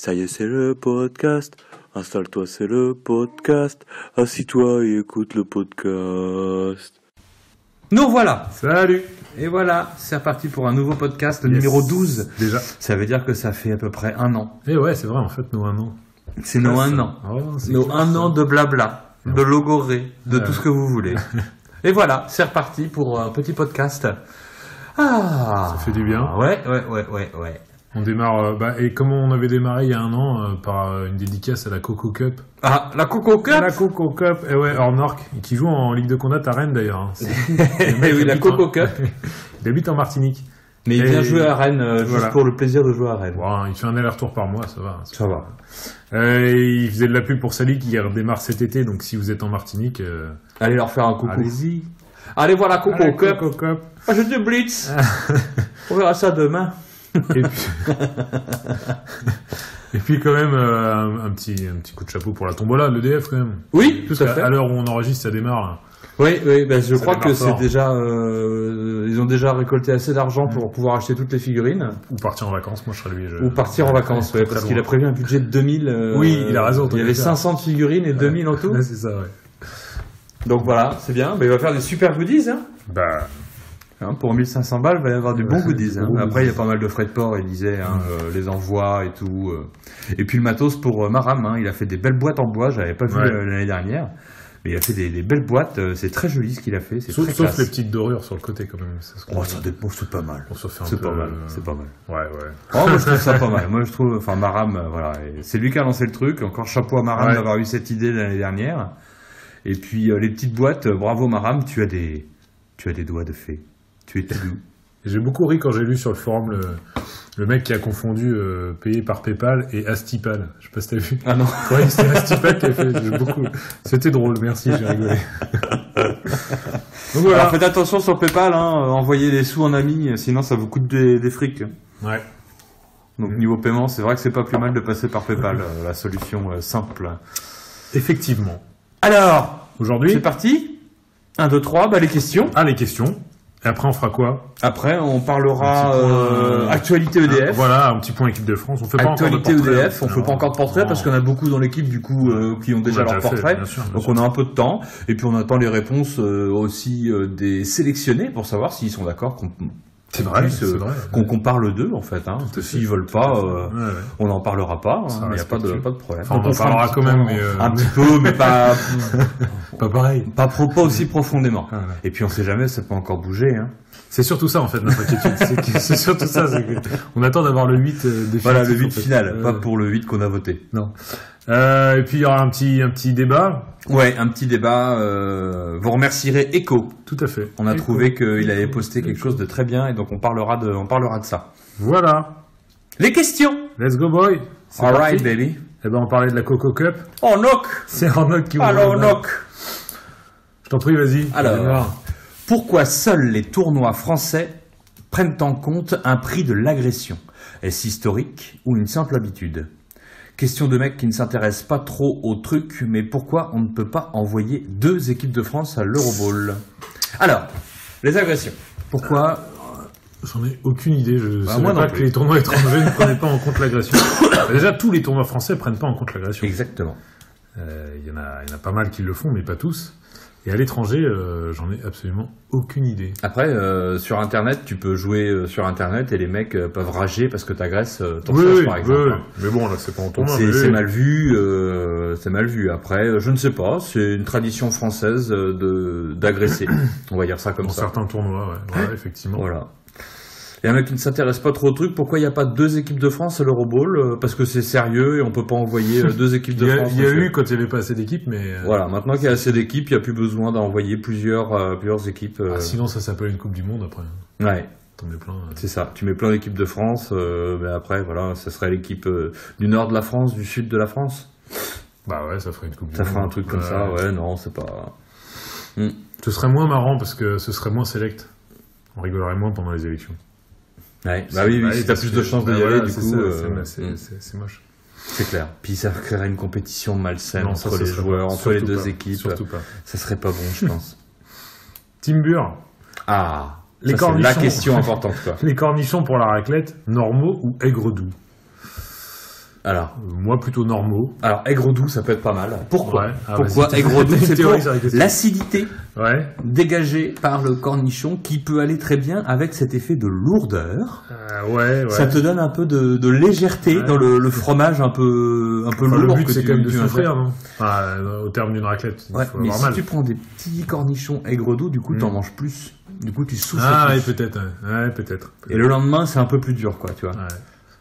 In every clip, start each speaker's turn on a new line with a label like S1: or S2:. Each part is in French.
S1: Ça y est, c'est le podcast. Installe-toi, c'est le podcast. Assis-toi et écoute le podcast.
S2: Nous voilà.
S3: Salut.
S2: Et voilà, c'est reparti pour un nouveau podcast, le numéro 12.
S3: Déjà.
S2: Ça veut dire que ça fait à peu près un an.
S3: Et ouais, c'est vrai, en fait, nos 1 an.
S2: C'est nos 1 an.
S3: Oh, c'est
S2: Nos
S3: classe,
S2: 1 an de blabla, de logoré, de tout ce que vous voulez. Et voilà, c'est reparti pour un petit podcast. Ah.
S3: Ça fait du bien.
S2: Ouais.
S3: On démarre, et comme on avait démarré il y a 1 an, par une dédicace à la Coco Cup.
S2: Ah, la Coco Cup.
S3: La Coco Cup, et ouais, hors Norc, qui joue en Ligue de Condat à Rennes d'ailleurs. Hein.
S2: Oui, la Coco Cup.
S3: Il habite en Martinique.
S2: Mais il vient jouer à Rennes, juste pour le plaisir de jouer à Rennes.
S3: Bon, il fait un aller-retour par mois, ça va.
S2: Ça va.
S3: Il faisait de la pub pour sa ligue qui redémarre cet été, donc si vous êtes en Martinique...
S2: Allez leur faire un coucou.
S3: Allez-y.
S2: Allez voir la Coco Cup.
S3: Coco Cup.
S2: Ah, je te blitz. On verra ça demain.
S3: Et puis quand même un petit coup de chapeau pour la tombola, l'EDF quand même.
S2: Oui, tout à fait.
S3: À l'heure où on enregistre, ça démarre. Là.
S2: Oui, je crois que
S3: fort.
S2: c'est déjà, ils ont déjà récolté assez d'argent pour pouvoir acheter toutes les figurines.
S3: Ou partir en vacances, moi je serais lui.
S2: Ou partir en vacances, ouais, parce qu'il a prévu un budget de 2000.
S3: Oui, il a raison.
S2: Il y avait 500 de figurines et 2000 en tout.
S3: Ouais, c'est ça, ouais.
S2: Donc voilà, c'est bien. Mais il va faire des super goodies, hein. Pour 1500 balles, il va y avoir du bon goodies. Hein. Après, il y a pas mal de frais de port, il disait, les envois et tout. Et puis le matos pour Maram, hein, il a fait des belles boîtes en bois, j'avais pas vu l'année dernière. Mais il a fait des belles boîtes, c'est très joli ce qu'il a fait, c'est très classe.
S3: Sauf les petites dorures sur le côté quand même.
S2: C'est pas mal.
S3: C'est pas mal.
S2: C'est pas mal.
S3: Ouais.
S2: Oh, moi je trouve ça pas mal. Moi je trouve, Maram, voilà, c'est lui qui a lancé le truc. Encore chapeau à Maram d'avoir eu cette idée l'année dernière. Et puis les petites boîtes, bravo Maram, tu as des doigts de fée. Tu es tout doux.
S3: J'ai beaucoup ri quand j'ai lu sur le forum le mec qui a confondu payé par PayPal et Astipal. Je sais pas si t'as vu.
S2: Ah non.
S3: Ouais, c'est Astipal qui a fait. C'était drôle, merci, j'ai rigolé. Donc voilà.
S2: Alors faites attention sur PayPal, envoyez les sous en ami, sinon ça vous coûte des frics.
S3: Ouais.
S2: Donc niveau paiement, c'est vrai que c'est pas plus mal de passer par PayPal, la solution simple.
S3: Effectivement.
S2: Alors,
S3: aujourd'hui,
S2: c'est parti. 1, 2, 3, les questions.
S3: Ah, les questions. Et après, on fera quoi?
S2: Après, on parlera actualité EDF.
S3: Voilà, un petit point équipe de France. On fait pas
S2: actualité
S3: encore de portrait,
S2: EDF. On fait pas encore de portrait parce qu'on a beaucoup dans l'équipe du coup qui ont déjà leur portrait. Bien sûr. On a un peu de temps. Et puis on attend les réponses aussi des sélectionnés pour savoir s'ils sont d'accord qu'on compare le d'eux en fait. S'ils veulent pas, on n'en parlera pas. Il n'y a pas de problème.
S3: Enfin, on en parlera quand même, mais
S2: un petit peu, mais pas
S3: pas pareil.
S2: Pas aussi profondément. Ah, ouais. Et puis on sait jamais, ça peut encore bouger.
S3: C'est surtout ça en fait notre inquiétude. c'est surtout ça. On attend d'avoir le 8 définitif.
S2: Voilà, le 8 final, pas pour le 8 qu'on a voté.
S3: Non. Et puis il y aura un petit débat.
S2: Ouais, un petit débat. Vous remercierez Echo.
S3: Tout à fait.
S2: On a trouvé qu'il avait posté quelque chose de très bien et donc on parlera de ça.
S3: Voilà.
S2: Les questions.
S3: Let's go boy.
S2: All right baby.
S3: Eh ben on parlait de la Coco Cup.
S2: Noc.
S3: C'est Noc qui.
S2: Alors Noc.
S3: Je t'en prie, vas-y.
S2: Alors, pourquoi seuls les tournois français prennent en compte un prix de l'agression? Est-ce historique ou une simple habitude? Question de mec qui ne s'intéresse pas trop au truc, mais pourquoi on ne peut pas envoyer 2 équipes de France à l'Euroball? Alors, les agressions. Pourquoi?
S3: J'en ai aucune idée. Je sais
S2: moi
S3: pas que les tournois étrangers ne prenaient pas en compte l'agression. Déjà, tous les tournois français ne prennent pas en compte l'agression.
S2: Exactement.
S3: Il y en a pas mal qui le font, mais pas tous. Et à l'étranger, j'en ai absolument aucune idée.
S2: Après, sur Internet, tu peux jouer sur Internet et les mecs peuvent rager parce que t'agresses ton soeur, par exemple.
S3: Oui. Mais bon, là, c'est pas en tournoi.
S2: C'est mal vu. C'est mal vu. Après, je ne sais pas. C'est une tradition française d'agresser. On va dire ça comme ça.
S3: Dans certains tournois, ouais, effectivement.
S2: Voilà. Et un mec qui ne s'intéresse pas trop au truc, pourquoi il n'y a pas 2 équipes de France à l'Euroball? Parce que c'est sérieux et on peut pas envoyer 2 équipes de France.
S3: Il y a eu quand il n'y avait pas assez d'équipes, mais...
S2: Voilà, maintenant qu'il y a assez d'équipes, il n'y a plus besoin d'envoyer plusieurs équipes.
S3: Sinon, ça s'appelle une Coupe du Monde, après.
S2: Ouais.
S3: T'en mets plein.
S2: C'est ça, tu mets plein d'équipes de France, mais après, voilà, ça serait l'équipe du nord de la France, du sud de la France.
S3: Bah ouais, ça ferait une Coupe du
S2: Monde. Ça ferait un truc comme ça, non, c'est pas...
S3: Ce serait moins marrant parce que ce serait moins select. On rigolerait moins pendant les élections.
S2: Ouais, oui, si t'as plus de chances d'y aller, du coup...
S3: c'est moche.
S2: C'est clair. Puis ça créerait une compétition malsaine entre les joueurs, entre les 2 équipes.
S3: Surtout pas.
S2: Ça serait pas bon, je pense.
S3: Timbur.
S2: Ah, c'est la question importante, quoi.
S3: Les cornichons pour la raclette, normaux ou aigre doux?
S2: Alors,
S3: Moi, plutôt normaux.
S2: aigre doux, ça peut être pas mal. Pourquoi
S3: Ouais. Ah,
S2: Pourquoi
S3: vas-y,
S2: aigre doux? C'est
S3: théorie
S2: pour
S3: sur la question.
S2: l'acidité
S3: Ouais.
S2: dégagée par le cornichon qui peut aller très bien avec cet effet de lourdeur.
S3: Ouais.
S2: Ça te donne un peu de légèreté
S3: Ouais.
S2: dans le fromage un peu
S3: Enfin,
S2: lourd.
S3: le but,
S2: que
S3: c'est
S2: tu-
S3: quand même de
S2: tu
S3: souffrir,
S2: ingères.
S3: non? Au terme d'une raclette, il
S2: Ouais,
S3: faut
S2: mais
S3: avoir
S2: si
S3: mal.
S2: tu prends des petits cornichons aigre doux, du coup, t'en manges plus. Du coup, tu souffres
S3: Ah,
S2: plus.
S3: oui, peut-être. Ouais, peut-être.
S2: Et le lendemain, c'est un peu plus dur, quoi, tu vois.
S3: Ouais.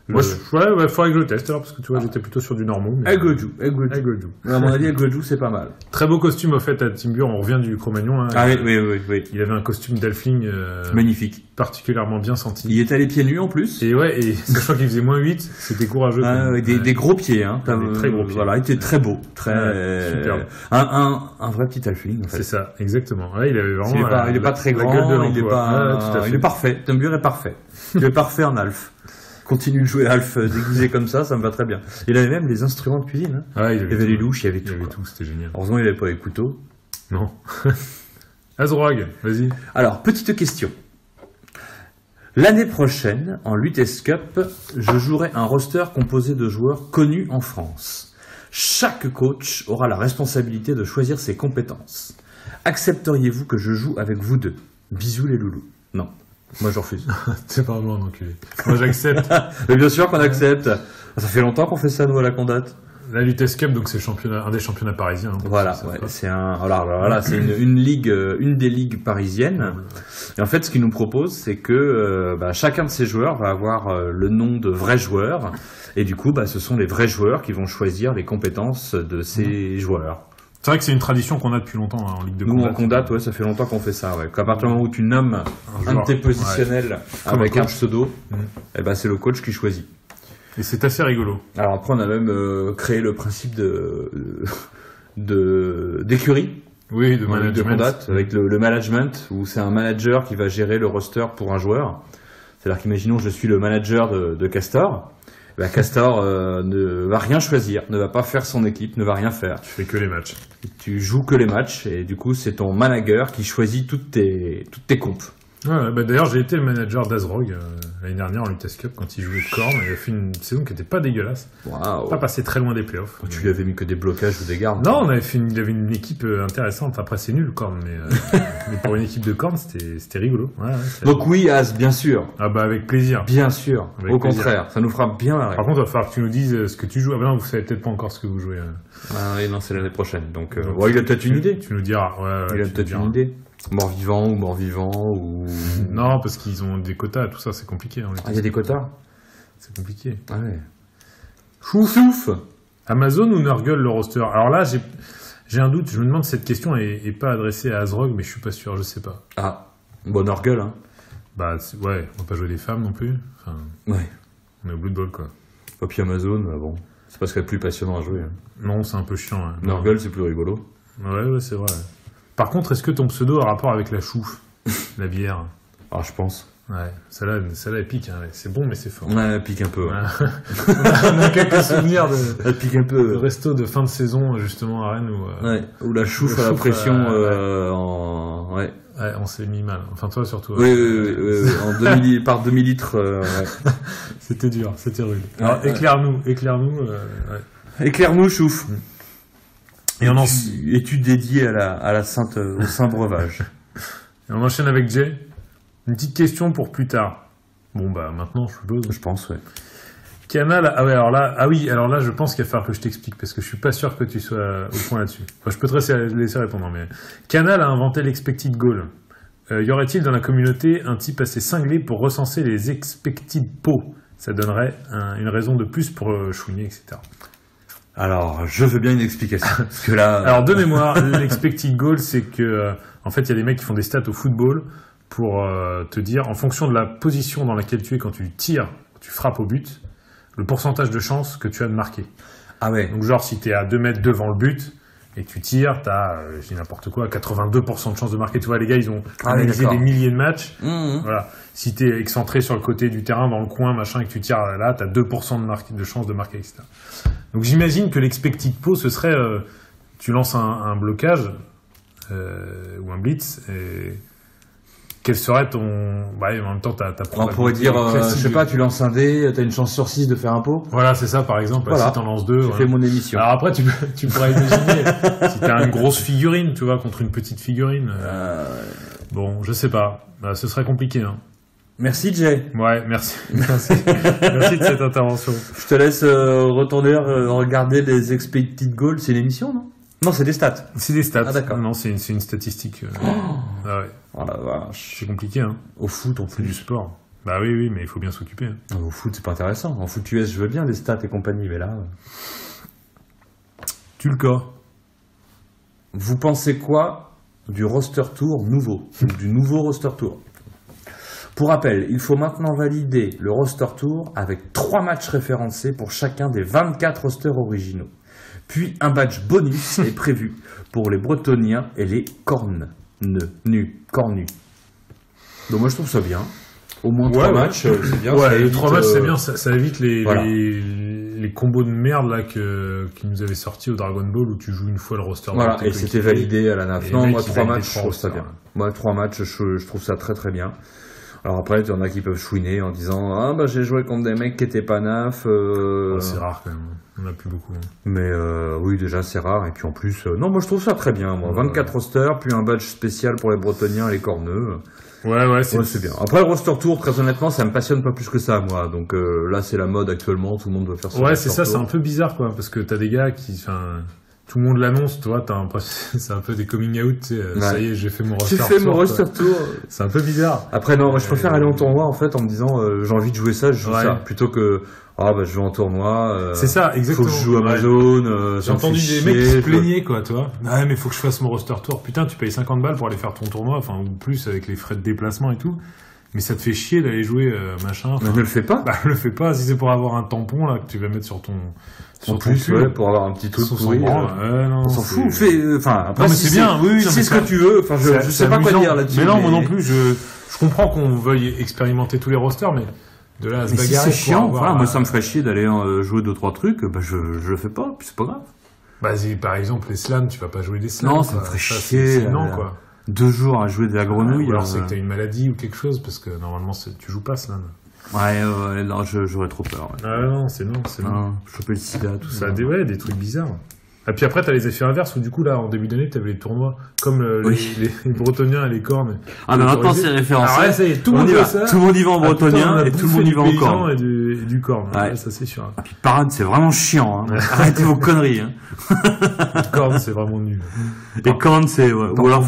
S3: Moi, ouais, faudrait que je le teste alors, parce que tu vois, j'étais plutôt sur du normaux. mais-
S2: Aigre doux.
S3: Aigre doux.
S2: À mon avis, aigre doux, c'est pas mal.
S3: Très beau costume, au fait, à Timbur. On revient du Cro-Magnon. Hein.
S2: Ah oui.
S3: Il avait un costume d'Elfling
S2: Magnifique.
S3: particulièrement bien senti.
S2: Il est allé pieds nus en plus.
S3: Et ouais, et sachant qu'il faisait moins 8, c'était courageux. quand même.
S2: Avec des gros pieds, hein.
S3: Des très gros pieds.
S2: Voilà, il était très beau. Très,
S3: Ouais, superbe.
S2: Un vrai petit alpheling, en fait.
S3: C'est ça, exactement. Ouais, il avait vraiment.
S2: Il est pas très
S3: la
S2: grand,
S3: gueule de
S2: il est
S3: l'emploi.
S2: pas,
S3: Ouais, tout à fait.
S2: il est parfait. Timbur est parfait. Il est parfait en Alf. Continue de jouer Alf déguisé comme ça me va très bien. Il avait même les instruments de cuisine, hein.
S3: Ouais,
S2: Il y avait les
S3: tout.
S2: louches, il y avait
S3: Il
S2: tout.
S3: y avait
S2: quoi.
S3: tout, c'était génial.
S2: Heureusement, il avait pas les couteaux.
S3: Non. Azrog, vas-y.
S2: Alors, petite question. L'année prochaine, en Lutèce Cup, je jouerai un roster composé de joueurs connus en France. Chaque coach aura la responsabilité de choisir ses compétences. Accepteriez-vous que je joue avec vous deux? Bisous les loulous. Non. Moi, je refuse.
S3: C'est pas vraiment un enculé. Moi, j'accepte.
S2: Mais bien sûr qu'on accepte. Ça fait longtemps qu'on fait ça, nous, à la Condate.
S3: La Lutèce Cup, donc c'est le championnat, un des championnats parisiens. hein,
S2: Voilà,
S3: ça,
S2: ouais,
S3: ça.
S2: c'est c'est une ligue, une des ligues parisiennes. Et en fait, ce qu'ils nous proposent, c'est que chacun de ces joueurs va avoir le nom de vrais joueurs, et du coup, ce sont les vrais joueurs qui vont choisir les compétences de ces joueurs.
S3: C'est vrai que c'est une tradition qu'on a depuis longtemps hein, en Ligue de
S2: Nous,
S3: Combat.
S2: en Condate, ouais, ça fait longtemps qu'on fait ça. Ouais. Qu'à partir du moment où tu nommes un de tes positionnels
S3: Comme
S2: avec
S3: un
S2: un
S3: coach.
S2: pseudo, c'est le coach qui choisit.
S3: Et c'est assez rigolo.
S2: Alors après, on a même créé le principe d'écurie.
S3: Oui, de
S2: Dans la Ligue de
S3: management.
S2: Condate, avec le management, où c'est un manager qui va gérer le roster pour un joueur. C'est-à-dire qu'imaginons je suis le manager de Castor. Castor ne va rien choisir, ne va pas faire son équipe, ne va rien faire.
S3: Tu fais que les matchs.
S2: Tu joues que les matchs et du coup c'est ton manager qui choisit toutes tes compes.
S3: Ouais, d'ailleurs, j'ai été le manager d'Azrog l'année dernière en Lutèce Cup quand il jouait Korn. Il a fait une saison qui était pas dégueulasse.
S2: Waouh.
S3: Pas passé très loin des playoffs.
S2: Tu lui avais mis que des blocages ou des gardes.
S3: Non, il avait une équipe intéressante. Après, c'est nul, Korn, mais pour une équipe de Korn, c'était rigolo. Ouais,
S2: Donc oui, Az, bien sûr.
S3: Ah avec plaisir.
S2: Bien sûr.
S3: Avec
S2: Au
S3: plaisir.
S2: contraire, ça nous fera bien marrer.
S3: Par contre, il va falloir que tu nous dises ce que tu joues. Ah ben non, vous savez peut-être pas encore ce que vous jouez.
S2: Ah oui, non, c'est l'année prochaine. Donc,
S3: Donc,
S2: il a peut-être une idée.
S3: Tu nous diras. Ouais,
S2: Il a
S3: tu nous
S2: peut-être
S3: diras.
S2: une idée. Mort-vivant ou...
S3: Non, parce qu'ils ont des quotas, tout ça, c'est compliqué. Hein,
S2: Ah, il y a des quotas.
S3: C'est compliqué.
S2: Ah ouais. Chouf.
S3: Amazon ou Nurgle le roster? Alors là, j'ai un doute. Je me demande si cette question est pas adressée à Azrog, mais je suis pas sûr. Je sais pas.
S2: Ah, bon Orgueil, hein.
S3: Ouais, on va pas jouer des femmes non plus. Enfin,
S2: Ouais.
S3: on est au bout de bol, quoi.
S2: Et puis Amazon, bon, c'est pas ce qu'il y a de plus passionnant à jouer. Hein.
S3: Non, c'est un peu chiant. Hein.
S2: Nurgle, c'est plus rigolo.
S3: Ouais, c'est vrai. Par contre, est-ce que ton pseudo a rapport avec la chouffe, la bière?
S2: Ah, je pense.
S3: Ouais, celle-là, elle pique. Hein. C'est bon, mais c'est fort.
S2: Ouais, elle pique un peu. Ouais.
S3: On a quelques souvenirs
S2: Elle pique un
S3: de
S2: peu.
S3: resto de fin de saison, justement, à Rennes, où,
S2: Ouais. Ou la chouffe
S3: Le
S2: à la
S3: chouffe,
S2: pression
S3: ouais.
S2: Ouais.
S3: ouais, on s'est mis mal. Enfin, toi, surtout.
S2: Oui. Par demi-litre. Ouais.
S3: C'était dur, c'était rude.
S2: Ouais,
S3: Alors,
S2: ouais.
S3: éclaire-nous. Ouais.
S2: Éclaire-nous, chouffe.
S3: Et on
S2: Étude dédiée à la sainte, au saint breuvage.
S3: Et on enchaîne avec Jay. Une petite question pour plus tard. Bon, maintenant, je suppose.
S2: Je pense, ouais.
S3: Canal, alors là, je pense qu'il va falloir que je t'explique, parce que je suis pas sûr que tu sois au point là-dessus. Enfin, je peux te laisser répondre, mais Canal a inventé l'expected goal. Y aurait-il dans la communauté un type assez cinglé pour recenser les expected pots? Ça donnerait une raison de plus pour chouiner, etc.
S2: Alors, je veux bien une explication. Parce que là.
S3: Alors, de mémoire, l'expected goal, c'est que, en fait, il y a des mecs qui font des stats au football pour te dire, en fonction de la position dans laquelle tu es quand tu tires, tu frappes au but, le pourcentage de chances que tu as de marquer.
S2: Ah ouais.
S3: Donc, genre, si tu es à 2 mètres devant le but et que tu tires, tu as, je dis n'importe quoi, 82% de chances de marquer. Tu vois, les gars, ils ont analysé
S2: d'accord.
S3: des milliers de matchs.
S2: Mmh.
S3: Voilà. Si tu es excentré sur le côté du terrain, dans le coin, machin, et que tu tires là, tu as 2% de chances de marquer, etc. Donc, j'imagine que l'expected pot, ce serait, tu lances un blocage ou un blitz, et quel serait ton... Bah, en même temps, t'as
S2: on pourrait dire, je sais pas, tu lances un dé, t'as une chance sur 6 de faire un pot.
S3: Voilà, c'est ça, par exemple.
S2: Voilà.
S3: Si t'en lances 2.
S2: J'ai fait mon émission.
S3: Alors après, tu pourrais imaginer, si t'as une grosse figurine, tu vois, contre une petite figurine. Bon, je sais pas. Bah, ce serait compliqué, hein.
S2: Merci, Jay.
S3: Ouais, merci. Merci de cette intervention.
S2: Je te laisse retourner regarder les expected goals. C'est une émission, non? Non, c'est des stats.
S3: C'est des stats.
S2: Ah, d'accord.
S3: Non, c'est une statistique. Ah ouais.
S2: Oh la vache.
S3: C'est compliqué, hein.
S2: Au foot, on
S3: C'est du sport. Bah oui, mais il faut bien s'occuper. Hein.
S2: Au foot, c'est pas intéressant. En foot US, je veux bien les stats et compagnie, mais là...
S3: Tulka.
S2: Vous pensez quoi du roster tour nouveau? Du nouveau roster tour? Pour rappel, il faut maintenant valider le roster tour avec 3 matchs référencés pour chacun des 24 rosters originaux. Puis un badge bonus est prévu pour les Bretoniens et les cornus. Donc moi je trouve ça bien. Au moins 3 matchs, c'est bien.
S3: Ouais, les 3 matchs c'est bien, ça évite les combos de merde là qui nous avaient sortis au Dragon Ball où tu joues une fois le roster.
S2: Voilà, et c'était validé à la NAF. Non, moi 3 matchs, je trouve ça bien.
S3: Ouais.
S2: Moi 3 matchs, je trouve ça très très bien. Alors après, il y en a qui peuvent chouiner en disant « Ah bah j'ai joué contre des mecs qui étaient pas NAF.
S3: C'est rare quand même, on n'a plus beaucoup. Hein.
S2: Mais oui, déjà c'est rare. Et puis en plus, non, moi je trouve ça très bien. Moi. 24 rosters, puis un badge spécial pour les Bretoniens et les corneux.
S3: Ouais, c'est
S2: bien. Après, le roster tour, très honnêtement, ça me passionne pas plus que ça, moi. Donc là, c'est la mode actuellement, tout le monde veut faire ça.
S3: Ouais, c'est ça, c'est un peu bizarre, quoi, parce que t'as des gars qui... Tout le monde l'annonce, toi, c'est un peu des coming out, tu sais, ça y est, j'ai fait mon roster tour.
S2: J'ai fait mon roster tour.
S3: C'est un peu bizarre.
S2: Après, non, moi, je préfère aller en tournoi, en fait, en me disant, j'ai envie de jouer ça, je joue ça. Plutôt que, je joue en tournoi.
S3: C'est ça, exactement.
S2: Faut que je joue Amazon.
S3: J'ai entendu des mecs qui se plaignaient, quoi, tu vois. Ouais, mais faut que je fasse mon roster tour. Putain, tu payes 50 balles pour aller faire ton tournoi, enfin, ou plus avec les frais de déplacement et tout. Mais ça te fait chier d'aller jouer, machin.
S2: Mais ne le fais pas.
S3: Bah, le fais pas. Si c'est pour avoir un tampon, là, que tu vas mettre sur ton,
S2: en plus, ouais, pour avoir un petit truc pourri.
S3: Non,
S2: on s'en fout. Après,
S3: non, mais c'est bien, oui.
S2: C'est ce que tu veux. Enfin, je sais pas quoi dire là-dessus.
S3: Mais non, moi non plus, je comprends qu'on veuille expérimenter tous les rosters, mais de là à se bagarrer.
S2: Si c'est chiant, moi ça me ferait chier d'aller jouer 2-3 trucs, je le fais pas, puis c'est pas grave.
S3: Bah, par exemple, les slams, tu vas pas jouer des slams.
S2: Non, ça me ferait chier.
S3: Non, quoi.
S2: 2 jours à jouer de la grenouille.
S3: Ou alors c'est que t'as une maladie ou quelque chose, parce que normalement tu joues pas slam.
S2: Ouais, non, j'aurais trop peur. Ouais.
S3: Ah non, c'est non.
S2: Choper le sida, tout ça.
S3: Des trucs bizarres. Et puis après, t'as les effets inverses où du coup, là, en début d'année, t'avais les tournois comme les Bretoniens et les cornes.
S2: Ah, mais maintenant c'est référencé.
S3: Ah ouais, ça y est, tout le monde y ça.
S2: Tout le monde y va en Bretonien et tout le monde y va en corne.
S3: Et du corne.
S2: Ouais,
S3: ça c'est sûr.
S2: Et puis parade, c'est vraiment chiant. Hein. Arrêtez vos conneries. Hein.
S3: Corne, c'est vraiment nul.
S2: Et corne, c'est ou alors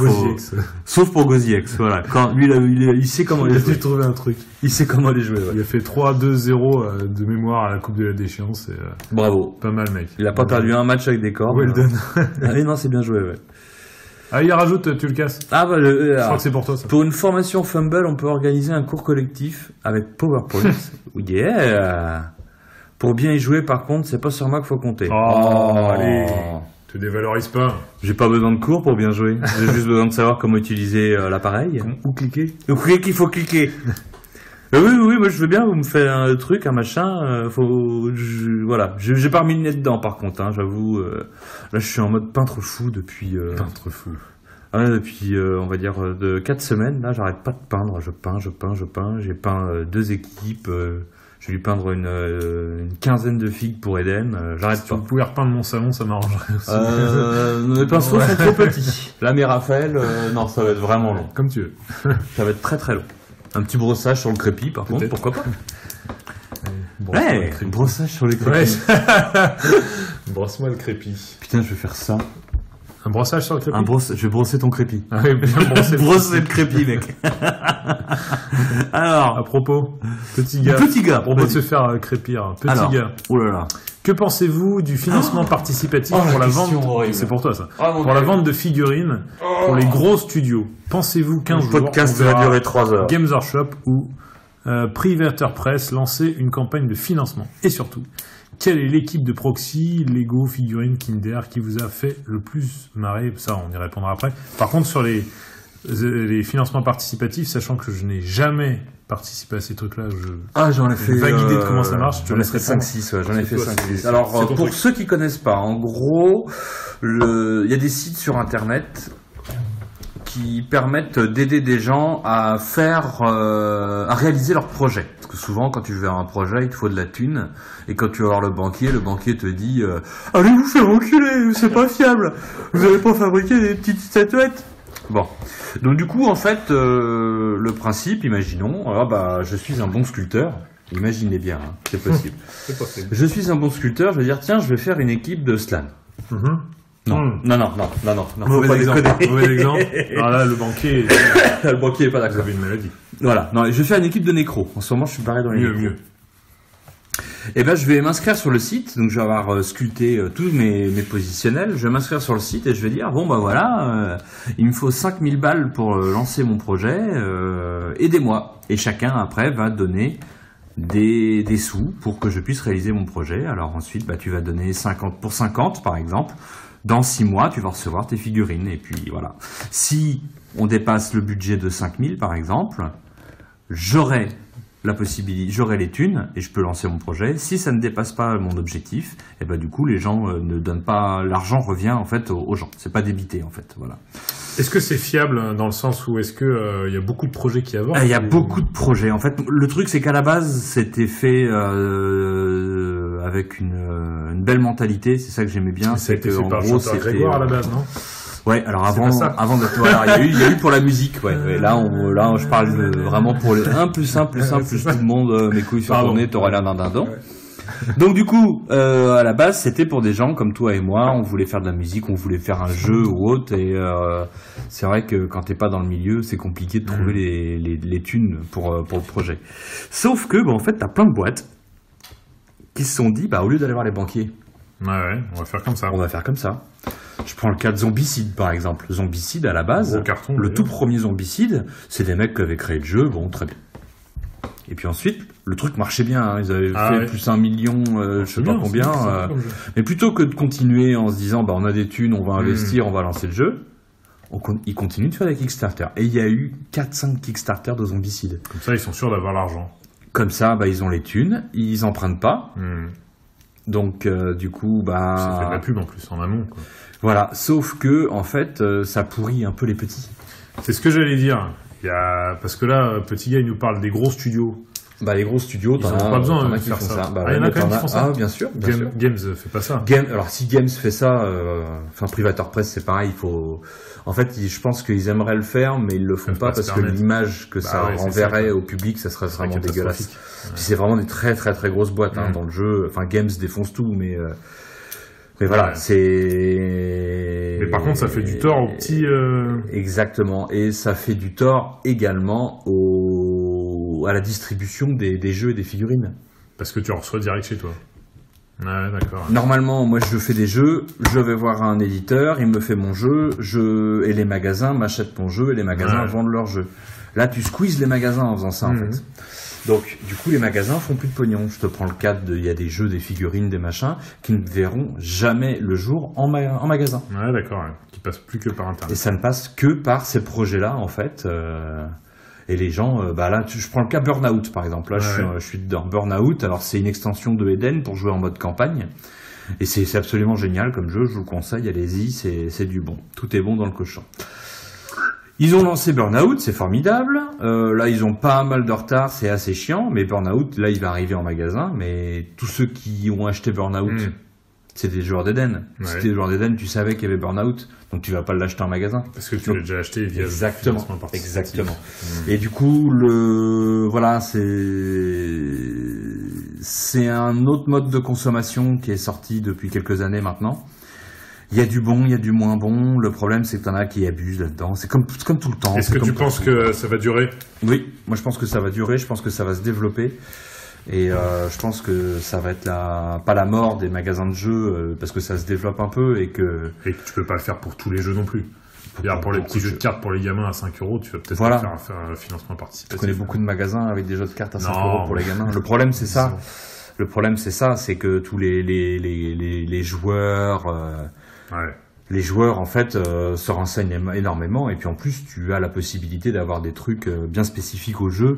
S2: sauf pour Goziex, voilà. Quand lui, il sait comment les jouer.
S3: Il a dû trouver un truc.
S2: Il sait comment les jouer. Ouais.
S3: Il a fait 3-2-0 de mémoire à la Coupe de la Déchéance.
S2: Bravo.
S3: Pas mal, mec.
S2: Il a pas perdu un match avec des cornes.
S3: Well done.
S2: Oui, non, c'est bien joué, ouais.
S3: Ah, il rajoute, tu le casses.
S2: Ah, bah,
S3: je crois que c'est pour toi, ça.
S2: Pour une formation Fumble, on peut organiser un cours collectif avec PowerPoint. Yeah! Pour bien y jouer, par contre, c'est pas sur moi qu'il faut compter.
S3: Allez. Te dévalorise pas.
S2: J'ai pas besoin de cours pour bien jouer. J'ai juste besoin de savoir comment utiliser l'appareil.
S3: Où cliquer.
S2: Où il faut cliquer. Oui, moi je veux bien, vous me faites un truc, un machin, voilà. J'ai pas remis le nez dedans par contre, hein, j'avoue. Là je suis en mode peintre fou depuis...
S3: Peintre fou.
S2: Depuis, on va dire, de 4 semaines, là j'arrête pas de peindre, je peins. J'ai peint 2 équipes, je vais lui peindre une quinzaine de figues pour Eden, j'arrête pas.
S3: Si vous pouvez repeindre mon salon, ça m'arrangerait aussi.
S2: Mes pinceaux sont trop petits. Là mes Raphaël, non, ça va être vraiment long.
S3: Comme tu veux.
S2: Ça va être très très long. Un petit brossage sur le crépi, par contre, pourquoi pas. Brossage sur le crépi.
S3: Brosse-moi le crépi.
S2: Putain, je vais faire ça.
S3: Un brossage sur le crépi.
S2: Je vais brosser ton crépi.
S3: Ah oui, bien
S2: brosser le crépi, mec. Alors.
S3: À propos, petit gars. À propos de se faire crépir. Petit gars.
S2: Oh là là.
S3: Que pensez-vous du financement participatif pour la vente C'est pour toi ça. Pour la vente de figurines pour les gros studios. Pensez-vous qu'un jour
S2: podcast va durer 3 heures.
S3: Games Workshop ou Privateur Press lancer une campagne de financement? Et surtout, quelle est l'équipe de proxy, Lego, figurines, Kinder qui vous a fait le plus marrer? Ça, on y répondra après. Par contre, sur les financements participatifs, sachant que je n'ai jamais participé à ces trucs-là,
S2: j'en ai fait
S3: une vague idée de comment ça marche.
S2: J'en ai fait 5-6, j'en ai fait 5-6. Alors, pour ceux qui connaissent pas, en gros, il y a des sites sur Internet qui permettent d'aider des gens à à réaliser leur projet. Parce que souvent, quand tu veux faire un projet, il te faut de la thune. Et quand tu vas voir le banquier te dit allez vous faire enculer, c'est pas fiable. Vous n'allez pas fabriquer des petites statuettes. Bon. Donc du coup, en fait, le principe, imaginons, je suis un bon sculpteur. Imaginez bien, hein, c'est possible.
S3: C'est possible.
S2: Je suis un bon sculpteur, je vais dire, tiens, je vais faire une équipe de slam. Non,
S3: Mauvais exemple. Alors là, le banquier...
S2: Le banquier est pas d'accord.
S3: Vous avez une maladie.
S2: Voilà. Non, je vais faire une équipe de nécro. En ce moment, je suis pareil dans les nécros.
S3: Mieux.
S2: Eh ben, je vais m'inscrire sur le site. Donc, je vais avoir sculpté tous mes positionnels. Je vais m'inscrire sur le site et je vais dire, il me faut 5000 balles pour lancer mon projet. Aidez-moi. Et chacun, après, va donner des sous pour que je puisse réaliser mon projet. Alors ensuite, tu vas donner 50 par exemple. Dans 6 mois, tu vas recevoir tes figurines. Et puis voilà. Si on dépasse le budget de 5000 par exemple, j'aurai la possibilité, j'aurai les thunes et je peux lancer mon projet. Si ça ne dépasse pas mon objectif, et du coup les gens ne donnent pas, l'argent revient en fait aux gens. C'est pas débité en fait. Voilà.
S3: Est-ce que c'est fiable dans le sens où est-ce que il y a beaucoup de projets qui avancent?
S2: Il y a beaucoup de projets. En fait, le truc c'est qu'à la base c'était fait avec une belle mentalité. C'est ça que j'aimais bien.
S3: C'est que en gros c'était Grégoire à la base, non?
S2: Ouais, alors avant d'être, il y a eu pour la musique, ouais. Et là, je parle vraiment pour les 1 plus 1 plus 1 plus tout le monde, mes couilles sont tournées, t'aurais l'air d'un dindon. Donc du coup, à la base, c'était pour des gens comme toi et moi, on voulait faire de la musique, on voulait faire un jeu ou autre, et c'est vrai que quand t'es pas dans le milieu, c'est compliqué de trouver les thunes pour le projet. Sauf que, en fait, t'as plein de boîtes qui se sont dit, au lieu d'aller voir les banquiers,
S3: ouais, on va faire comme ça.
S2: On va faire comme ça. Je prends le cas de Zombicide, par exemple. Zombicide, à la base,
S3: carton,
S2: le tout premier Zombicide, c'est des mecs qui avaient créé le jeu, très bien. Et puis ensuite, le truc marchait bien, hein. Ils avaient fait plus 1 million, je sais pas combien. Mais plutôt que de continuer en se disant, on a des thunes, on va investir, on va lancer le jeu, ils continuent de faire des Kickstarter. Et il y a eu 4-5 Kickstarter de Zombicide.
S3: Comme ça, ils sont sûrs d'avoir l'argent.
S2: Comme ça, ils ont les thunes, ils empruntent pas. Donc, du coup,
S3: ça fait de la pub en plus, en amont, quoi.
S2: Voilà, sauf que, en fait, ça pourrit un peu les petits.
S3: C'est ce que j'allais dire. Parce que là, petit gars, il nous parle des gros studios.
S2: Les gros studios,
S3: ils n'ont pas besoin de faire ça. Il y en a quand même qui font ça.
S2: Ah, bien sûr.
S3: Games fait pas ça.
S2: Alors, si Games fait ça, Privateur Press, c'est pareil, en fait, je pense qu'ils aimeraient le faire, mais ils le font pas parce que l'image que ça renverrait au public, ça serait vraiment dégueulasse. Ouais. Puis c'est vraiment des très très très grosses boîtes, dans le jeu. Games défonce tout, mais voilà, c'est...
S3: Mais par contre, ça fait du tort aux petits...
S2: Exactement, et ça fait du tort également à la distribution des jeux et des figurines.
S3: Parce que tu en reçois direct chez toi. Ouais, d'accord.
S2: Normalement, moi, je fais des jeux, je vais voir un éditeur, il me fait mon jeu, et les magasins m'achètent mon jeu, et les magasins vendent leur jeu. Là, tu squeezes les magasins en faisant ça, en fait. Donc, du coup, les magasins font plus de pognon. Je te prends le cas il y a des jeux, des figurines, des machins, qui ne verront jamais le jour en magasin.
S3: Ouais, d'accord, qui passent plus que par Internet.
S2: Et ça ne passe que par ces projets-là, en fait. Et les gens, là, je prends le cas Burnout, par exemple. Là, je suis dans Burnout. Alors, c'est une extension de Eden pour jouer en mode campagne. Et c'est absolument génial comme jeu. Je vous le conseille. Allez-y, c'est du bon. Tout est bon dans le cochon. Ils ont lancé Burnout, c'est formidable. Là, ils ont pas mal de retard, c'est assez chiant. Mais Burnout, là, il va arriver en magasin. Mais tous ceux qui ont acheté Burnout, c'est des joueurs d'Eden. Si t'es des joueurs d'Eden, tu savais qu'il y avait Burnout. Donc, tu vas pas l'acheter en magasin.
S3: Parce que tu l'as déjà acheté via
S2: exactement. Et du coup, c'est un autre mode de consommation qui est sorti depuis quelques années maintenant. Il y a du bon, il y a du moins bon. Le problème, c'est que t'en as qui abusent là-dedans. C'est comme tout le temps.
S3: Est-ce que tu penses que ça va durer?
S2: Oui, moi je pense que ça va durer. Je pense que ça va se développer. Et je pense que ça va être pas la mort des magasins de jeux parce que ça se développe un peu et que
S3: tu peux pas le faire pour tous les jeux non plus. Pour les petits jeux de cartes pour les gamins à 5 €, tu vas peut-être faire un financement participatif.
S2: Je connais beaucoup de magasins avec des jeux de cartes à 5 € pour les gamins. Le problème, c'est ça. Le problème, c'est que tous les joueurs... Les joueurs, en fait, se renseignent énormément. Et puis, en plus, tu as la possibilité d'avoir des trucs bien spécifiques au jeu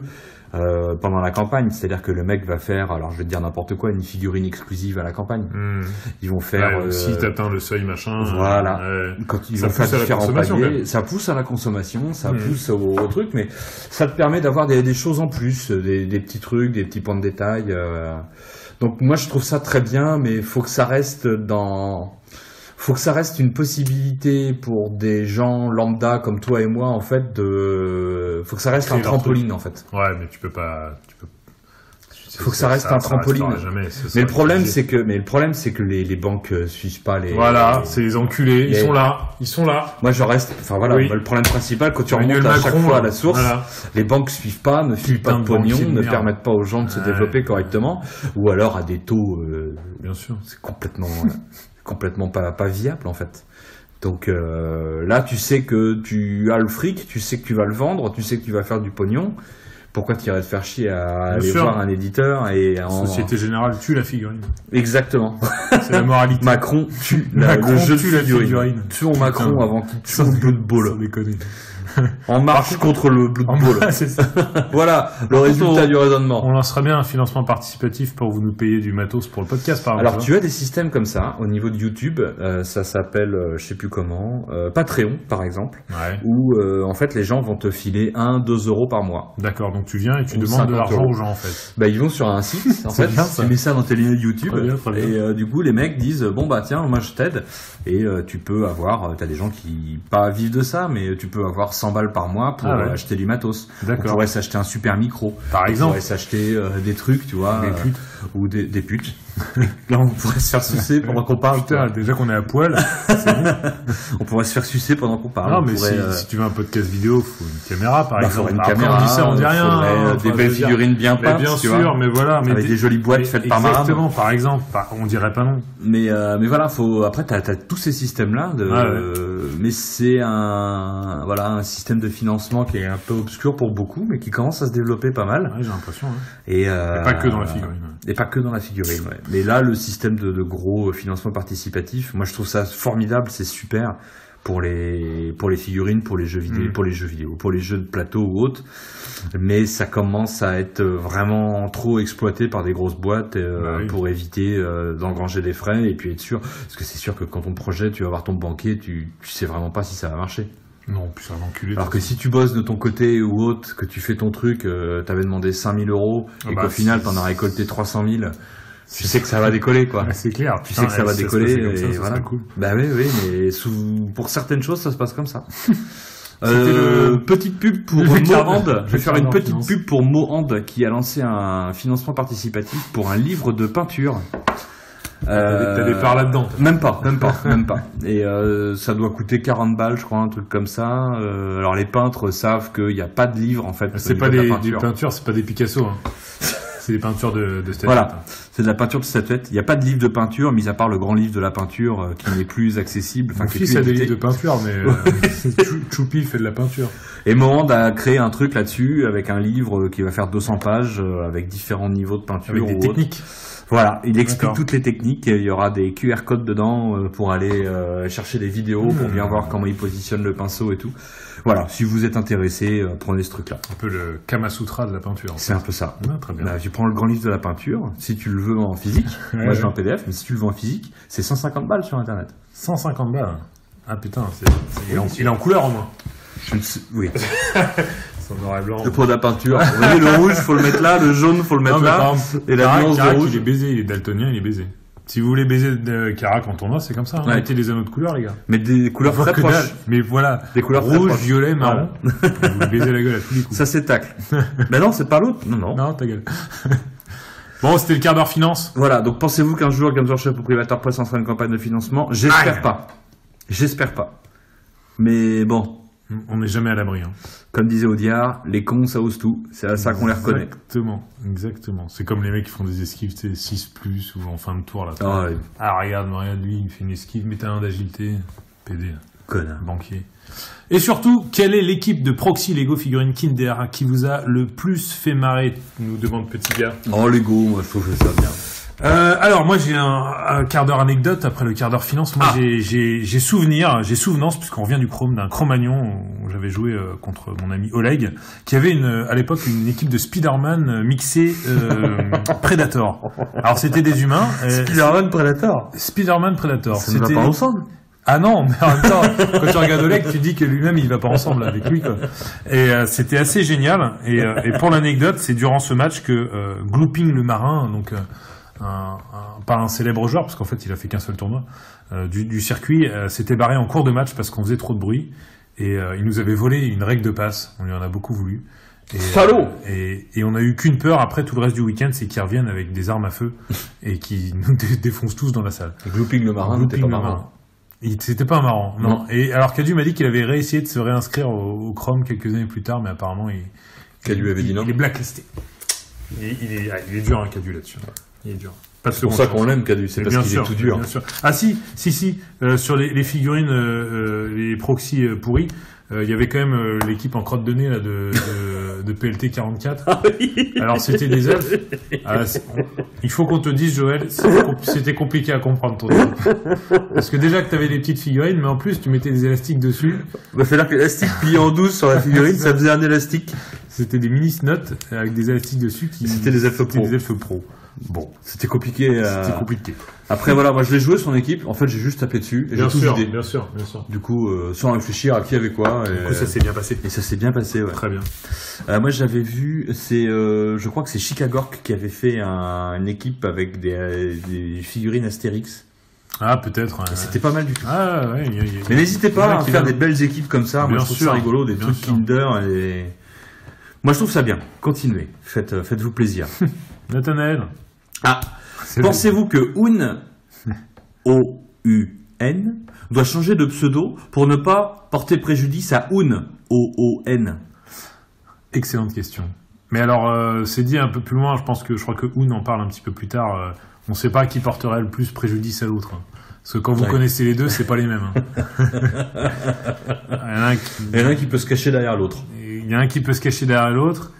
S2: pendant la campagne. C'est-à-dire que le mec va faire, alors je vais te dire n'importe quoi, une figurine exclusive à la campagne. Ils vont faire...
S3: si t'atteins le seuil machin...
S2: Voilà. Quand ils vont faire différents paliers, ça pousse à la consommation, ça pousse au truc, mais ça te permet d'avoir des choses en plus, des petits trucs, des petits points de détail. Donc moi je trouve ça très bien, mais faut que ça reste une possibilité pour des gens lambda comme toi et moi, en fait, faut que ça reste un trampoline, en fait.
S3: Ouais, mais tu peux pas,
S2: faut que ça reste un trampoline. Mais le problème, c'est que les banques suivent pas les...
S3: Voilà, c'est les enculés, ils sont là.
S2: Moi, je reste, le problème principal, quand tu remontes à chaque fois à la source, les banques suivent pas, ne filent pas de pognon, ne permettent pas aux gens de se développer correctement, ou alors à des taux,
S3: bien sûr.
S2: C'est complètement pas viable, en fait. Donc là, tu sais que tu as le fric, tu sais que tu vas le vendre, tu sais que tu vas faire du pognon. Pourquoi tu irais te faire chier à aller voir un éditeur
S3: Société Générale tue la figurine.
S2: Exactement.
S3: C'est la moralité.
S2: Macron tue le jeu de figurine. Tuons Macron avant qu'il tue le Blood Bowl.
S3: Sans déconner.
S2: En marche contre le Blood Bowl.
S3: C'est ça.
S2: Voilà le résultat du raisonnement.
S3: On lancerait bien un financement participatif pour vous nous payer du matos pour le podcast, par exemple.
S2: Alors tu as des systèmes comme ça au niveau de YouTube, ça s'appelle je sais plus comment, Patreon par exemple, où en fait les gens vont te filer 1-2 euros par mois.
S3: D'accord, donc tu viens et tu demandes de l'argent aux gens en fait.
S2: Bah ils vont sur un site, en fait, tu mets ça dans tes lunettes YouTube très bien. Et du coup les mecs disent bon bah tiens moi je t'aide et tu peux avoir, t'as des gens qui pas vivent de ça mais tu peux avoir 100 balles par mois pour acheter du matos.
S3: D'accord.
S2: On pourrait s'acheter un super micro.
S3: Par exemple.
S2: On pourrait s'acheter des trucs, tu vois.
S3: Des putes.
S2: Ou des putes. Là, on pourrait se faire sucer pendant qu'on parle.
S3: Putain, déjà qu'on est à poil, c'est bon.
S2: On pourrait se faire sucer pendant qu'on parle.
S3: Non, mais si tu veux un podcast vidéo, faut une caméra, par exemple.
S2: Faudrait une caméra.
S3: On dit ça, on dit rien.
S2: Des belles figurines bien peintes,
S3: bien sûr, mais voilà.
S2: Avec des jolies boîtes faites par Maram.
S3: Exactement, par exemple. On dirait pas non.
S2: Mais voilà, après, t'as tous ces systèmes-là mais c'est un système de financement qui est un peu obscur pour beaucoup, mais qui commence à se développer pas mal.
S3: Ouais, j'ai l'impression,
S2: Et
S3: pas que dans la figurine.
S2: Et pas que dans la figurine, ouais. Mais là, le système de gros financement participatif, moi je trouve ça formidable, c'est super pour les figurines, pour les jeux vidéo, pour les jeux de plateau ou autres. Mais ça commence à être vraiment trop exploité par des grosses boîtes pour éviter d'engranger des frais et puis être sûr, parce que c'est sûr que quand ton projet, tu vas voir ton banquier, tu sais vraiment pas si ça va marcher.
S3: Non, puis ça va enculer.
S2: Alors que si tu bosses de ton côté ou autre, que tu fais ton truc, t'avais demandé 5 000 euros et qu'au final t'en as récolté 300 000, tu sais que ça va décoller, quoi.
S3: C'est clair.
S2: Tu sais que ça va décoller
S3: et
S2: voilà.
S3: Cool.
S2: Bah oui, mais pour certaines choses, ça se passe comme ça. Petite pub pour Mohand. Je vais faire une petite pub pour Mohand qui a lancé un financement participatif pour un livre de peinture.
S3: T'as des parts là-dedans.
S2: Même pas. Et ça doit coûter 40 balles, je crois, un truc comme ça. Alors les peintres savent qu'il n'y a pas de livre, en fait.
S3: C'est pas des peintures, c'est pas des Picasso. Hein. C'est des peintures de statuettes.
S2: Voilà, c'est de la peinture de statuettes. Il n'y a pas de livre de peinture, mis à part le grand livre de la peinture qui n'est plus accessible.
S3: Mon fils a des livres de peinture, mais Choupi fait de la peinture.
S2: Et Mohand a créé un truc là-dessus avec un livre qui va faire 200 pages avec différents niveaux de peinture.
S3: Avec des techniques.
S2: Voilà, il explique toutes les techniques. Il y aura des QR codes dedans pour aller chercher des vidéos pour bien voir comment il positionne le pinceau et tout. Voilà, si vous êtes intéressé, prenez ce truc-là.
S3: Un peu le Kama Sutra de la peinture.
S2: C'est un peu ça.
S3: Ah, très bien.
S2: Là, tu prends le grand livre de la peinture, si tu le veux en physique. Moi, je l'ai en PDF, mais si tu le veux en physique, c'est 150 balles sur Internet.
S3: 150 balles. Ah putain, il est en couleur au moins.
S2: Oui.
S3: Noir et blanc.
S2: Le pot de la peinture. Vous voyez, le rouge, faut le mettre là, le jaune, faut le mettre là. Et la nuance de rouge.
S3: Il est baisé, il est daltonien, il est baisé. Si vous voulez baiser Carac en tournoi, c'est comme ça. Hein. Mettez des anneaux de couleurs, les gars.
S2: Mais des couleurs très proches.
S3: Mais voilà.
S2: Des couleurs
S3: rouge, violet, marron. Vous baisez la gueule à tous les coups.
S2: Ça, c'est tacle. Mais non, c'est pas l'autre. Non.
S3: Non, ta gueule. Bon, c'était le quart d'heure finance.
S2: Voilà. Donc, pensez-vous qu'un jour, Games Workshop ou Privateur Press en fera une campagne de financement? J'espère pas. Mais bon.
S3: On n'est jamais à l'abri. Hein.
S2: Comme disait Audiard, les cons, ça ose tout. C'est à ça qu'on les reconnaît.
S3: Exactement. C'est comme les mecs qui font des esquives, tu sais, 6+, ou en fin de tour, là.
S2: Ouais.
S3: Ah, regarde, lui, il fait une esquive, mais t'as un d'agilité. PD.
S2: Connard.
S3: Banquier. Et surtout, quelle est l'équipe de Proxy Lego Figurines Kinder qui vous a le plus fait marrer, nous demande Petit Gars.
S2: Oh, Lego, moi, je trouve ça bien.
S3: Alors moi j'ai un quart d'heure anecdote après le quart d'heure finance. Moi j'ai souvenance puisqu'on revient d'un Cro-Magnon où j'avais joué contre mon ami Oleg qui avait à l'époque une équipe de Spider-Man mixée Predator. Alors c'était des humains.
S2: Spider-Man Predator.
S3: Ça
S2: ne va pas ensemble.
S3: Ah non, mais en même temps, quand tu regardes Oleg, tu dis que lui-même il va pas ensemble avec lui, quoi. Et c'était assez génial. Et pour l'anecdote, c'est durant ce match que Glooping le marin, donc pas un célèbre joueur parce qu'en fait il a fait qu'un seul tournoi du circuit, s'était barré en cours de match parce qu'on faisait trop de bruit et il nous avait volé une règle de passe. On lui en a beaucoup voulu.
S2: Salaud.
S3: Et on a eu qu'une peur après tout le reste du week-end, c'est qu'ils reviennent avec des armes à feu et qui nous défoncent tous dans la salle.
S2: Glooping le marin, n'était pas marrant.
S3: C'était pas marrant, non. Et alors Cadu m'a dit qu'il avait réessayé de se réinscrire au Chrome quelques années plus tard, mais apparemment
S2: Cadu avait dit non.
S3: Il est blacklisté. Il est dur, hein, Cadu là-dessus. Il est dur.
S2: C'est pour ça qu'on l'aime, Cadu, c'est parce qu'il est tout dur.
S3: Bien sûr. Ah si, sur les figurines, les proxys pourris, il y avait quand même l'équipe en crotte de nez là de PLT 44.
S2: Ah oui.
S3: Alors c'était des elfes. Il faut qu'on te dise, Joël, c'était compliqué à comprendre ton truc. Parce que déjà que t'avais des petites figurines, mais en plus tu mettais des élastiques dessus.
S2: C'est-à-dire que l'élastique plié en 12 sur la figurine, ça faisait un élastique.
S3: C'était des mini snots avec des élastiques dessus
S2: C'était des elfes pro.
S3: Bon,
S2: c'était compliqué.
S3: C'était compliqué.
S2: Après voilà, moi je l'ai joué son équipe. En fait, j'ai juste tapé dessus et j'ai tout vidé.
S3: Bien sûr.
S2: Du coup, sans réfléchir à qui avait quoi.
S3: Du coup, ça s'est bien passé.
S2: Et ça s'est bien passé, ouais.
S3: Très bien.
S2: Moi, j'avais vu, je crois que c'est Chicagork qui avait fait une équipe avec des figurines Astérix.
S3: Ah, peut-être.
S2: C'était pas mal du tout.
S3: Ah, ouais.
S2: Mais n'hésitez pas à faire des belles équipes comme ça. Moi, je trouve ça rigolo, des trucs
S3: sûr.
S2: Kinder et. Moi, je trouve ça bien. Continuez. Faites-vous plaisir.
S3: Nathanaël.
S2: Pensez-vous que O-U-N, doit changer de pseudo pour ne pas porter préjudice à Un, O-O-N?
S3: Excellente question. Mais alors, c'est dit un peu plus loin, je crois que Un en parle un petit peu plus tard. On ne sait pas qui porterait le plus préjudice à l'autre. Parce que quand vous connaissez les deux, c'est pas les mêmes.
S2: Il y en a un qui peut se cacher derrière l'autre.
S3: Il y a un qui peut se cacher derrière l'autre.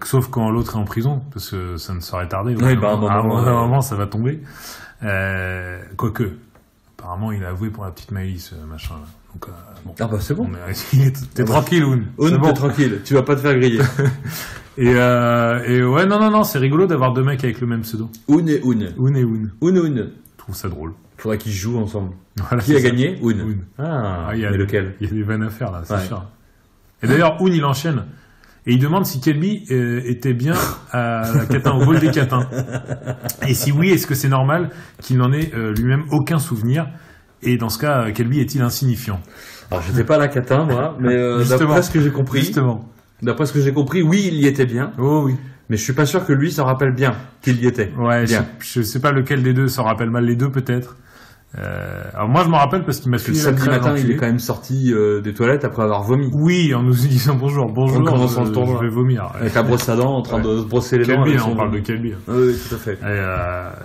S3: Sauf quand l'autre est en prison, parce que ça ne saurait tarder.
S2: Oui,
S3: à un moment, ça va tomber. Quoique, apparemment, il a avoué pour la petite Maëlys, machin. Donc, bon.
S2: Ah bah c'est bon.
S3: T'es tranquille, Un.
S2: T'es tranquille, tu vas pas te faire griller.
S3: et ouais, non, c'est rigolo d'avoir deux mecs avec le même pseudo.
S2: Un et Un.
S3: Je trouve ça drôle.
S2: Faudrait qu'ils jouent ensemble.
S3: Voilà,
S2: qui a gagné? Un.
S3: Mais
S2: lequel?
S3: Il y a des vannes à faire là, c'est sûr. Et d'ailleurs, Un, il enchaîne. Et il demande si Kelby était bien à la catin, au vol des catins. Et si oui, est-ce que c'est normal qu'il n'en ait lui-même aucun souvenir? Et dans ce cas, Kelby est-il insignifiant?
S2: Alors, j'étais pas à la catin, moi, mais d'après ce que j'ai compris. D'après ce que j'ai compris, oui, il y était bien.
S3: Oh oui.
S2: Mais je suis pas sûr que lui s'en rappelle bien qu'il y était.
S3: Ouais,
S2: bien.
S3: Je sais pas lequel des deux s'en rappelle mal, les deux peut-être. Alors moi je m'en rappelle parce qu'il m'a suivi
S2: le samedi matin, il est quand même sorti des toilettes après avoir vomi.
S3: Oui, en nous disant bonjour,
S2: en commençant le tournoi.
S3: Je vais vomir.
S2: Avec la brosse à dents, en train de se brosser les dents.
S3: Kelby, on parle de Kelby.
S2: Oui, tout à fait.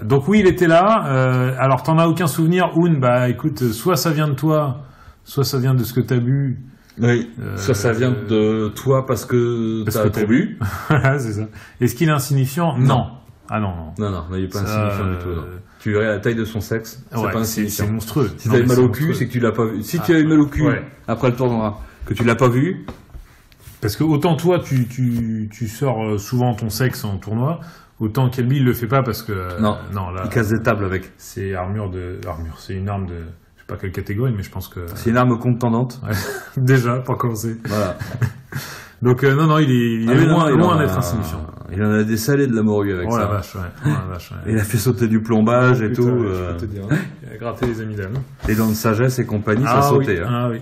S3: Donc oui, il était là. Alors t'en as aucun souvenir, Un? Bah écoute, soit ça vient de toi, soit ça vient de ce que t'as bu.
S2: Oui, soit ça vient de toi parce que t'as trop bu.
S3: Voilà, c'est ça. Est-ce qu'il est insignifiant? Non. Ah non.
S2: Non, il est pas insignifiant du tout. Non. Tu verrais la taille de son sexe, c'est pas insignifiant.
S3: C'est monstrueux.
S2: Si t'as eu mal au cul, c'est que tu l'as pas vu. Si tu as eu mal au cul après le tournoi, que tu l'as pas vu.
S3: Parce que autant toi, tu sors souvent ton sexe en tournoi, autant Kelby il le fait pas parce que
S2: non là, il casse des tables avec.
S3: C'est armure, c'est une arme de, je sais pas quelle catégorie, mais je pense que
S2: c'est une arme contendante.
S3: Ouais. Déjà pour commencer.
S2: Voilà.
S3: Donc non, il est loin d'être insignifiant.
S2: Il en a des salés de la morgue avec ça.
S3: La vache, ouais.
S2: Il a fait sauter du plombage et tout.
S3: Je peux te dire. Il a gratté les amygdales.
S2: Les dents de sagesse et compagnie, ça sautait.
S3: Oui.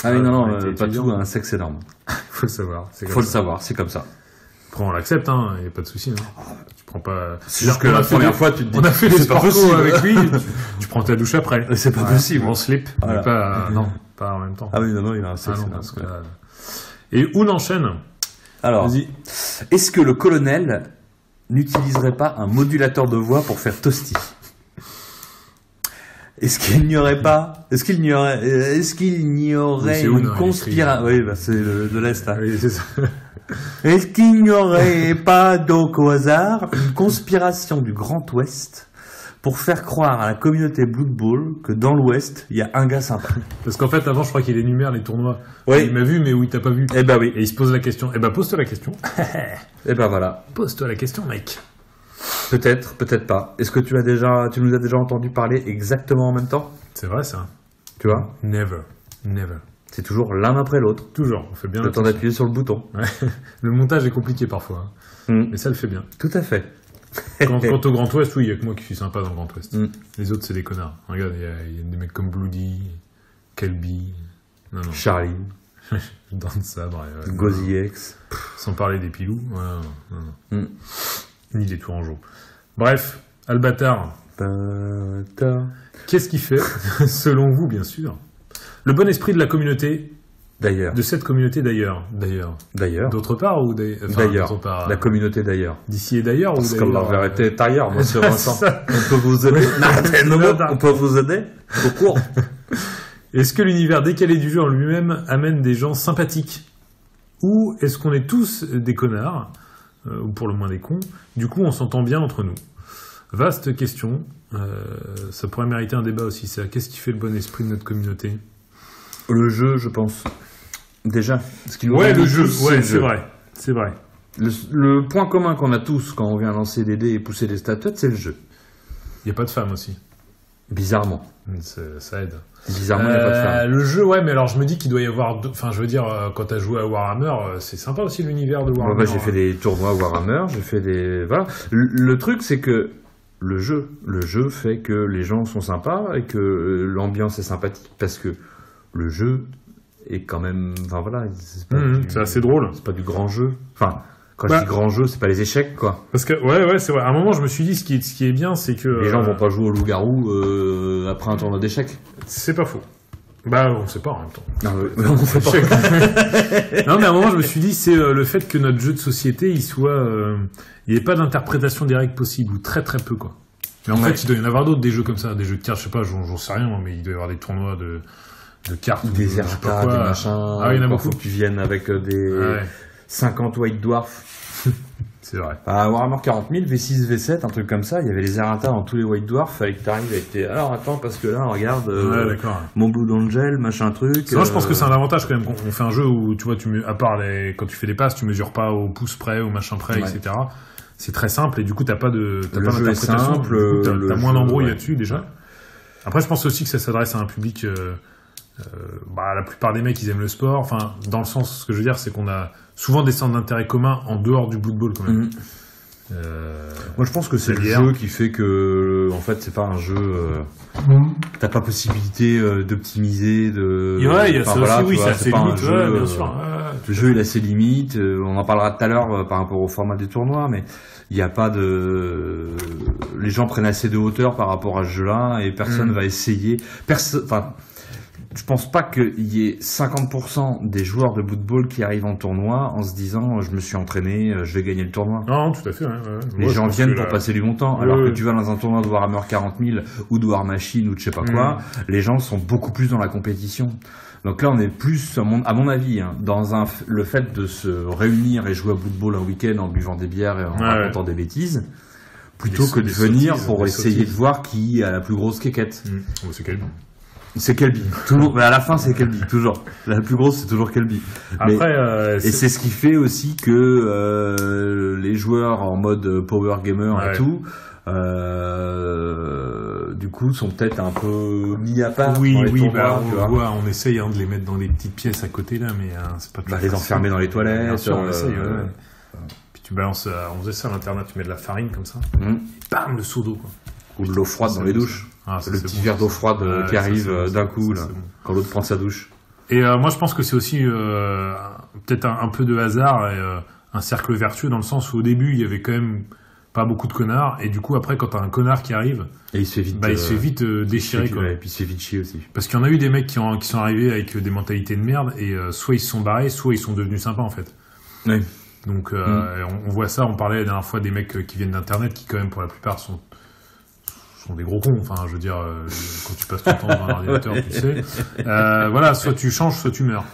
S2: Ah oui, non, pas tout, un sexe énorme.
S3: Faut le savoir.
S2: Faut le savoir, c'est comme ça.
S3: Après, on l'accepte, il n'y a pas de souci. Tu prends pas.
S2: C'est juste que la première fois, tu te dis.
S3: On a fait des sports avec lui, tu prends ta douche après.
S2: C'est pas possible.
S3: En slip, mais pas en même temps.
S2: Ah oui, non, il a un sexe énorme.
S3: Et Un enchaîne.
S2: Alors, est-ce que le colonel n'utiliserait pas un modulateur de voix pour faire toasty? Est-ce qu'il n'y aurait une conspiration? Oui, c'est de l'Est, là.
S3: Oui, c'est ça.
S2: Est-ce qu'il n'y aurait pas donc au hasard une conspiration du Grand Ouest pour faire croire à la communauté Blood Bowl que dans l'Ouest, il y a un gars sympa?
S3: Parce qu'en fait, avant, je crois qu'il énumère les tournois.
S2: Oui.
S3: Il m'a vu, mais où il t'a pas vu.
S2: Eh ben oui.
S3: Et il se pose la question. Eh ben, pose-toi la question.
S2: Eh ben voilà.
S3: Pose-toi la question, mec.
S2: Peut-être, peut-être pas. Est-ce que tu nous as déjà entendu parler exactement en même temps?
S3: C'est vrai, ça.
S2: Tu vois?
S3: Never.
S2: C'est toujours l'un après l'autre.
S3: Toujours. On fait bien
S2: Le temps
S3: attention.
S2: d'appuyer sur le bouton.
S3: Ouais. Le montage est compliqué parfois. Mais ça le fait bien.
S2: Tout à fait.
S3: Quant au Grand Ouest, oui, il y a que moi qui suis sympa dans le Grand Ouest.
S2: Mm.
S3: Les autres, c'est des connards. Regarde, il y a des mecs comme Bloody, Kelby, non,
S2: Charlie,
S3: dans ça, bref.
S2: Goziex.
S3: Sans parler des pilous, voilà, non.
S2: Mm.
S3: Ni des Tourangeaux. Bref, Albatar, qu'est-ce qui fait, selon vous, bien sûr, le bon esprit de la communauté,
S2: D'ailleurs.
S3: de cette communauté d'ailleurs, d'autre part ou
S2: D'ailleurs.
S3: d'autre part,
S2: La communauté d'ailleurs.
S3: d'ici et d'ailleurs
S2: Parce
S3: ou
S2: que la
S3: d'ailleurs,
S2: vérité est ailleurs, monsieur Vincent.
S3: Ça.
S2: On peut vous aider. On peut vous aider. Au cours.
S3: Est-ce que l'univers décalé du jeu en lui-même amène des gens sympathiques? Ou est-ce qu'on est tous des connards, ou pour le moins des cons? Du coup, on s'entend bien entre nous. Vaste question. Ça pourrait mériter un débat aussi, ça. Qu'est-ce qui fait le bon esprit de notre communauté?
S2: Le jeu, je pense. Déjà. Ce qui nous
S3: Ouais,
S2: relie
S3: le jeu.
S2: tous,
S3: Ouais,
S2: le
S3: c'est
S2: jeu.
S3: vrai. C'est vrai.
S2: Le point commun qu'on a tous quand on vient lancer des dés et pousser des statuettes, c'est le jeu.
S3: Il n'y a pas de femmes aussi.
S2: Bizarrement.
S3: Ça aide.
S2: Bizarrement, il n'y a pas de femme.
S3: Le jeu, ouais, mais alors je me dis qu'il doit y avoir... Enfin, je veux dire, quand t'as joué à Warhammer, c'est sympa aussi l'univers de Warhammer.
S2: J'ai fait des tournois Warhammer, j'ai fait des... Voilà. Le truc, c'est que le jeu fait que les gens sont sympas et que l'ambiance est sympathique parce que le jeu est quand même... Enfin, voilà.
S3: C'est assez drôle.
S2: C'est pas du grand jeu. Enfin... Quand
S3: Bah.
S2: je dis grand jeu, c'est pas les échecs, quoi.
S3: Parce que, ouais, c'est vrai. À un moment, je me suis dit, ce qui est bien, c'est que...
S2: Les gens vont pas jouer au loup-garou après un tournoi d'échecs.
S3: C'est pas faux. Bah, on sait pas en même temps.
S2: Non, on fait pas.
S3: Non, mais à un moment, je me suis dit, c'est le fait que notre jeu de société, il soit... il n'y ait pas d'interprétation des règles possible, ou très très peu, quoi. Mais en fait, il doit y en avoir d'autres, des jeux comme ça, des jeux de cartes, je sais pas, j'en sais rien, mais il doit y avoir des tournois de cartes.
S2: Des
S3: je sais pas
S2: errata,
S3: quoi.
S2: des machins.
S3: Ah, il y en a beaucoup.
S2: Faut que tu viennes avec des...
S3: Ouais,
S2: 50 White Dwarfs.
S3: c'est vrai.
S2: À Warhammer 40 000, V6, V7, un truc comme ça, il y avait les errata dans tous les White Dwarfs, fallait que t'arrives avec tes... Alors attends, parce que là, regarde,
S3: Ouais, d'accord.
S2: mon Blue Angel, machin truc...
S3: Moi, je pense que c'est un avantage quand même. On fait un jeu où, tu vois, à part quand tu fais des passes, tu mesures pas au pouce près, au machin près,
S2: Ouais.
S3: etc. C'est très simple et du coup, t'as pas
S2: Le jeu est
S3: d'interprétation.
S2: simple,
S3: Du coup,
S2: le
S3: t'as moins
S2: jeu,
S3: d'embrouille
S2: ouais.
S3: là-dessus, déjà. Après, je pense aussi que ça s'adresse à un public... la plupart des mecs, ils aiment le sport. Enfin, dans le sens, ce que je veux dire, c'est qu'on a souvent des centres d'intérêt communs en dehors du Blood Bowl, quand même.
S2: Mhm. Moi, je pense que c'est le
S3: bière.
S2: jeu qui fait que, en fait, c'est pas un jeu. T'as pas possibilité d'optimiser, de.
S3: Ouais, il y a
S2: Enfin,
S3: ça
S2: voilà,
S3: aussi,
S2: tu
S3: oui,
S2: vois,
S3: c'est assez
S2: pas un
S3: limite,
S2: jeu,
S3: ouais, bien sûr. Ouais,
S2: Le jeu, il a ses limites. On en parlera tout à l'heure par rapport au format des tournois, mais il n'y a pas de. Les gens prennent assez de hauteur par rapport à ce jeu-là et personne va essayer. Enfin. Je pense pas qu'il y ait 50% des joueurs de football qui arrivent en tournoi en se disant je me suis entraîné, je vais gagner le tournoi.
S3: Non, tout à fait. Ouais.
S2: Les
S3: Moi,
S2: gens
S3: je pense
S2: viennent
S3: que
S2: pour
S3: là-
S2: passer du bon temps,
S3: Ouais,
S2: alors que
S3: ouais.
S2: tu vas dans un tournoi de Warhammer 40 000 ou de War Machine ou de je sais pas quoi, les gens sont beaucoup plus dans la compétition. Donc là, on est plus, à mon avis, hein, dans le fait de se réunir et jouer à football un week-end en buvant des bières et en racontant des bêtises, plutôt que de
S3: des
S2: venir
S3: sottises,
S2: pour
S3: des
S2: essayer
S3: sottises.
S2: de voir qui a la plus grosse quéquette.
S3: Oh, c'est quel bon.
S2: C'est Kelby. Toujours, mais à la fin, c'est Kelby, toujours. La plus grosse, c'est toujours Kelby. Mais-
S3: Après,
S2: et c'est ce qui fait aussi que les joueurs en mode power gamer
S3: Ouais.
S2: et tout, du coup, sont peut-être un peu mis à part.
S3: oui,
S2: dans les
S3: oui,
S2: tournois, tu vois.
S3: on essaye de les mettre dans des petites pièces à côté là, mais c'est pas.
S2: Bah,
S3: toujours
S2: les
S3: facile.
S2: enfermer dans les toilettes.
S3: Bien sûr, on essaye. Ouais. Puis tu balances, on faisait ça à l'internat, tu mets de la farine comme ça, et bam, le seau d'eau quoi.
S2: Ou de l'eau froide dans les douches.
S3: Ah, ça,
S2: Le
S3: c'est
S2: petit
S3: bon,
S2: verre d'eau
S3: ça.
S2: froide
S3: Ouais,
S2: qui
S3: ça,
S2: arrive
S3: c'est bon,
S2: d'un
S3: ça,
S2: coup,
S3: ça,
S2: là,
S3: c'est bon.
S2: quand l'autre prend sa douche.
S3: Et moi, je pense que c'est aussi peut-être un peu de hasard et un cercle vertueux dans le sens où au début, il y avait quand même pas beaucoup de connards, et du coup, après, quand t'as un connard qui arrive,
S2: Et il se fait vite.
S3: il se fait vite déchirer, quoi.
S2: Et puis il se fait vite chier aussi.
S3: Parce qu'il y en a eu des mecs qui sont arrivés avec des mentalités de merde, et soit ils se sont barrés, soit ils sont devenus sympas, en fait.
S2: Oui.
S3: Donc, on voit ça, on parlait la dernière fois des mecs qui viennent d'Internet, qui quand même, pour la plupart, sont des gros cons. Enfin, je veux dire, quand tu passes ton temps devant un ordinateur, tu sais. Voilà, soit tu changes, soit tu meurs.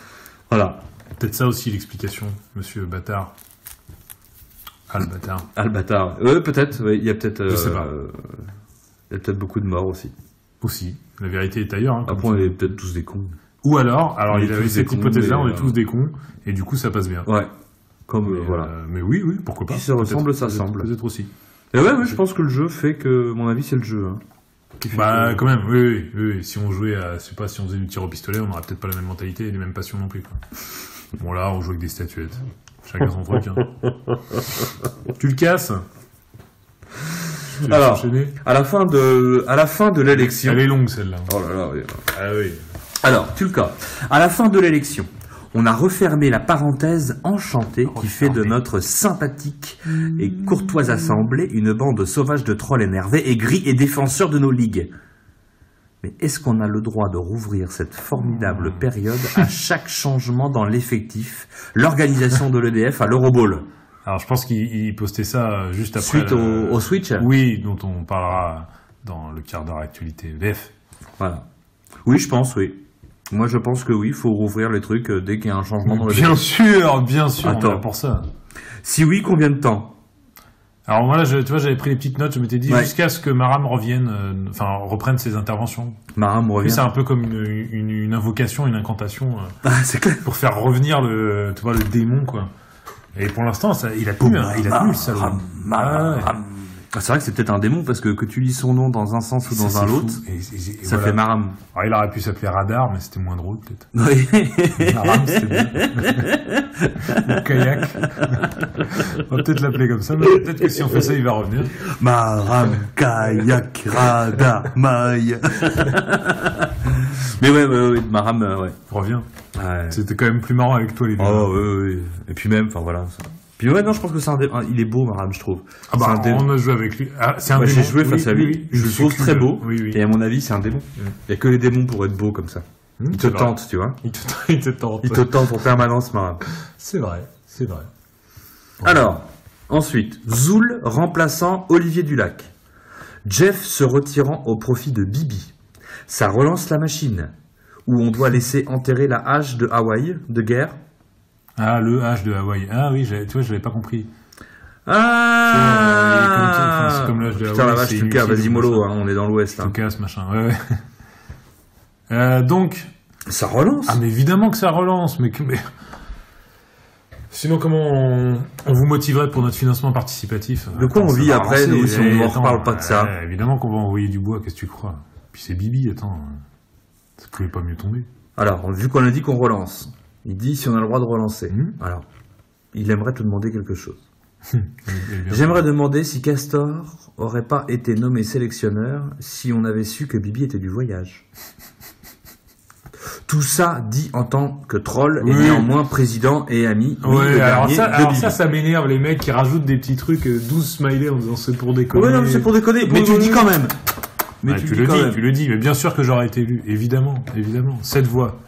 S2: Voilà.
S3: Peut-être ça aussi l'explication, monsieur Bâtard. Le bâtard.
S2: Le bâtard. Peut-être. Il y a peut-être.
S3: Je sais pas.
S2: Il y a peut-être beaucoup de morts aussi.
S3: Aussi. La vérité est ailleurs.
S2: Après, on est peut-être tous des cons.
S3: Ou alors il avait cette hypothèse-là, on est tous des cons, et du coup, ça passe bien.
S2: Ouais. Comme, voilà.
S3: Mais oui, pourquoi pas.
S2: Qui se ressemble, ça semble.
S3: Peut-être aussi.
S2: Et ouais, je pense que le jeu fait que, à mon avis, c'est le jeu. Hein,
S3: quand même, oui. Si on jouait à, je sais pas, si on faisait du tir au pistolet, on n'aurait peut-être pas la même mentalité et les mêmes passions non plus, quoi. Bon, là, on joue avec des statuettes. Chacun son truc, hein. Tu le casses?
S2: Alors, à la fin de l'élection.
S3: Elle est longue, celle-là.
S2: Oh là là, oui.
S3: Ah oui.
S2: Alors, tu le cas. À la fin de l'élection, on a refermé la parenthèse enchantée qui fait de notre sympathique et courtoise assemblée une bande sauvage de trolls énervés, aigris et défenseurs de nos ligues. Mais est-ce qu'on a le droit de rouvrir cette formidable période à chaque changement dans l'effectif, l'organisation de l'EDF à l'Euroball?
S3: Alors, je pense qu'il postait ça juste après.
S2: Suite au Switch?
S3: Oui, dont on parlera dans le quart d'heure actualité EDF.
S2: Voilà. Oui, je pense, oui. Moi, je pense que oui, il faut rouvrir les trucs dès qu'il y a un changement dans le
S3: Bien sûr,
S2: Attends.
S3: on est pour ça.
S2: Si oui, combien de temps?
S3: Alors moi, là, tu vois, j'avais pris les petites notes, je m'étais dit jusqu'à ce que Maram reprenne ses interventions.
S2: Maram revient.
S3: C'est un peu comme une invocation, une incantation.
S2: C'est clair.
S3: Pour faire revenir le démon, quoi. Et pour l'instant, il a tenu le salaud.
S2: C'est vrai que c'est peut-être un démon parce que tu lis son nom dans un sens ou dans un autre, ça fait Maram.
S3: Alors, il aurait pu s'appeler Radar, mais c'était moins drôle peut-être.
S2: Oui.
S3: Maram, c'était bien. Le kayak. On va peut-être l'appeler comme ça, mais peut-être que si on fait ça, il va revenir.
S2: Maram, kayak, radar, maille. Mais ouais, Maram, ouais.
S3: Reviens.
S2: Ouais.
S3: C'était quand même plus marrant avec toi, les deux.
S2: Oh, oui. Et puis même, enfin voilà. Ça. Puis ouais, non, je pense que il est beau, Maram, je trouve.
S3: Ah bah, on a joué avec lui. Ah, c'est un démon.
S2: J'ai joué face à lui.
S3: Oui,
S2: je le trouve très beau.
S3: Oui.
S2: Et à mon avis, c'est un démon. Il n'y a que les démons pour être beaux comme ça. Il te tente, tu vois.
S3: Il te tente.
S2: Il te tente en permanence, Maram.
S3: C'est vrai.
S2: Alors, ensuite, Zoul remplaçant Olivier Dulac. Jeff se retirant au profit de Bibi. Ça relance la machine. Où on doit laisser enterrer la hache de Hawaï, de guerre.
S3: Ah, le H de Hawaï. Ah oui, tu vois, je l'avais pas compris.
S2: Ah
S3: c'est comme l'H de Hawaï.
S2: Putain, la vache, Tuka, vas-y mollo, hein, on est dans l'ouest.
S3: Tuka, ce machin, ouais. Donc...
S2: Ça relance.
S3: Ah, mais évidemment que ça relance, mais... Sinon, comment on vous motiverait pour notre financement participatif?
S2: De quoi on vit après, nous, si on ne reparle pas de ça?
S3: Évidemment qu'on va envoyer du bois, qu'est-ce que tu crois? Puis c'est Bibi, attends, ça pouvait pas mieux tomber.
S2: Alors, vu qu'on a dit qu'on relance, il dit si on a le droit de relancer. Alors, il aimerait te demander quelque chose. J'aimerais demander si Castor aurait pas été nommé sélectionneur si on avait su que Bibi était du voyage. Tout ça dit en tant que troll et néanmoins président et ami.
S3: Alors ça m'énerve, les mecs qui rajoutent des petits trucs, 12 smileys en disant c'est pour déconner.
S2: Ouais, non, c'est pour déconner, mais tu le dis quand même.
S3: Mais tu le dis, mais bien sûr que j'aurais été élu, évidemment. 7 voix.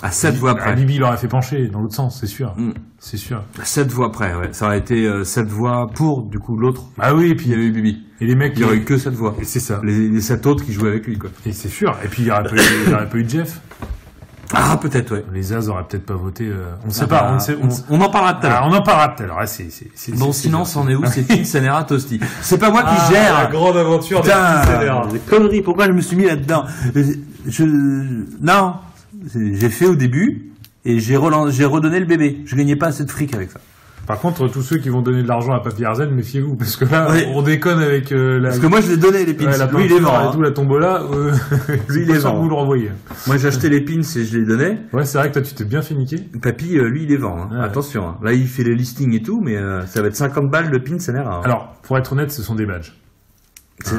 S2: À 7 voix près.
S3: Bibi l'aurait fait pencher dans l'autre sens, c'est sûr. C'est sûr.
S2: 7 voix près, ouais. Ça aurait été 7 voix pour, du coup, l'autre.
S3: Ah oui, et puis
S2: il y avait eu Bibi.
S3: Et les mecs,
S2: il y aurait eu que 7 voix.
S3: Et c'est ça.
S2: Les 7 autres qui jouaient avec lui, quoi.
S3: Et c'est sûr. Et puis il y aurait pas eu Jeff.
S2: Ah, peut-être, ouais.
S3: Les As auraient peut-être pas voté. On ne sait pas.
S2: On en parlera tout à l'heure.
S3: On en parlera tout à l'heure.
S2: Bon, sinon, c'en est où? C'est Pin Senera Tosti. C'est pas moi qui gère.
S3: La grande aventure des Pin Senera.
S2: Connerie. Pourquoi je me suis mis là-dedans? Non. J'ai fait au début et j'ai redonné le bébé. Je gagnais pas assez de fric avec ça.
S3: Par contre, tous ceux qui vont donner de l'argent à Papy Arzen, méfiez-vous, parce que là, on déconne avec
S2: Parce que moi, je l'ai donné, les pins.
S3: Lui, il est vend. Et tout, la tombola,
S2: lui, il est vend.
S3: Vous le renvoyez.
S2: Moi, j'ai acheté les pins et je les donnais.
S3: Ouais, c'est vrai que toi, tu t'es bien fait niquer.
S2: Papy, lui, il est vend. Hein. Ouais. Attention. Hein. Là, il fait les listings et tout, mais ça va être 50 balles de pins, ça n'est rare.
S3: Alors, pour être honnête, ce sont des badges.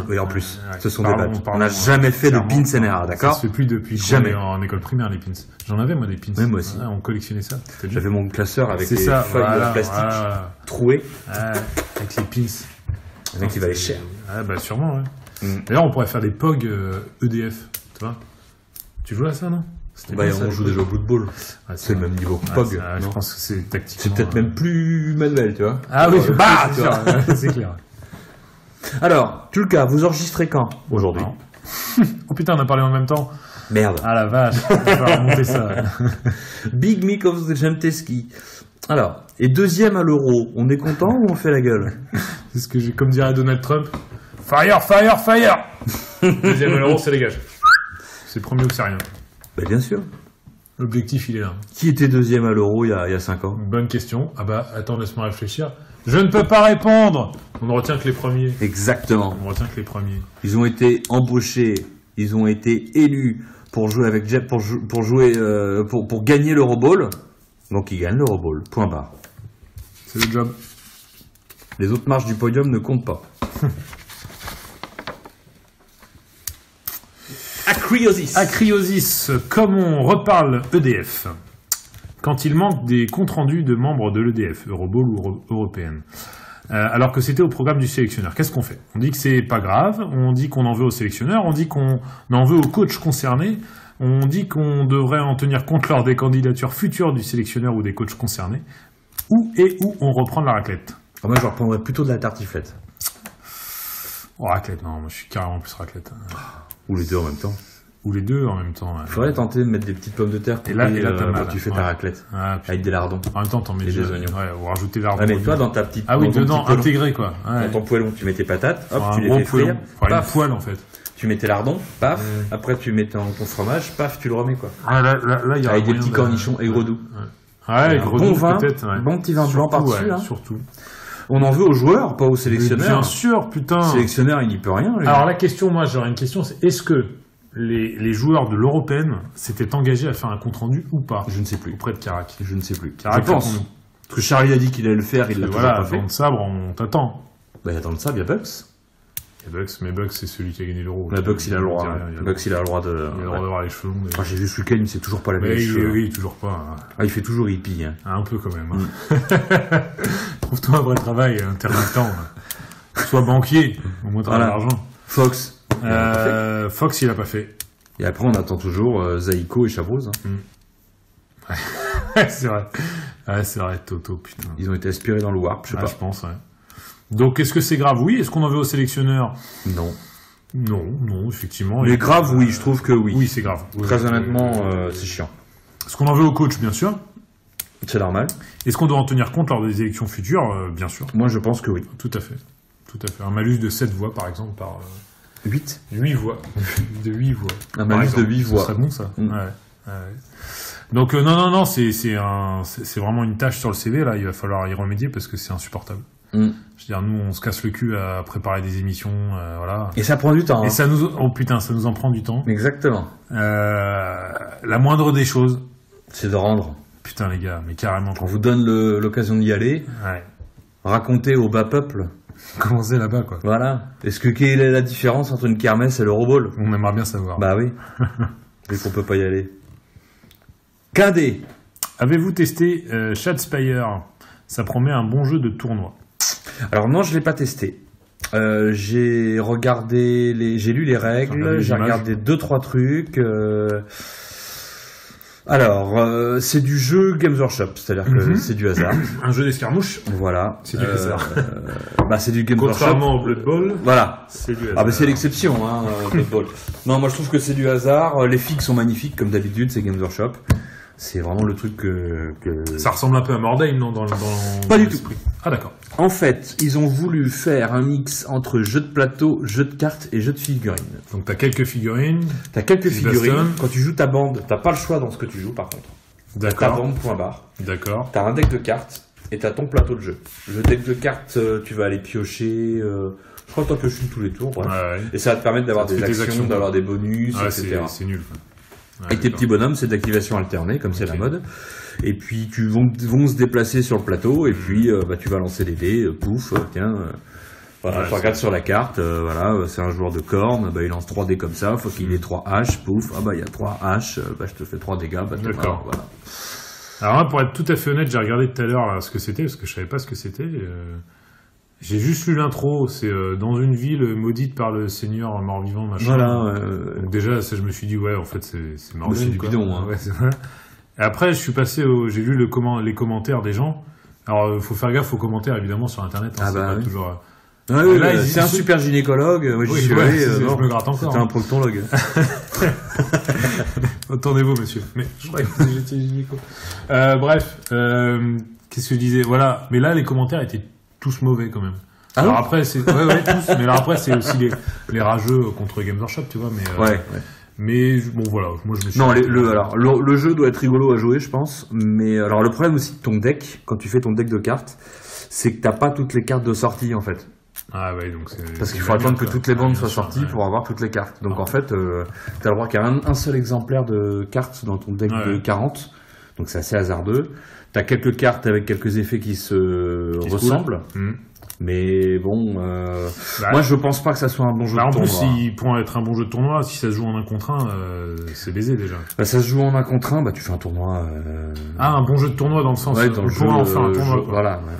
S2: Oui, en plus, ce sont des badges. On n'a jamais fait de pins NRA, d'accord?
S3: Ça se fait plus depuis jamais en école primaire, les pins. J'en avais, moi, des pins.
S2: Oui, moi aussi.
S3: On collectionnait ça.
S2: J'avais mon classeur avec des feuilles de plastique trouées.
S3: Avec les pins.
S2: Le mec, il valait cher.
S3: Ah, bah, sûrement, ouais. D'ailleurs, on pourrait faire des POG EDF, tu vois? Tu joues à ça, non?
S2: Bah, on joue déjà au football. C'est le même niveau que POG.
S3: Je pense que c'est tactiquement.
S2: C'est peut-être même plus manuel, tu vois?
S3: Ah oui, c'est clair.
S2: Alors, Tulka, vous enregistrez quand?
S3: Aujourd'hui. Oh putain, on a parlé en même temps.
S2: Merde.
S3: Ah la vache, on va remonter ça.
S2: Big Mick of the Jamteski. Alors, et deuxième à l'Euro, on est content ou on fait la gueule?
S3: C'est ce que j'ai, comme dirait Donald Trump. Fire, fire, fire. Deuxième à l'Euro, c'est les gages. C'est premier ou c'est rien.
S2: Bah bien sûr.
S3: L'objectif, il est là.
S2: Qui était deuxième à l'Euro il y a 5 ans?
S3: Bonne question. Ah bah, attends, laisse-moi réfléchir. Je ne peux pas répondre. On ne retient que les premiers.
S2: Exactement.
S3: On ne retient que les premiers.
S2: Ils ont été embauchés, ils ont été élus pour jouer avec Jeff, pour gagner l'Euroball. Donc ils gagnent l'Euroball. Point barre.
S3: C'est le job.
S2: Les autres marches du podium ne comptent pas. Acriosis.
S3: Acriosis, comme on reparle EDF, quand il manque des comptes rendus de membres de l'EDF, Euroball ou européenne, alors que c'était au programme du sélectionneur, qu'est-ce qu'on fait? On dit que c'est pas grave, on dit qu'on en veut au sélectionneur, on dit qu'on en veut aux coachs concernés, on dit qu'on devrait en tenir compte lors des candidatures futures du sélectionneur ou des coachs concernés, où on reprend de la raclette.
S2: Moi je reprendrais plutôt de la tartiflette.
S3: Oh, raclette, non, moi je suis carrément plus raclette.
S2: Ou les deux en même temps.
S3: Ou les deux en même temps.
S2: Il faudrait tenter de mettre des petites pommes de terre
S3: et là t'as mal,
S2: quand tu fais ta raclette.
S3: Ah,
S2: avec des lardons.
S3: En même temps, t'en mets
S2: des oignons.
S3: Ouais, ou rajouter lardons.
S2: Ouais, mais toi, dans ta petite.
S3: Ah oui, dedans, intégré, quoi. Ouais.
S2: Dans ton poêlon, tu mets tes patates, hop,
S3: un
S2: tu les fais frire.
S3: Une poêle, en fait.
S2: Tu mets tes lardons, paf. Après, tu mets ton fromage, paf, tu le remets, quoi.
S3: Ah, là, il y a
S2: avec des petits cornichons aigre doux.
S3: Ouais, aigre doux,
S2: bon vin,
S3: peut-être. Ouais.
S2: Bon petit vin blanc par-dessus, là.
S3: Surtout.
S2: On en veut aux joueurs, pas aux sélectionneurs.
S3: Bien sûr, putain.
S2: Le sélectionneur, il n'y peut rien.
S3: Alors, la question, moi, j'aurais une question, c'est est-ce que les joueurs de l'Européenne s'étaient engagés à faire un compte-rendu ou pas?
S2: Je ne sais plus.
S3: Auprès de Carac.
S2: Je ne sais plus.
S3: Carac,
S2: je pense. Parce que Charlie a dit qu'il allait le faire, il l'a toujours pas fait.
S3: Dans le sabre, on t'attend.
S2: Bah, dans le sabre, il y a Bucks.
S3: Mais Bucks, c'est celui qui a gagné l'Euro.
S2: Bucks, il a le droit. Bucks, il a le droit de.
S3: Il a le droit d'avoir les cheveux longs.
S2: J'ai vu ce week-end, il sait toujours pas laver les cheveux.
S3: Oui, toujours pas.
S2: Ah, il fait toujours hippie. Hein.
S3: Un peu quand même. Trouve-toi un vrai travail intermittent. Sois banquier, au moins t'auras de l'argent.
S2: Fox.
S3: Fox, il a pas fait.
S2: Et après, on attend toujours Zaïko et Chabose.
S3: C'est vrai. Ouais, c'est vrai, Toto, putain.
S2: Ils ont été aspirés dans le Warp, je sais pas.
S3: Je pense, ouais. Donc, est-ce que c'est grave? Oui. Est-ce qu'on en veut au sélectionneur?
S2: Non.
S3: Non, effectivement.
S2: Mais grave, oui, je trouve que oui.
S3: Oui, c'est grave.
S2: Très honnêtement, c'est chiant.
S3: Est-ce qu'on en veut au coach? Bien sûr.
S2: C'est normal.
S3: Est-ce qu'on doit en tenir compte lors des élections futures? Bien sûr.
S2: Moi, je pense que oui.
S3: Tout à fait. Un malus de 7 voix, par exemple, par...
S2: 8
S3: voix. De 8 voix.
S2: Un malus de 8 voix.
S3: Ce serait bon, ça. Ouais. Donc, non, c'est vraiment une tâche sur le CV, là. Il va falloir y remédier parce que c'est insupportable. Je veux dire, nous, on se casse le cul à préparer des émissions, voilà.
S2: Et ça prend du temps.
S3: Et ça nous en prend du temps.
S2: Exactement.
S3: La moindre des choses,
S2: c'est de rendre.
S3: Putain, les gars, mais carrément.
S2: On vous donne l'occasion d'y aller.
S3: Ouais.
S2: Raconter au bas peuple.
S3: Comment c'est là-bas, quoi.
S2: Voilà. Quelle est la différence entre une kermesse et l'Euroball?
S3: On aimerait bien savoir.
S2: Bah oui. Vu qu'on peut pas y aller. Quindé.
S3: Avez-vous testé Shadspire? Ça promet un bon jeu de tournoi.
S2: Alors non, je l'ai pas testé. J'ai lu les règles, j'ai regardé 2-3 trucs. Alors, c'est du jeu Games Workshop, c'est-à-dire que c'est du hasard.
S3: Un jeu d'escarmouche.
S2: Voilà.
S3: C'est du hasard.
S2: C'est du Games Workshop.
S3: Contrairement au Blood Bowl.
S2: Voilà.
S3: C'est du hasard.
S2: Ah bah c'est l'exception, hein, Blood Bowl. Non, moi je trouve que c'est du hasard. Les figues sont magnifiques, comme d'habitude, c'est Games Workshop. C'est vraiment le truc que...
S3: Ça ressemble un peu à Mordheim, non,
S2: Pas du tout.
S3: Ah d'accord.
S2: En fait, ils ont voulu faire un mix entre jeu de plateau, jeu de cartes et jeu de figurines.
S3: Donc t'as quelques figurines.
S2: Baston. Quand tu joues ta bande, t'as pas le choix dans ce que tu joues par contre.
S3: D'accord.
S2: Ta bande, point barre.
S3: D'accord.
S2: T'as un deck de cartes et t'as ton plateau de jeu. Le deck de cartes, tu vas aller piocher... Je crois que t'en pioches tous les tours, bref.
S3: Ouais.
S2: Et ça va te permettre d'avoir des actions, d'avoir des bonus, etc.
S3: C'est nul.
S2: Ouais, et tes petits bonhommes, c'est d'activation alternée, comme c'est la mode. Et puis, vont se déplacer sur le plateau, et puis, tu vas lancer les dés, pouf, tiens, voilà, tu regardes sur la carte, voilà, c'est un joueur de corne, il lance 3 dés comme ça, faut qu'il ait 3 haches, pouf, il y a 3 haches, je te fais 3 dégâts,
S3: d'accord.
S2: Voilà.
S3: Alors là, pour être tout à fait honnête, j'ai regardé tout à l'heure là, ce que c'était, parce que je savais pas ce que c'était. J'ai juste lu l'intro, c'est dans une ville maudite par le seigneur mort-vivant, machin.
S2: Voilà.
S3: Donc déjà, ça, je me suis dit, ouais, en fait, c'est mort.
S2: C'est du bidon, hein.
S3: Ouais, c'est vrai. Et après, je suis passé j'ai lu les commentaires des gens. Alors, faut faire gaffe aux commentaires, évidemment, sur Internet. Hein,
S2: oui.
S3: toujours...
S2: Ah oui, là, c'est un super gynécologue. Moi, j'y suis allé.
S3: Je me gratte encore.
S2: C'était un proctologue.
S3: Attendez-vous, monsieur. Mais je croyais que j'étais gynéco. Bref, qu'est-ce que je disais? Voilà. Mais là, les commentaires étaient tous mauvais quand même. Ah alors après, c'est tous. Mais alors après, c'est aussi les rageux contre Games Workshop, tu vois. Mais mais bon, voilà. Moi, je me suis.
S2: Non, le jeu doit être rigolo à jouer, je pense. Mais alors, le problème aussi de ton deck, quand tu fais ton deck de cartes, c'est que t'as pas toutes les cartes de sortie en fait.
S3: Ah ouais, donc
S2: parce qu'il faut attendre que toutes les bandes soient sorties pour avoir toutes les cartes. Donc en fait, t'as le droit qu'à un seul exemplaire de cartes dans ton deck de 40. Donc c'est assez hasardeux. T'as quelques cartes avec quelques effets qui ressemblent. Mais bon, moi je pense pas que ça soit un bon jeu de tournoi.
S3: En plus, pour être un bon jeu de tournoi, si ça se joue en 1 contre 1, c'est baisé déjà.
S2: Ça se joue en 1 contre 1, tu fais un tournoi.
S3: Un bon jeu de tournoi dans le sens où on pourra en faire un tournoi.
S2: Voilà. Ouais.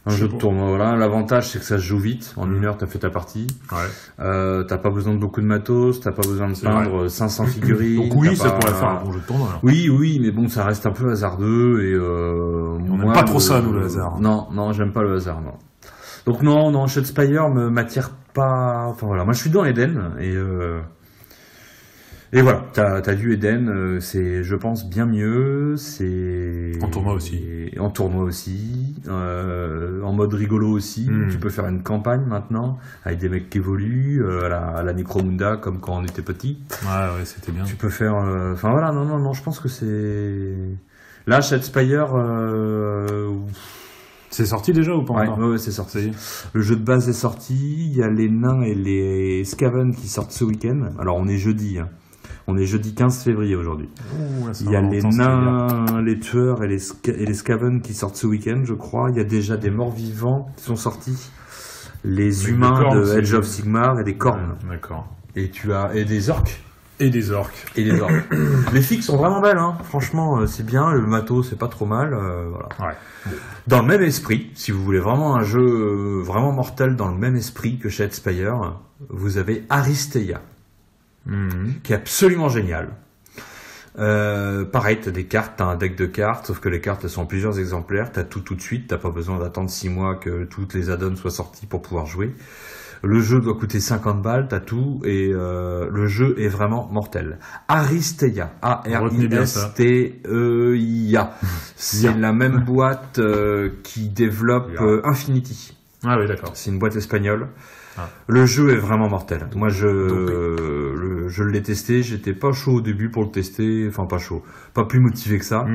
S2: Un jeu de tournoi, voilà. L'avantage, c'est que ça se joue vite. En 1 heure, t'as fait ta partie. Ouais. T'as pas besoin de beaucoup de matos, t'as pas besoin de peindre 500 figurines.
S3: Donc oui, ça pourrait faire un bon jeu de tournoi. Alors.
S2: Oui, mais bon, ça reste un peu hasardeux et
S3: on n'aime pas trop ça, nous, le hasard.
S2: Non, j'aime pas le hasard, non. Donc non, Shadespire m'attire pas. Enfin voilà, moi je suis dans Eden et voilà, t'as vu Eden, c'est, je pense, bien mieux. C'est
S3: en tournoi aussi.
S2: En mode rigolo aussi. Tu peux faire une campagne maintenant avec des mecs qui évoluent à la Necromunda comme quand on était petit.
S3: Ouais, c'était bien.
S2: Tu peux faire. Enfin voilà, non, je pense que c'est. Là, Shadespire.
S3: C'est sorti déjà ou pas encore?
S2: Ouais, c'est sorti. Le jeu de base est sorti. Il y a les nains et les Skaven qui sortent ce week-end. Alors on est jeudi. On est jeudi 15 février aujourd'hui. Il y a les nains, les tueurs et les Skaven qui sortent ce week-end, je crois. Il y a déjà des morts vivants qui sont sortis. Les humains de Age of Sigmar et des cornes.
S3: D'accord.
S2: Et des orques.
S3: Et des orques.
S2: Les figues sont vraiment belles, hein. Franchement, c'est bien. Le matos, c'est pas trop mal. Voilà.
S3: Ouais.
S2: Dans le même esprit, si vous voulez vraiment un jeu vraiment mortel dans le même esprit que Shadespire, vous avez Aristeia, qui est absolument génial. Pareil, t'as des cartes, t'as un deck de cartes, sauf que les cartes elles sont en plusieurs exemplaires, t'as tout de suite, t'as pas besoin d'attendre 6 mois que toutes les add-ons soient sortis pour pouvoir jouer. Le jeu doit coûter 50 balles, t'as tout, et le jeu est vraiment mortel. Aristeia, A-R-I-S-T-E-I-A. C'est la même boîte qui développe Infinity.
S3: Ah oui, d'accord.
S2: C'est une boîte espagnole. Le jeu est vraiment mortel. Moi, je l'ai testé, j'étais pas chaud au début pour le tester, enfin pas chaud, pas plus motivé que ça.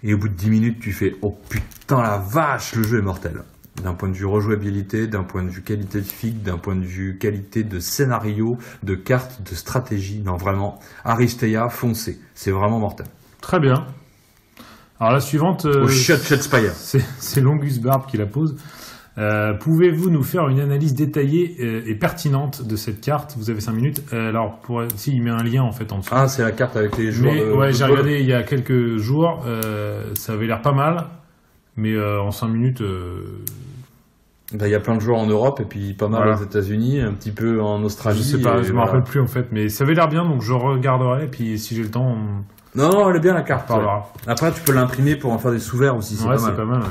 S2: Et au bout de 10 minutes, tu fais « Oh putain la vache, le jeu est mortel !» D'un point de vue rejouabilité, d'un point de vue qualité de figue, d'un point de vue qualité de scénario, de cartes, de stratégie. Non, vraiment, Aristeia, foncez. C'est vraiment mortel.
S3: Très bien. Alors la suivante...
S2: Shadespire.
S3: C'est Longus Barbe qui la pose. Pouvez-vous nous faire une analyse détaillée et pertinente de cette carte? Vous avez 5 minutes. Alors, il met un lien en fait en dessous.
S2: Ah, c'est la carte avec les joueurs.
S3: J'ai regardé il y a quelques jours. Ça avait l'air pas mal. Mais en 5 minutes...
S2: Il y a plein de joueurs en Europe et puis pas mal aux États-Unis, un petit peu en Australie.
S3: Je sais pas, je me rappelle plus en fait, mais ça avait l'air bien, donc je regarderai. Et puis si j'ai le temps,
S2: non, elle est bien la carte.
S3: Ouais.
S2: Après, tu peux l'imprimer pour en faire des sous-verts aussi. C'est
S3: pas mal.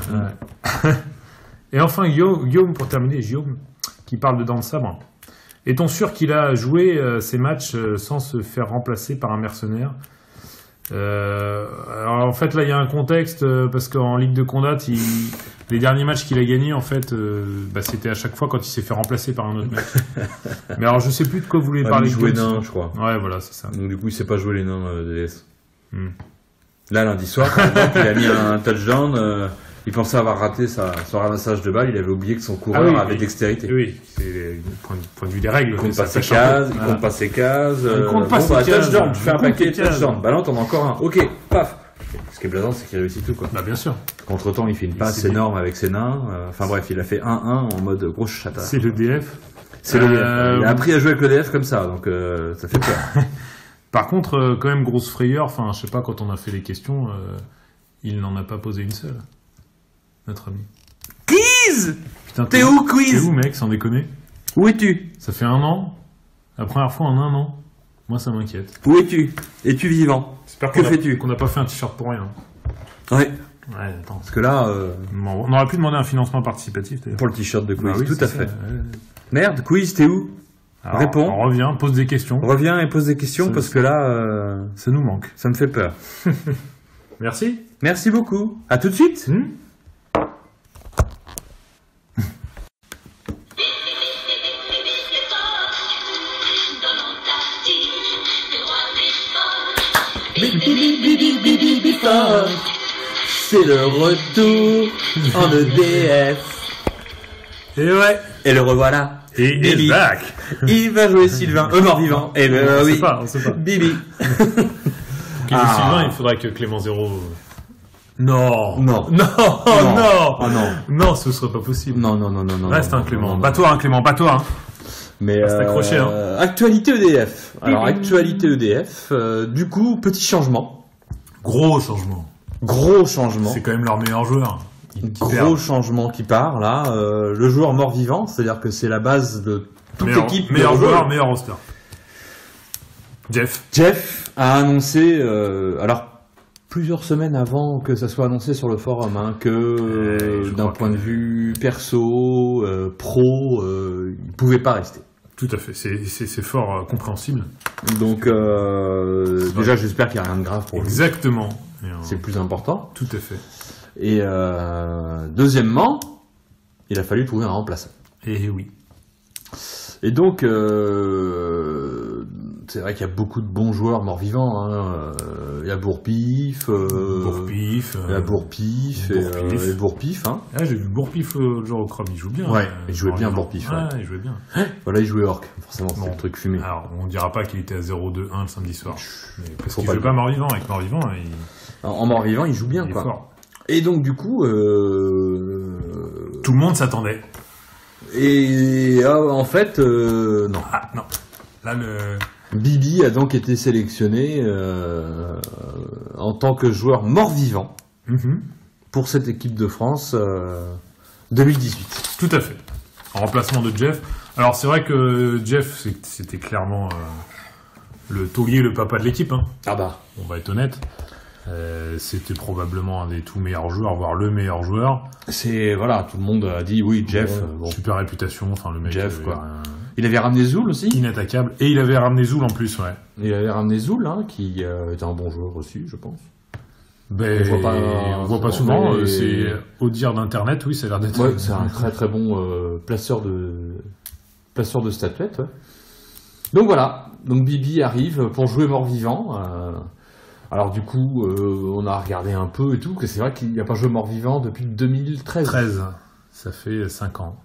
S3: Ouais. Et enfin, Guillaume, pour terminer, qui parle de Dents de Sabre. Est-on sûr qu'il a joué ses matchs sans se faire remplacer par un mercenaire? Alors en fait là il y a un contexte parce qu'en Ligue de Combat les derniers matchs qu'il a gagnés en fait c'était à chaque fois quand il s'est fait remplacer par un autre mec. Mais alors je sais plus de quoi vous voulez parler.
S2: Il jouait nains je crois.
S3: Ouais voilà c'est ça.
S2: Donc du coup il sait pas jouer les nains DS. Là lundi soir par exemple, il a mis un touchdown. Il pensait avoir raté son ramassage de balle, il avait oublié que son coureur avait dextérité.
S3: Oui, c'est point de vue des règles.
S2: Il compte pas ses cases, il compte pas ses cases.
S3: Il compte pas ses cases.
S2: Touchdown, tu fais un paquet de touchdown. Bah là, t'en as encore un. Ok, paf. Ce qui est blason, c'est qu'il réussit tout, quoi.
S3: Bah, bien sûr.
S2: Entre-temps, il fait une passe énorme avec ses nains. Enfin bref, il a fait 1-1 en mode grosse chata.
S3: C'est le DF.
S2: C'est le DF. Il a appris à jouer avec le DF comme ça, donc ça fait peur.
S3: Par contre, quand même, grosse frayeur. Enfin, je sais pas, quand on a fait les questions, il n'en a pas posé une seule. Notre ami.
S2: Quiz.
S3: Putain,
S2: t'es où, Quiz?
S3: T'es où, mec, sans déconner?
S2: Où es-tu?
S3: Ça fait 1 an. La première fois en 1 an. Moi, ça m'inquiète.
S2: Où es-tu? Es-tu vivant?
S3: Que fais-tu? Qu'on n'a pas fait un t-shirt pour rien.
S2: Ouais.
S3: Ouais, attends.
S2: Parce que là,
S3: On aurait pu demander un financement participatif, d'ailleurs.
S2: pour le t-shirt de quiz,
S3: Bah oui,
S2: tout
S3: c'est
S2: à
S3: ça,
S2: fait.
S3: ouais.
S2: Merde, quiz, t'es où?
S3: Alors,
S2: Réponds.
S3: On revient, pose des questions.
S2: Reviens et pose des questions
S3: Ça-
S2: parce que là,
S3: Ça nous manque.
S2: ça me fait peur.
S3: Merci.
S2: Merci beaucoup. À tout de suite. C'est le retour en EDF.
S3: Et ouais.
S2: Et le revoilà.
S3: Et
S2: Bibi.
S3: il back.
S2: Il va jouer Sylvain, mort-vivant. Eh ben
S3: On
S2: oui.
S3: sait pas, on sait pas.
S2: Bibi.
S3: Sylvain, il faudrait que Clément Zéro... Non.
S2: Non.
S3: Non,
S2: Non.
S3: non.
S2: Ah non.
S3: Non, ce serait pas possible.
S2: Non.
S3: Reste
S2: non,
S3: un Clément.
S2: non,
S3: Pas toi, hein, Clément, pas toi. Hein.
S2: Mais
S3: Reste accroché, hein.
S2: actualité EDF. Alors actualité EDF. Du coup, petit changement.
S3: Gros changement.
S2: Gros changement.
S3: C'est quand même leur meilleur joueur.
S2: Gros changement qui part là. Le joueur mort-vivant, c'est-à-dire que c'est la base de toute l'équipe.
S3: Meilleur joueur, meilleur roster.
S2: Jeff a annoncé, alors plusieurs semaines avant que ça soit annoncé sur le forum, hein, que d'un point de vue perso, pro, il pouvait pas rester.
S3: Tout à fait, c'est fort compréhensible.
S2: Donc déjà j'espère qu'il n'y a rien de grave pour lui.
S3: Exactement.
S2: C'est le plus important.
S3: Tout à fait.
S2: Et deuxièmement, il a fallu trouver un remplaçant.
S3: Et oui.
S2: Et donc, c'est vrai qu'il y a beaucoup de bons joueurs morts-vivants. Hein. Il y a Bourpif.
S3: Bourpif.
S2: Il y a Bourpif. Et Bourpif. Hein.
S3: Ah, j'ai vu Bourpif le jour au Chrome, il joue bien.
S2: Ouais, il jouait bien Bourpif.
S3: Ouais, il jouait bien.
S2: Voilà, il jouait Orc. Forcément, c'est
S3: Bon.
S2: le truc fumé.
S3: Alors, on dira pas qu'il était à 0-2-1 le samedi soir. Mais parce
S2: Faut
S3: qu'il
S2: pas
S3: joue
S2: le
S3: pas mort-vivant. Avec mort-vivant,
S2: En mort-vivant, il joue bien,
S3: il est
S2: quoi.
S3: fort.
S2: Et donc, du coup...
S3: Tout le monde s'attendait.
S2: Et en fait, non.
S3: Ah, non. Là,
S2: Bibi a donc été sélectionné en tant que joueur mort-vivant pour cette équipe de France 2018.
S3: Tout à fait. En remplacement de Jeff. Alors, c'est vrai que Jeff, c'était clairement le taulier, le papa de l'équipe. Hein.
S2: Ah bah.
S3: On va être honnête. C'était probablement un des tout meilleurs joueurs, voire le meilleur joueur.
S2: C'est voilà, tout le monde a dit oui, Jeff. Bon.
S3: Super réputation, enfin le mec.
S2: Jeff, quoi. Il avait ramené Zoul aussi.
S3: Inattaquable. Et il avait ramené Zoul en plus, ouais.
S2: Il avait ramené Zoul, hein, qui était un bon joueur aussi, je pense.
S3: Ben, on voit pas souvent. C'est au dire d'internet, oui, ça a l'air d'être.
S2: Ouais, c'est un très très bon placeur de statuettes. Ouais. Donc voilà. Donc Bibi arrive pour jouer mort-vivant. Alors du coup, on a regardé un peu et tout, que c'est vrai qu'il n'y a pas joué mort-vivant depuis 2013.
S3: 13, ça fait 5 ans.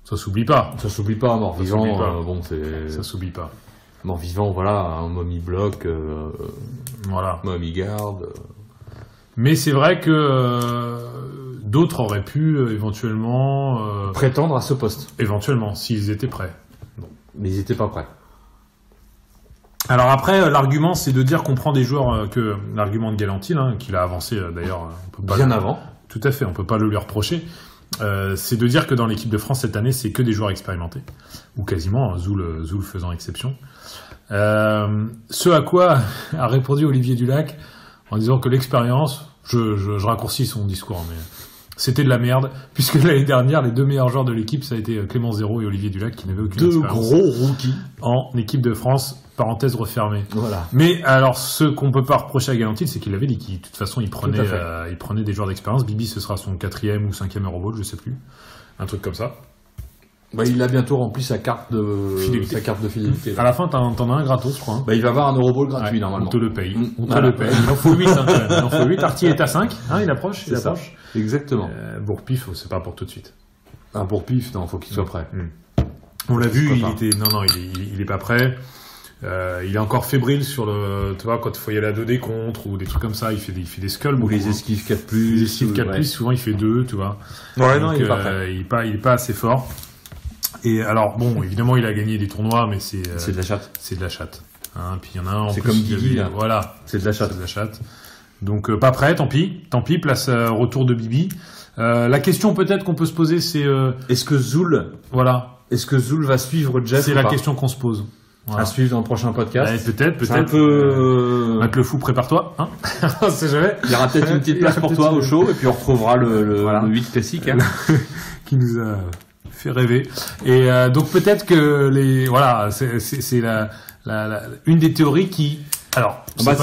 S3: Ça s'oublie pas.
S2: Ça s'oublie pas, mort-vivant.
S3: s'oublie pas.
S2: Bon, c'est
S3: Ça s'oublie pas.
S2: mort-vivant, voilà, un mommy bloc,
S3: Voilà.
S2: mommy garde.
S3: Mais c'est vrai que d'autres auraient pu éventuellement,
S2: Prétendre à ce poste.
S3: éventuellement, s'ils étaient prêts.
S2: Mais ils n'étaient pas prêts.
S3: Alors après, l'argument, c'est de dire qu'on prend des joueurs que l'argument de Galantil, hein, qu'il a avancé d'ailleurs, on peut pas
S2: Bien avant.
S3: Tout à fait, on peut pas le lui reprocher. C'est de dire que dans l'équipe de France cette année, c'est que des joueurs expérimentés, ou quasiment, hein, Zoul faisant exception. Ce à quoi a répondu Olivier Dulac en disant que l'expérience, je raccourcis son discours, mais c'était de la merde, puisque l'année dernière, les deux meilleurs joueurs de l'équipe, ça a été Clément Zéro et Olivier Dulac, qui n'avaient aucune
S2: Deux
S3: expérience
S2: gros rookies.
S3: en équipe de France, parenthèse refermée.
S2: Voilà.
S3: Mais alors, ce qu'on peut pas reprocher à Galantil, c'est qu'il avait dit qu'il, de toute façon, il
S2: Tout à fait.
S3: prenait des joueurs d'expérience. Bibi, ce sera son 4e ou 5e Euroball, je sais plus. Un truc comme ça.
S2: Bah, il a bientôt rempli sa carte de fidélité.
S3: À la fin, t'en as un gratos, je crois. Hein.
S2: Bah, il va avoir un Euroball gratuit,
S3: Ouais,
S2: normalement.
S3: on te le paye. On te
S2: Voilà.
S3: le paye. Il en faut 8, hein, quand même. Il en faut 8. Artie est à 5. Hein, il approche.
S2: C'est ça. Exactement.
S3: Bourpif, c'est pas pour tout de suite.
S2: Ah, pour Pif, non, faut qu'il soit prêt.
S3: On l'a vu,
S2: Pourquoi pas.
S3: il est pas prêt. Il est encore fébrile sur le, tu vois, quand il faut y aller à 2 des contre ou des trucs comme ça, il fait des skulls.
S2: Ou
S3: beaucoup,
S2: les
S3: hein.
S2: esquives 4+.
S3: Les esquives 4+,
S2: ouais.
S3: souvent il fait 2, tu vois.
S2: Ouais,
S3: Donc,
S2: non, il est pas prêt.
S3: il est pas assez fort. Et alors, bon, évidemment, il a gagné des tournois, mais c'est
S2: C'est de la chatte.
S3: c'est de la chatte. Hein, puis il y en a un en
S2: C'est
S3: plus.
S2: comme
S3: qui
S2: Guigui,
S3: avait-
S2: là.
S3: Voilà.
S2: C'est de la chatte.
S3: C'est de la chatte. Donc, pas prêt, tant pis. Tant pis, place retour de Bibi. La question peut-être qu'on peut se poser, c'est,
S2: Est-ce que Zoul
S3: voilà.
S2: va suivre Jeff
S3: C'est
S2: ou
S3: la
S2: pas
S3: question qu'on se pose.
S2: À suivre dans le prochain podcast.
S3: Ouais, peut-être.
S2: C'est un peu...
S3: Matt le fou, prépare-toi. Hein. On sait jamais.
S2: Il y aura peut-être une petite place pour toi au show, et puis on retrouvera le 8 classique. Hein.
S3: Qui nous a fait rêver. Et donc peut-être que c'est une des théories qui... Alors,
S2: moi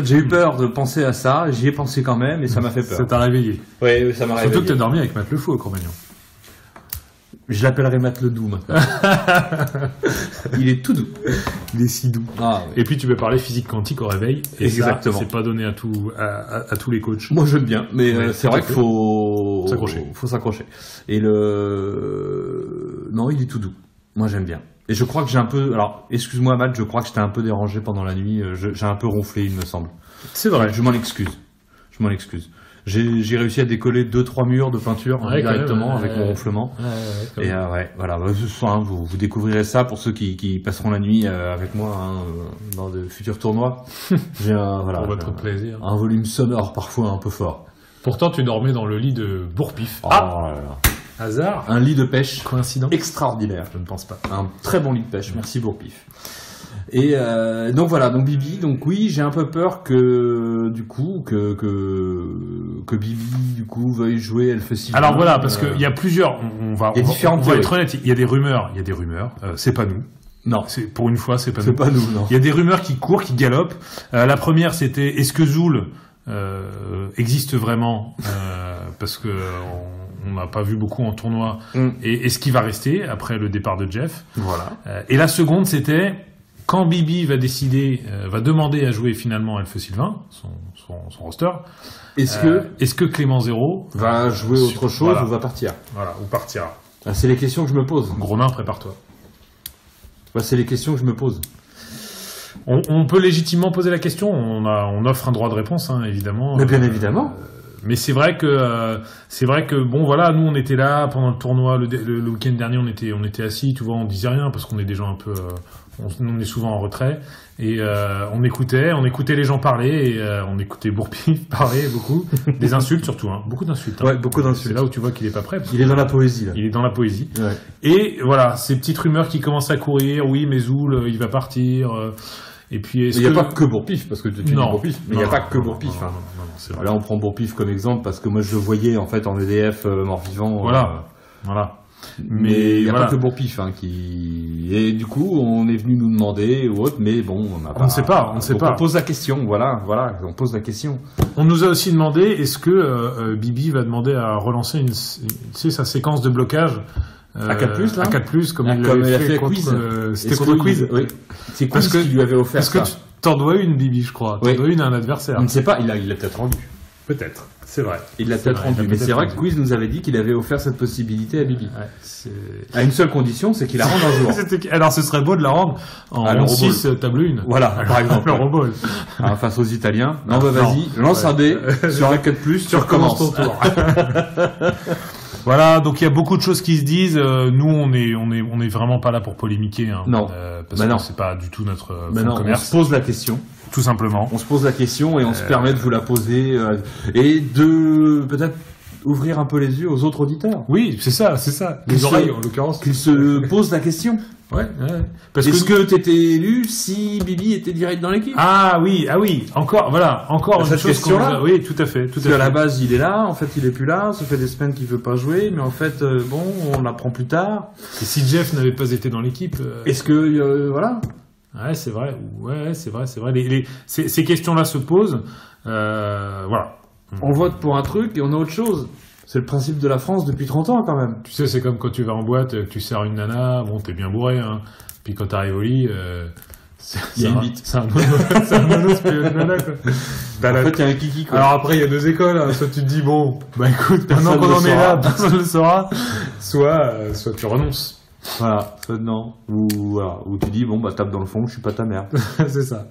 S2: j'ai eu peur de penser à ça, j'y ai pensé quand même, et ça m'a fait peur.
S3: Ça t'a réveillé.
S2: Oui, ça m'a réveillé.
S3: Surtout que t'as dormi avec Matt le fou au Cro-Magnon.
S2: Je l'appellerai Matt le doux maintenant. Il est tout doux.
S3: Il est si doux.
S2: Ah, oui.
S3: Et puis tu peux parler physique quantique au réveil. Et
S2: exactement.
S3: Ça, c'est pas donné à tous les coachs.
S2: Moi j'aime bien, mais c'est vrai qu'il faut
S3: s'accrocher.
S2: Et non, il est tout doux. Moi j'aime bien. Et je crois que j'ai un peu... Alors, excuse-moi Matt, je crois que j'étais un peu dérangé pendant la nuit. J'ai un peu ronflé, il me semble.
S3: C'est vrai.
S2: Je m'en excuse. J'ai réussi à décoller 2-3 murs de peinture directement avec mon ronflement. Et voilà. Ce soir, vous découvrirez ça pour ceux qui passeront la nuit avec moi dans de futurs tournois. J'ai
S3: pour votre plaisir.
S2: Un volume sonore parfois un peu fort.
S3: Pourtant, tu dormais dans le lit de Bourpif.
S2: Là là.
S3: Hasard.
S2: Un lit de pêche.
S3: Coïncidence.
S2: Extraordinaire.
S3: Je ne pense pas.
S2: Un très bon lit de pêche. Merci Bourpif. Et donc voilà, donc Bibi, donc oui, j'ai un peu peur que du coup que Bibi du coup veuille jouer Elfes.
S3: Alors voilà, parce qu'il y a plusieurs, on va être honnête, il y a des rumeurs, c'est pas nous.
S2: Non,
S3: c'est pour une fois, c'est pas nous.
S2: C'est pas nous, non.
S3: Il y a des rumeurs qui courent, qui galopent. La première, c'était est-ce que Zoul existe vraiment parce que on n'a pas vu beaucoup en tournoi. Et est-ce qu'il va rester après le départ de Jeff?
S2: Voilà.
S3: Et la seconde, c'était quand Bibi va demander à jouer finalement Elfe Sylvain, son roster, est-ce que Clément Zéro
S2: va jouer autre chose ou va partir?
S3: Voilà, ou partira.
S2: C'est les questions que je me pose.
S3: Gros nain, prépare-toi.
S2: C'est les questions que je me pose.
S3: On peut légitimement poser la question, on offre un droit de réponse, hein, évidemment.
S2: Mais bien évidemment.
S3: Mais c'est vrai que bon voilà, nous on était là pendant le tournoi le week-end dernier, on était assis, tu vois, on disait rien parce qu'on est des gens un peu on est souvent en retrait et on écoutait les gens parler et on écoutait Bourpif parler beaucoup, des insultes surtout, hein, beaucoup d'insultes. Hein.
S2: Ouais, beaucoup d'insultes.
S3: C'est là où tu vois qu'il est pas prêt.
S2: Il est dans la poésie là.
S3: Il est dans la poésie.
S2: Ouais.
S3: Et voilà, ces petites rumeurs qui commencent à courir, oui, mais Zoul il va partir. Et puis
S2: il n'y a pas que Bourpif, parce que tu dis Bourpif, mais il n'y a pas que Bourpif.
S3: Non,
S2: là, on prend Bourpif comme exemple, parce que moi, je le voyais, en fait, en EDF, mort-vivant.
S3: Voilà.
S2: Mais il n'y a pas que Bourpif, Et du coup, on est venu nous demander, ou autre, mais bon, on n'a pas...
S3: On ne sait pas.
S2: On pose la question, voilà, on pose la question.
S3: On nous a aussi demandé, est-ce que Bibi va demander à relancer sa séquence de blocage
S2: à 4+, là?
S3: À 4+, comme il
S2: a
S3: fait
S2: contre
S3: Quiz. C'était contre Quiz.
S2: Oui. C'est Quiz qui lui avait offert ça.
S3: Parce que tu t'en dois une, Bibi, je crois. T'en dois une à un adversaire.
S2: On ne sait pas, il l'a peut-être rendu.
S3: Peut-être, c'est vrai.
S2: Il l'a peut-être rendu. Mais c'est vrai que Quiz nous avait dit qu'il avait offert cette possibilité à Bibi.
S3: Ouais,
S2: à une seule condition, c'est qu'il la rende un jour.
S3: Alors ce serait beau de la rendre en 6 table 1.
S2: Voilà, par exemple.
S3: L'Euroball.
S2: Face aux Italiens. Non, vas-y, lance un dé sur un 4+, tu recommences ton tour.
S3: Voilà, donc il y a beaucoup de choses qui se disent. Nous, on est vraiment pas là pour polémiquer, hein,
S2: non,
S3: parce que c'est pas du tout notre commerce.
S2: On se pose la question,
S3: tout simplement.
S2: On se pose la question et on se permet de vous la poser et de peut-être ouvrir un peu les yeux aux autres auditeurs.
S3: Oui, c'est ça. Les oreilles, en l'occurrence.
S2: Qu'ils se posent la question.
S3: Ouais.
S2: Est-ce que t'étais élu si Bibi était direct dans l'équipe?
S3: Ah oui, encore une chose
S2: question-là.
S3: Oui, tout à fait.
S2: Parce qu'à la base, il est là, en fait, il est plus là, ça fait des semaines qu'il veut pas jouer, mais en fait, on l'apprend plus tard.
S3: Et si Jeff n'avait pas été dans l'équipe...
S2: Est-ce que, voilà?
S3: Ouais, c'est vrai. Ouais, c'est vrai. Ces questions-là se posent. Voilà.
S2: On vote pour un truc et on a autre chose. C'est le principe de la France depuis 30 ans, quand même.
S3: Tu sais, c'est comme quand tu vas en boîte, tu sers une nana, bon, t'es bien bourré, hein. Puis quand t'arrives au lit,
S2: il y a une bite.
S3: C'est un mono, c'est une nana, quoi.
S2: En fait, il y a un kiki, quoi.
S3: Alors après, il y a deux écoles, hein. Soit tu te dis, bon, bah écoute, maintenant qu'on en est là, personne ne le saura. Soit tu renonces.
S2: Voilà, soit non. Ou tu dis, bon, bah tape dans le fond, je suis pas ta mère.
S3: C'est ça.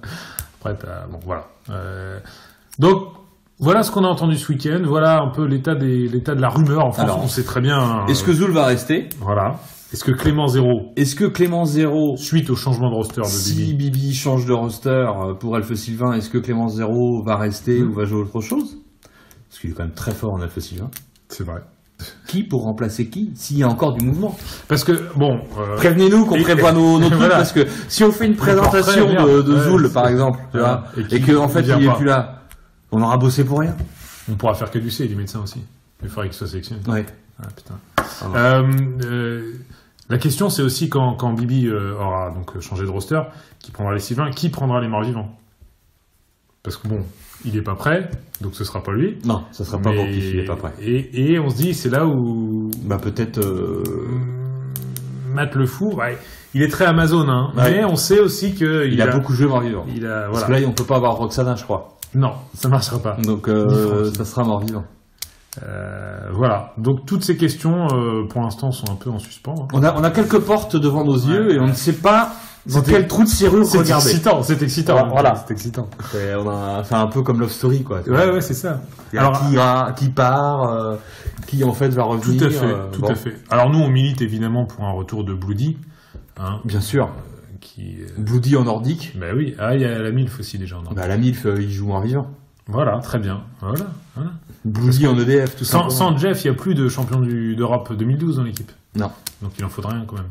S3: Après, bon, voilà. Donc, voilà ce qu'on a entendu ce week-end. Voilà un peu l'état de la rumeur en France. Alors, on sait très bien.
S2: Est-ce que Zoul va rester?
S3: Voilà. Est-ce que Clément Zéro, suite au changement de roster de Bibi,
S2: si Bibi change de roster pour Elfe Sylvain, est-ce que Clément Zéro va rester ou va jouer autre chose? Parce qu'il est quand même très fort en Elfe Sylvain.
S3: C'est vrai.
S2: Qui pour remplacer qui s'il y a encore du mouvement?
S3: Parce que, bon...
S2: Prévenez-nous qu'on prévoit nos trucs,
S3: voilà.
S2: parce que si on fait une présentation de Zoul, par exemple, tu vois, et qu'en fait il est plus là, on aura bossé pour rien.
S3: On pourra faire que du C, les médecins aussi. Il faudrait qu'ils soient sélectionnés.
S2: Ouais.
S3: Ah, putain. La question, c'est aussi quand Bibi aura donc changé de roster, qui prendra les Sylvains, qui prendra les morts-vivants? Parce que bon, il est pas prêt, donc ce sera pas lui.
S2: Non, ça sera pas Borpif, il est pas prêt.
S3: Et on se dit, c'est là où...
S2: Bah peut-être...
S3: Matt le fou, ouais, il est très Amazon, hein,
S2: ouais.
S3: Mais on sait aussi que...
S2: Il a beaucoup joué mort-vivant.
S3: Voilà.
S2: Parce que là, on peut pas avoir Roxana, je crois.
S3: Non, ça marchera pas.
S2: Donc ça sera mort-vivant.
S3: Voilà. Donc toutes ces questions, pour l'instant, sont un peu en suspens. Hein.
S2: On a quelques portes devant nos yeux et on ne sait pas dans quel trou de serrure regarder.
S3: C'est excitant.
S2: Voilà.
S3: C'est excitant.
S2: On a fait un peu comme Love Story, quoi.
S3: Ouais, c'est ça.
S2: Alors, qui part, qui en fait va revenir.
S3: Tout à fait. Alors nous, on milite évidemment pour un retour de Bloody. Hein,
S2: bien sûr. Bloody en nordique.
S3: Bah oui. Ah, il y a la MILF aussi déjà en nordique.
S2: Bah la MILF, il joue en vivant.
S3: Voilà, très bien. Voilà.
S2: Bloody en EDF, tout ça.
S3: Sans Jeff, il n'y a plus de champion d'Europe 2012 dans l'équipe.
S2: Non.
S3: Donc il en faudrait un quand même.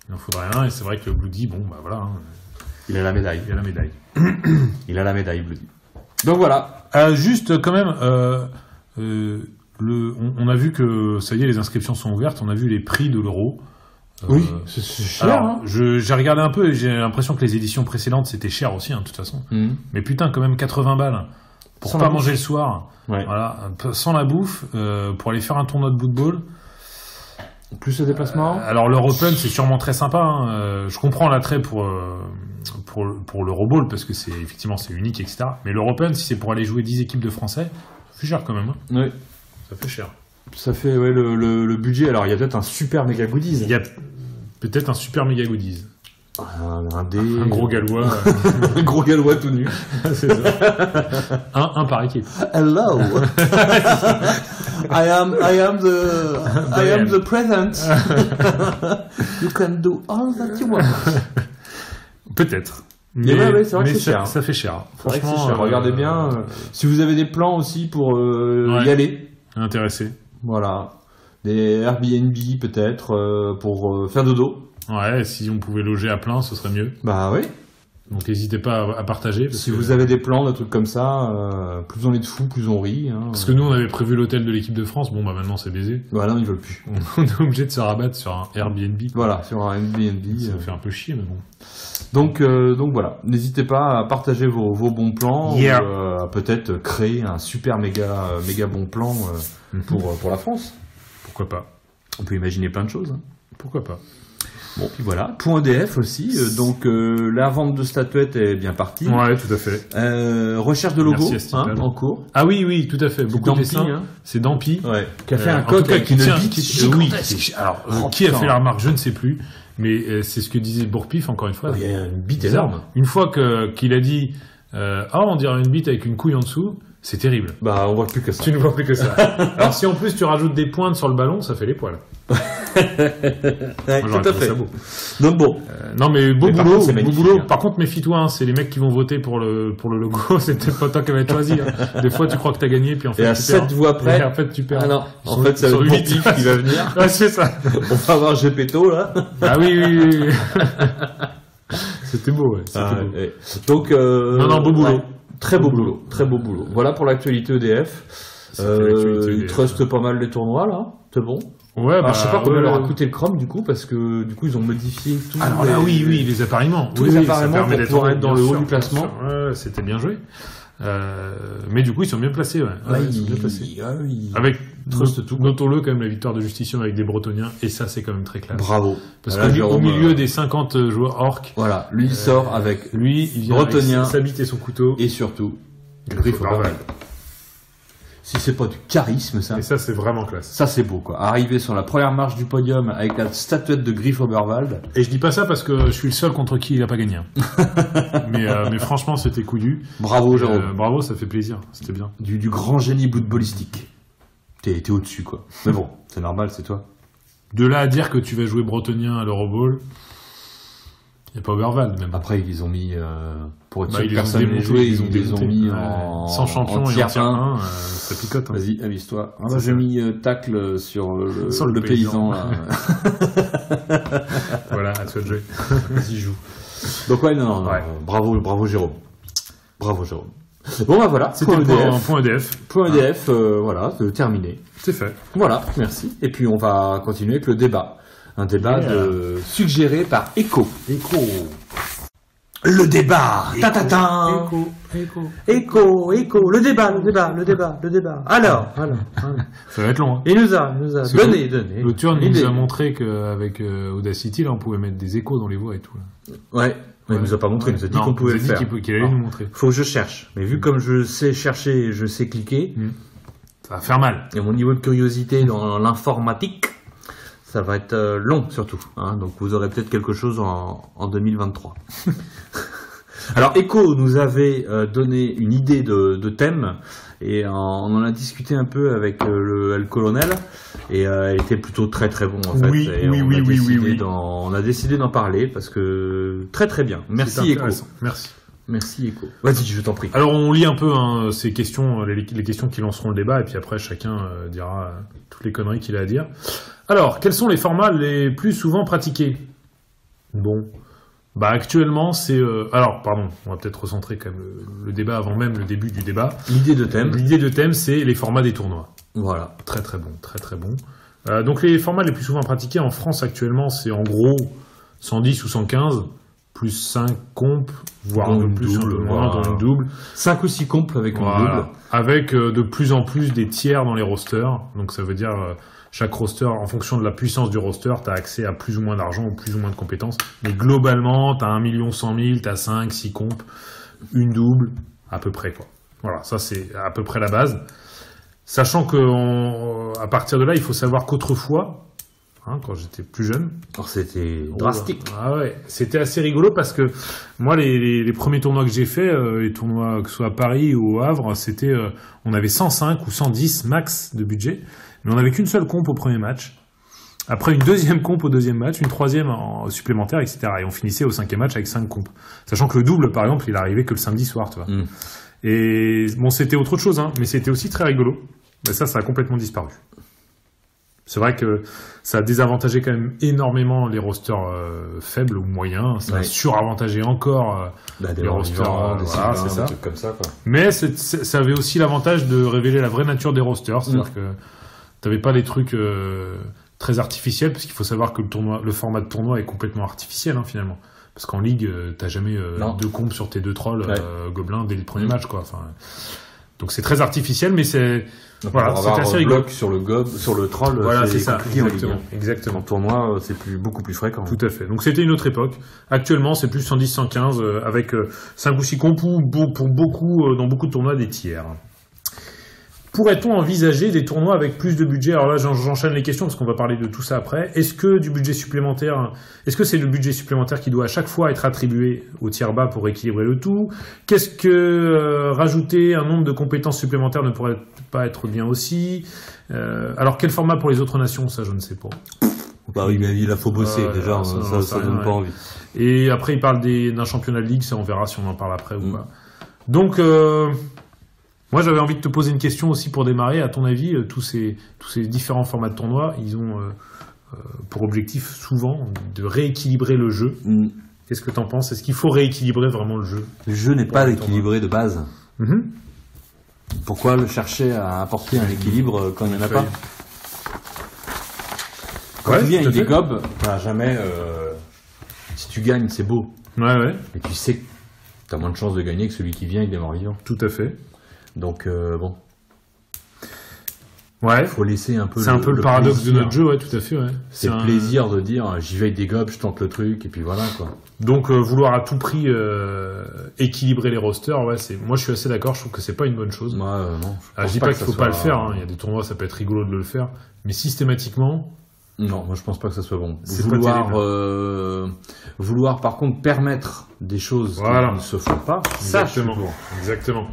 S3: Il en faudrait un, et c'est vrai que Bloody, bon, bah voilà. Hein.
S2: Il a la médaille. Il a la médaille, Bloody. Donc voilà.
S3: Juste quand même, on a vu que, ça y est, les inscriptions sont ouvertes, on a vu les prix de l'euro.
S2: Oui, c'est cher.
S3: Alors,
S2: hein.
S3: j'ai regardé un peu et j'ai l'impression que les éditions précédentes, c'était cher aussi, hein, de toute façon. Mais putain, quand même 80 balles pour pas manger le soir.
S2: Ouais.
S3: Voilà, sans la bouffe, pour aller faire un tournoi de football.
S2: Plus le déplacement.
S3: Alors l'Europen, c'est sûrement très sympa. Hein. Je comprends l'attrait pour l'Euroball parce que c'est unique, etc. Mais l'Europen, si c'est pour aller jouer 10 équipes de Français, ça fait cher quand même. Hein.
S2: Oui.
S3: Ça fait cher.
S2: Ça fait le budget. Alors il y a peut-être un super méga goodies.
S3: Il y a peut-être un super méga goodies.
S2: Un
S3: gros gallois.
S2: Un gros gallois tout nu.
S3: C'est ça. un par équipe.
S2: Hello. I am the present. You can do all that you want.
S3: Peut-être.
S2: Mais c'est vrai que c'est cher.
S3: Ça fait cher.
S2: Franchement, regardez bien. Si vous avez des plans aussi pour y aller.
S3: Intéressé.
S2: Voilà. Des Airbnb peut-être pour faire dodo.
S3: Ouais, si on pouvait loger à plein, ce serait mieux.
S2: Bah oui.
S3: Donc n'hésitez pas à partager.
S2: Si vous avez des plans, des trucs comme ça, plus on est de fous, plus on rit. Hein.
S3: Parce que nous, on avait prévu l'hôtel de l'équipe de France. Bon, bah maintenant, c'est baisé.
S2: Voilà, ils veulent plus.
S3: On est obligé de se rabattre sur un Airbnb.
S2: Voilà, sur un Airbnb.
S3: Ça fait un peu chier, mais bon.
S2: Donc voilà, n'hésitez pas à partager vos bons plans ou à peut-être créer un super méga bon plan pour la France.
S3: Pourquoi pas.
S2: On peut imaginer plein de choses. Hein.
S3: Pourquoi pas.
S2: Bon, puis voilà. Point EDF aussi. Donc la vente de statuettes est bien partie.
S3: Ouais, tout à fait.
S2: Recherche de logo en cours.
S3: Ah oui, tout à fait. Beaucoup de dessins.
S2: Hein.
S3: C'est Dampi.
S2: Ouais. Qui a fait un coq avec une bite.
S3: Alors, qui a fait la remarque, je ne sais plus. Mais c'est ce que disait Bourpif, encore une fois.
S2: Il y a une bite énorme.
S3: Une fois qu'il a dit on dirait une bite avec une couille en dessous, c'est terrible.
S2: Bah, on voit plus que ça.
S3: Tu ne vois plus que ça. Alors, si en plus tu rajoutes des pointes sur le ballon, ça fait les poils.
S2: Ouais,
S3: moi,
S2: tout à fait.
S3: Beau.
S2: Donc bon.
S3: Non, mais beau boulot. Beau boulot.
S2: Hein.
S3: Par contre, méfie-toi, hein, c'est les mecs qui vont voter pour le logo. C'est peut-être pas toi qui va être choisi. Hein. Des fois, tu crois que t'as gagné, puis en fait,
S2: tu perds. Et à 7 voix près.
S3: En fait, tu perds.
S2: Ah non. En fait, c'est le Bourpif qui va venir.
S3: Ouais, c'est ça.
S2: On va avoir Gepetto, là.
S3: Ah oui. C'était beau, ouais. Beau.
S2: Ouais. Donc,
S3: non, beau boulot.
S2: Ouais. Très beau boulot. Voilà pour l'actualité EDF. Ils trustent pas mal les tournois, là. C'est bon.
S3: Ouais,
S2: alors, je sais pas combien leur a coûté le Chrome, du coup, parce que du coup, ils ont modifié tout.
S3: Alors là, oui, les appareilles.
S2: Tous les appareils pour pouvoir être dans le haut du classement.
S3: Ouais, c'était bien joué. Mais du coup, ils sont bien placés, ouais.
S2: Ils sont bien placés.
S3: Avec, notons-le quand même, la victoire de Justition avec des Bretoniens, et ça, c'est quand même très classe.
S2: Bravo.
S3: Parce qu'au milieu des 50 joueurs orques.
S2: Voilà, lui, il sort avec
S3: lui, il vient
S2: Bretonien,
S3: avec sa bite et son couteau.
S2: Et surtout, Griff Oberwald. Si c'est pas du charisme, ça.
S3: Et ça, c'est vraiment classe.
S2: Ça, c'est beau, quoi. Arriver sur la première marche du podium avec la statuette de Griff Oberwald.
S3: Et je dis pas ça parce que je suis le seul contre qui il a pas gagné. mais franchement, c'était couillu.
S2: Bravo, Jérôme.
S3: Bravo, ça fait plaisir. C'était bien.
S2: Du grand génie footballistique. T'es au-dessus, quoi. Mais bon, c'est normal, c'est toi.
S3: De là à dire que tu vas jouer bretonien à l'Euroball. Il n'y a pas Overval, même.
S2: Après, ils ont mis, pour être
S3: Bah,
S2: sûr
S3: ils
S2: que
S3: les ont
S2: personne n'ait
S3: démonté,
S2: joué,
S3: ils ont
S2: ils les ont
S3: démonté.
S2: mis
S3: Ouais. Sans champion
S2: en
S3: et en
S2: tier
S3: tier
S2: 1.
S3: 1, ça picote. Hein.
S2: Vas-y, amuse-toi. Ah,
S3: C'est
S2: bah,
S3: ça.
S2: j'ai mis tacle sur
S3: Sur le
S2: le paysan, là.
S3: Voilà, à toi de jouer.
S2: Vas-y, joue. Donc, ouais, non,
S3: Ouais.
S2: bravo, Jérôme. Bravo, Jérôme. Bon, bah voilà,
S3: C'était
S2: point
S3: le
S2: EDF.
S3: point EDF.
S2: Point EDF, voilà, terminé.
S3: C'est fait.
S2: Voilà, merci. Et puis, on va continuer avec le débat. Un débat suggéré par Echo. Le débat. Ta-ta-ta. Echo. Le débat. Alors.
S3: Ça va être long. Hein.
S2: Il nous a
S3: C'est
S2: donné.
S3: Le turn
S2: Idée.
S3: nous a montré qu'avec Audacity, là, on pouvait mettre des échos dans les voix et tout. Là.
S2: Ouais. Mais il nous a pas montré, il nous a dit
S3: Non,
S2: qu'on pouvait
S3: il
S2: le
S3: nous a
S2: faire.
S3: dit qu'il allait nous montrer.
S2: Faut que je cherche. Mais vu comme je sais chercher et je sais cliquer,
S3: Ça va faire mal.
S2: et mon niveau de curiosité dans l'informatique, ça va être long surtout. Hein, donc vous aurez peut-être quelque chose en 2023. Alors Echo nous avait donné une idée de thème et on en a discuté un peu avec le colonel et elle était plutôt très très bon en fait.
S3: Oui,
S2: Et
S3: oui,
S2: on
S3: oui,
S2: a
S3: oui,
S2: décidé
S3: oui.
S2: on a décidé d'en parler parce que très très bien.
S3: C'est
S2: Merci Echo.
S3: intéressant. Merci.
S2: Merci Echo. Vas-y, je t'en prie.
S3: Alors on lit un peu hein, ces questions, les questions qui lanceront le débat, et puis après chacun dira toutes les conneries qu'il a à dire. Alors, quels sont les formats les plus souvent pratiqués? Bon, bah actuellement c'est... alors, pardon, on va peut-être recentrer quand même le débat avant même le début du débat.
S2: L'idée de thème.
S3: L'idée de thème, c'est les formats des tournois.
S2: Voilà.
S3: Très très bon, très très bon. Donc les formats les plus souvent pratiqués en France actuellement, c'est en gros 110 ou 115, plus 5 compes, voire un peu plus, un peu moins, dans une double.
S2: 5 ou 6 comples avec une
S3: Voilà.
S2: double.
S3: Avec de plus en plus des tiers dans les rosters. Donc ça veut dire chaque roster, en fonction de la puissance du roster, tu as accès à plus ou moins d'argent ou plus ou moins de compétences. Mais globalement, tu as 1 100 000, tu as 5, 6 compes, une double, à peu près quoi. Voilà, ça c'est à peu près la base. Sachant que à partir de là, il faut savoir qu'autrefois, quand j'étais plus jeune,
S2: Alors c'était drastique.
S3: Ah ouais, c'était assez rigolo parce que moi, les premiers tournois que j'ai fait, les tournois que ce soit à Paris ou au Havre, c'était, on avait 105 ou 110 max de budget, mais on n'avait qu'une seule comp au premier match. Après une deuxième comp au deuxième match, une troisième en supplémentaire, etc. Et on finissait au cinquième match avec 5 compes. Sachant que le double, par exemple, il arrivait que le samedi soir, tu vois. Et bon, c'était autre chose, mais c'était aussi très rigolo. Mais ça a complètement disparu. C'est vrai que ça a désavantagé quand même énormément les rosters faibles ou moyens. Ça a suravantagé encore les rosters. Voilà, c'est ça.
S2: Des trucs comme ça, quoi.
S3: Mais ça avait aussi l'avantage de révéler la vraie nature des rosters. C'est-à-dire que t'avais pas les trucs très artificiels, parce qu'il faut savoir que le format de tournoi est complètement artificiel finalement. Parce qu'en ligue, t'as jamais 2 compes sur tes 2 trolls gobelins dès le premier match, quoi. Enfin, donc c'est très artificiel, mais c'est voilà, c'est assez rigolo.
S2: Bloc sur le troll,
S3: Voilà, c'est ça,
S2: compliqué en ligue.
S3: exactement.
S2: En tournoi, c'est beaucoup plus fréquent.
S3: Tout à fait. Donc c'était une autre époque. Actuellement, c'est plus 110-115 avec 5 ou 6 compos pour beaucoup dans beaucoup de tournois des tiers. Pourrait-on envisager des tournois avec plus de budget? Alors là, j'enchaîne les questions parce qu'on va parler de tout ça après. Est-ce que c'est le budget supplémentaire qui doit à chaque fois être attribué au tiers bas pour équilibrer le tout? Qu'est-ce que rajouter un nombre de compétences supplémentaires ne pourrait pas être bien aussi? Alors quel format pour les autres nations? Ça, je ne sais pas.
S2: Bah oui, mais il faut bosser déjà, ça donne pas envie.
S3: Et après, il parle d'un championnat de ligue, ça on verra si on en parle après ou pas. Donc, moi j'avais envie de te poser une question aussi pour démarrer. À ton avis, tous ces différents formats de tournois, ils ont pour objectif souvent de rééquilibrer le jeu. Qu'est-ce que tu en penses? Est-ce qu'il faut rééquilibrer vraiment le jeu?
S2: Le jeu n'est pas équilibré de base. Pourquoi le chercher à apporter un équilibre quand il n'y en a pas? Quand tu viens avec des gobs, t'as jamais... si tu gagnes, c'est beau.
S3: Ouais.
S2: Et tu sais que t'as moins de chances de gagner que celui qui vient avec des morts-vivants.
S3: Tout à fait.
S2: Donc, bon.
S3: Ouais.
S2: Faut laisser un peu
S3: c'est un peu le paradoxe de notre jeu, ouais, tout à fait, ouais.
S2: C'est le plaisir de dire, j'y vais avec des gobs, je tente le truc, et puis voilà, quoi.
S3: Donc, vouloir à tout prix équilibrer les rosters, ouais, moi je suis assez d'accord, je trouve que c'est pas une bonne chose.
S2: Moi, non.
S3: Je dis pas qu'il faut pas le faire, il y a des tournois, ça peut être rigolo de le faire, mais systématiquement...
S2: Non, moi je pense pas que ça soit bon.
S3: C'est
S2: Vouloir par contre permettre des choses qui ne se font pas,
S3: Exactement.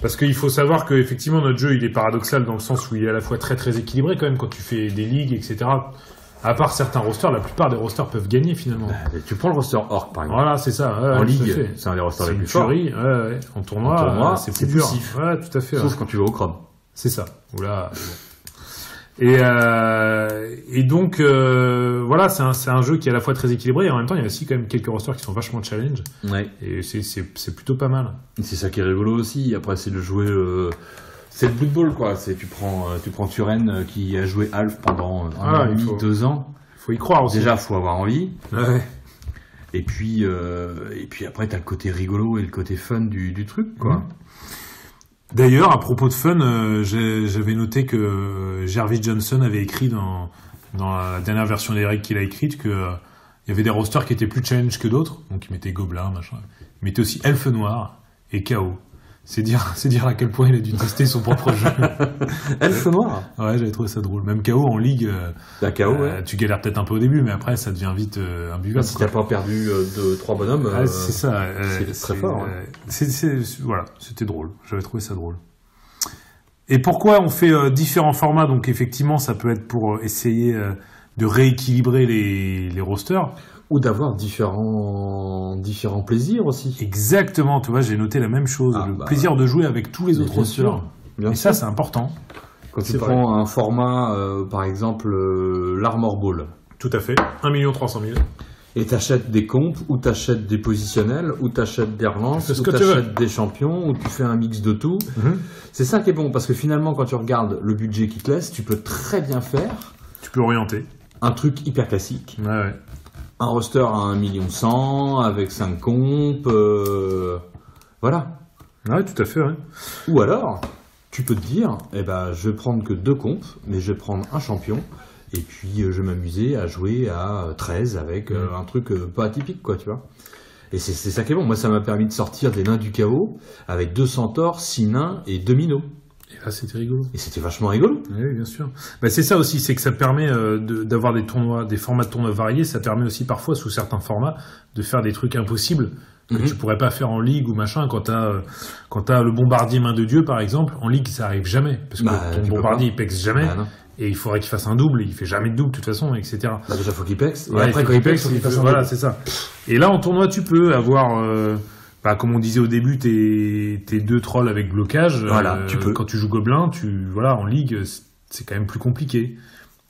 S3: Parce qu'il faut savoir que effectivement notre jeu il est paradoxal dans le sens où il est à la fois très très équilibré quand même quand tu fais des ligues, etc. À part certains rosters, la plupart des rosters peuvent gagner finalement.
S2: Tu prends le roster Orc par exemple.
S3: Voilà, c'est ça.
S2: En ligue, c'est un des rosters les plus forts.
S3: C'est une furie. En tournoi, c'est plus dur.
S2: Poussif.
S3: Ouais, tout à fait.
S2: Sauf quand tu vas au Chrome.
S3: C'est ça. Oula. Et donc voilà, c'est un jeu qui est à la fois très équilibré et en même temps il y a aussi quand même quelques rosters qui sont vachement challenge.
S2: Ouais.
S3: Et c'est plutôt pas mal.
S2: C'est ça qui est rigolo aussi. Après c'est de jouer. C'est le Blood Bowl quoi. Tu prends Turen qui a joué Alf pendant un an et demi, 2 ans.
S3: Il faut y croire aussi.
S2: Déjà faut avoir envie.
S3: Ouais.
S2: Et puis après t'as le côté rigolo et le côté fun du truc quoi.
S3: D'ailleurs, à propos de fun, j'avais noté que Jarvis Johnson avait écrit dans la dernière version des règles qu'il a écrite que il y avait des rosters qui étaient plus challenge que d'autres, donc il mettait Gobelin, machin. Il mettait aussi Elfe Noir et Chaos. C'est dire à quel point il a dû tester son propre jeu.
S2: Elfe Noir.
S3: Ouais, j'avais trouvé ça drôle. Même Chaos en ligue,
S2: ouais.
S3: Tu galères peut-être un peu au début, mais après ça devient vite imbuvable.
S2: Si t'as pas perdu 2-3 bonhommes,
S3: c'est ça.
S2: C'est très fort.
S3: Voilà, c'était drôle. J'avais trouvé ça drôle. Et pourquoi on fait différents formats? Donc effectivement, ça peut être pour essayer de rééquilibrer les rosters.
S2: Ou d'avoir différents plaisirs aussi.
S3: Exactement, tu vois, j'ai noté la même chose. Plaisir de jouer avec tous les autres rosters.
S2: Bien
S3: sûr. Ça, c'est important.
S2: Quand tu prends un format, par exemple, l'Armor Ball.
S3: Tout à fait, 1 300 000.
S2: Et t'achètes des compes, ou t'achètes des positionnels, ou t'achètes des relances, ou t'achètes des champions, ou tu fais un mix de tout. C'est ça qui est bon, parce que finalement, quand tu regardes le budget qui te laisse, tu peux très bien faire...
S3: Tu peux orienter.
S2: Un truc hyper classique.
S3: Ouais.
S2: Un roster à 1 100 000, avec 5 compes, voilà.
S3: Ouais, tout à fait, ouais.
S2: Ou alors, tu peux te dire, je vais prendre que 2 compes, mais je vais prendre un champion, et puis je vais m'amuser à jouer à 13 avec un truc pas atypique, quoi, tu vois. Et c'est ça qui est bon. Moi, ça m'a permis de sortir des nains du chaos, avec 2 centaures, 6 nains et 2 minots.
S3: Et là, c'était rigolo.
S2: Et c'était vachement rigolo.
S3: Oui, bien sûr. C'est ça aussi, c'est que ça permet d'avoir des tournois, des formats de tournois variés. Ça permet aussi parfois, sous certains formats, de faire des trucs impossibles que tu pourrais pas faire en ligue ou machin. Quand t'as le bombardier main de Dieu, par exemple, en ligue, ça arrive jamais. Parce que ton bombardier, il pexe jamais. Et il faudrait qu'il fasse un double. Il fait jamais de double, de toute façon, etc.
S2: Déjà, faut qu'il pexe.
S3: Et après, quand il pexe, il fasse un double. C'est ça. Et là, en tournoi, tu peux avoir... comme on disait au début, tes 2 trolls avec blocage.
S2: Voilà, tu peux.
S3: Quand tu joues Gobelin, en ligue, c'est quand même plus compliqué.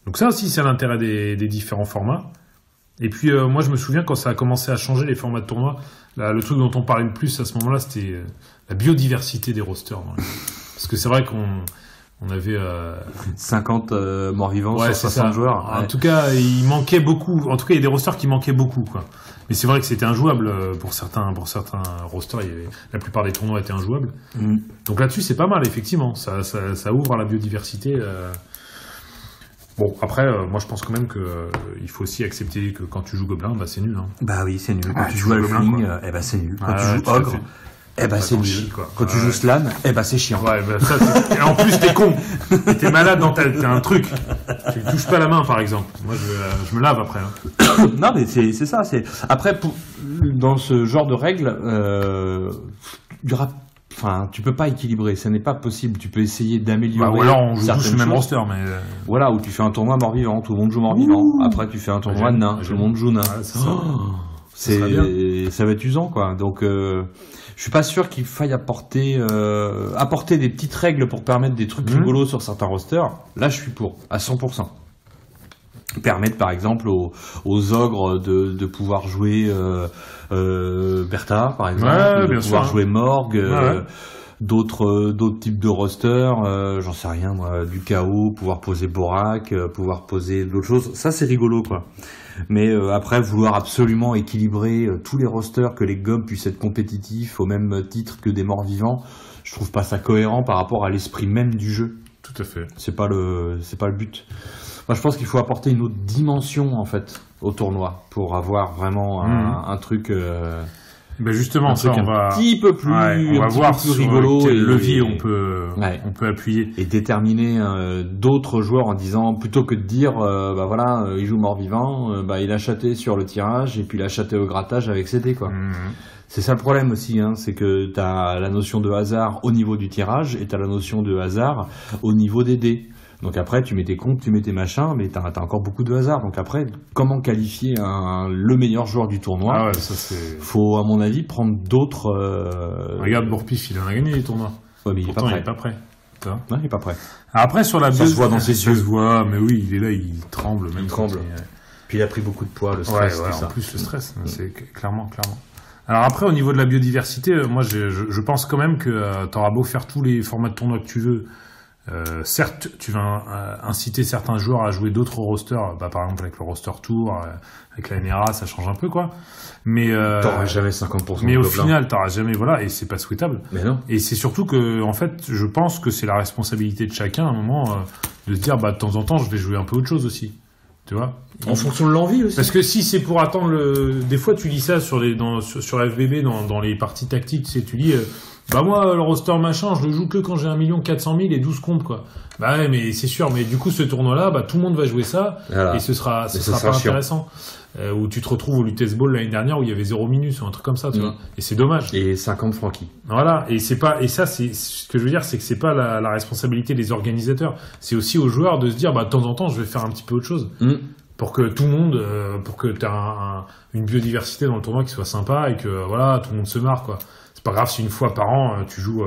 S3: Donc ça aussi, c'est l'intérêt des différents formats. Et puis, moi, je me souviens quand ça a commencé à changer les formats de tournoi, le truc dont on parlait le plus à ce moment-là, c'était la biodiversité des rosters. Parce que c'est vrai qu'on avait
S2: 50 morts-vivants sur 60 joueurs.
S3: En tout cas, il manquait beaucoup. En tout cas, il y a des rosters qui manquaient beaucoup, quoi. Mais c'est vrai que c'était injouable pour certains rosters. La plupart des tournois étaient injouables. Donc là-dessus, c'est pas mal, effectivement. Ça ouvre à la biodiversité. Bon, après, moi, je pense quand même que il faut aussi accepter que quand tu joues Gobelin, c'est nul. Hein.
S2: Oui, c'est nul. Quand tu joues Halfling, c'est nul. Quand tu joues Ogre... c'est nul. Quand tu joues Slan, c'est chiant.
S3: Ouais, et en plus, t'es con. T'es malade t'as un truc. Tu touches pas la main, par exemple. Moi, je me lave après. Hein.
S2: Non, mais c'est ça. Après, dans ce genre de règles, tu peux pas équilibrer. Ça n'est pas possible. Tu peux essayer d'améliorer.
S3: Ou alors, on joue tous le même roster, mais.
S2: Voilà, où tu fais un tournoi mort-vivant, tout le monde joue mort-vivant. Après, tu fais un tournoi de nain, tout le monde joue nain. Ça va être usant, quoi. Donc, je suis pas sûr qu'il faille apporter des petites règles pour permettre des trucs rigolos sur certains rosters. Là, je suis pour, à 100%. Permettre, par exemple, aux ogres de pouvoir jouer Bertha, par exemple, de pouvoir jouer Morgue, d'autres types de rosters, j'en sais rien, moi, du chaos, pouvoir poser Borak, pouvoir poser d'autres choses. Ça, c'est rigolo, quoi. Mais après, vouloir absolument équilibrer tous les rosters, que les gobs puissent être compétitifs au même titre que des morts-vivants, je trouve pas ça cohérent par rapport à l'esprit même du jeu.
S3: Tout à fait.
S2: C'est pas le but. Moi, je pense qu'il faut apporter une autre dimension, en fait, au tournoi, pour avoir vraiment un truc...
S3: justement, ça, on va...
S2: un petit peu plus,
S3: on va voir
S2: plus rigolo.
S3: Quel levier on peut appuyer.
S2: Et déterminer d'autres joueurs en disant, plutôt que de dire, il joue mort-vivant, il a chaté sur le tirage, et puis il a chaté au grattage avec ses dés, quoi. C'est ça le problème aussi, c'est que t'as la notion de hasard au niveau du tirage, et t'as la notion de hasard au niveau des dés. Donc après, tu mets tes comptes, tu mets tes machins, mais t'as encore beaucoup de hasard. Donc après, comment qualifier le meilleur joueur du tournoi?
S3: Ah ouais, ça c'est...
S2: Faut, à mon avis, prendre d'autres...
S3: Regarde Bourpif, il en a gagné les tournois.
S2: Ouais, mais
S3: Pourtant, il est pas prêt.
S2: Non, il est pas prêt.
S3: Après, sur la
S2: Ça se voit dans ses yeux.
S3: Ça se voit, mais oui, il est là, il tremble. Même
S2: Il tremble. Puis il a pris beaucoup de poids, le stress, tout ça.
S3: En plus, le stress, c'est clairement. Alors après, au niveau de la biodiversité, moi, je pense quand même que t'auras beau faire tous les formats de tournoi que tu veux. Certes, tu vas inciter certains joueurs à jouer d'autres rosters, par exemple avec le roster tour, avec la NRA, ça change un peu, quoi. Mais
S2: t'auras jamais 50%.
S3: Mais au final, t'auras jamais, voilà, et c'est pas souhaitable.
S2: Mais non.
S3: Et c'est surtout que, en fait, je pense que c'est la responsabilité de chacun, à un moment, de se dire, de temps en temps, je vais jouer un peu autre chose aussi. Tu vois?
S2: En fonction de l'envie aussi.
S3: Parce que si c'est pour attendre des fois, tu lis ça sur FBB, dans les parties tactiques, tu sais, tu lis, moi, le roster machin, je le joue que quand j'ai 1 400 000 et 12 comptes, quoi. Bah ouais, mais c'est sûr, mais du coup, ce tournoi-là, tout le monde va jouer ça, voilà. Et ce sera pas intéressant. Où tu te retrouves au Lutèce Ball l'année dernière où il y avait 0 minus ou un truc comme ça, tu vois. Et c'est dommage.
S2: Et 50 franquis.
S3: Voilà. Et ça, c'est ce que je veux dire, c'est que c'est pas la responsabilité des organisateurs. C'est aussi aux joueurs de se dire, de temps en temps, je vais faire un petit peu autre chose. Pour que tout le monde, pour que tu aies une biodiversité dans le tournoi qui soit sympa et que, voilà, tout le monde se marre, quoi. C'est pas grave si une fois par an, tu joues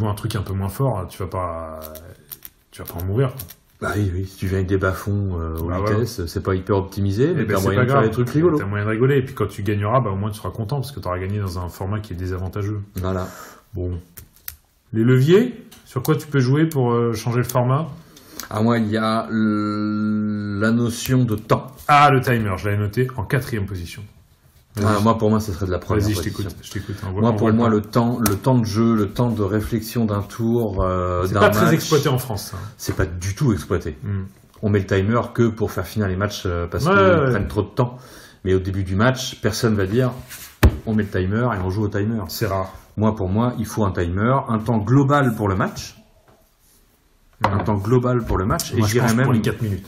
S3: un truc un peu moins fort, tu vas pas en mourir, quoi.
S2: Bah oui, si tu viens avec des bas-fonds au Lutèce, c'est pas hyper optimisé, mais t'as moyen de faire des trucs rigolos.
S3: T'as moyen de rigoler, et puis quand tu gagneras, au moins tu seras content, parce que t'auras gagné dans un format qui est désavantageux.
S2: Voilà.
S3: Bon. Les leviers, sur quoi tu peux jouer pour changer le format?
S2: Ah, moi, il y a la notion de temps.
S3: Ah, le timer, je l'avais noté en 4e position.
S2: Pour moi, ce serait de la première position.
S3: Vas-y, je t'écoute.
S2: Moi, le temps de jeu, le temps de réflexion d'un tour,
S3: c'est pas très exploité en France, ça.
S2: C'est pas du tout exploité. On met le timer que pour faire finir les matchs parce qu'ils prennent trop de temps. Mais au début du match, personne va dire on met le timer et on joue au timer.
S3: C'est rare.
S2: Pour moi, il faut un timer, un temps global pour le match. Un temps global pour le match.
S3: Et moi, je pense pour les 4 minutes.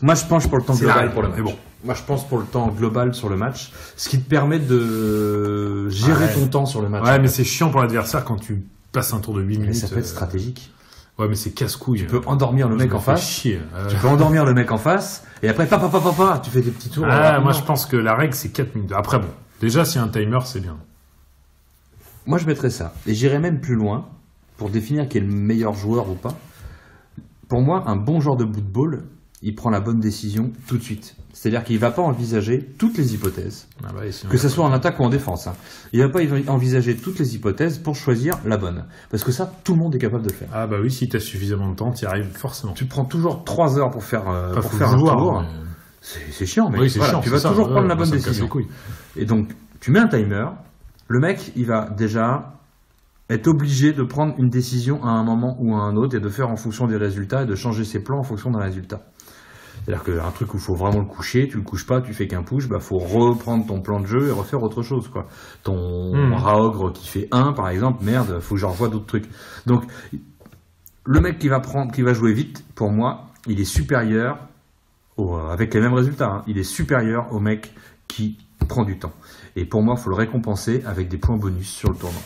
S2: Moi, je penche pour le temps global pour le match.
S3: Mais bon.
S2: Moi, je pense pour le temps global sur le match, ce qui te permet de gérer ton temps sur le match.
S3: Ouais, mais c'est chiant pour l'adversaire quand tu passes un tour de 8 minutes.
S2: Mais ça peut être stratégique.
S3: Ouais, mais c'est casse-couille.
S2: Tu peux endormir le mec en face.
S3: Chier.
S2: Tu peux endormir le mec en face, et après, tu fais des petits tours.
S3: Moi, je pense que la règle, c'est 4 minutes. Après, bon. Déjà, si y a un timer, c'est bien.
S2: Moi, je mettrais ça. Et j'irais même plus loin, pour définir qui est le meilleur joueur ou pas. Pour moi, un bon joueur de football, il prend la bonne décision tout de suite. C'est-à-dire qu'il ne va pas envisager toutes les hypothèses, que ce soit en attaque ou en défense. Il ne va pas envisager toutes les hypothèses pour choisir la bonne. Parce que ça, tout le monde est capable de le faire.
S3: Ah bah oui, si tu as suffisamment de temps, tu y arrives forcément.
S2: Tu prends toujours 3 heures pour faire un tour. C'est chiant, mais
S3: c'est chiant,
S2: tu vas toujours prendre la bonne décision. Et donc, tu mets un timer, le mec, il va déjà être obligé de prendre une décision à un moment ou à un autre et de faire en fonction des résultats et de changer ses plans en fonction des résultats. C'est-à-dire qu'un truc où il faut vraiment le coucher, tu le couches pas, tu fais qu'un push, faut reprendre ton plan de jeu et refaire autre chose, quoi. Ton Raogre qui fait 1, par exemple, merde, faut que je revoie d'autres trucs. Donc, le mec qui va jouer vite, pour moi, il est supérieur avec les mêmes résultats, il est supérieur au mec qui prend du temps. Et pour moi, il faut le récompenser avec des points bonus sur le tournoi.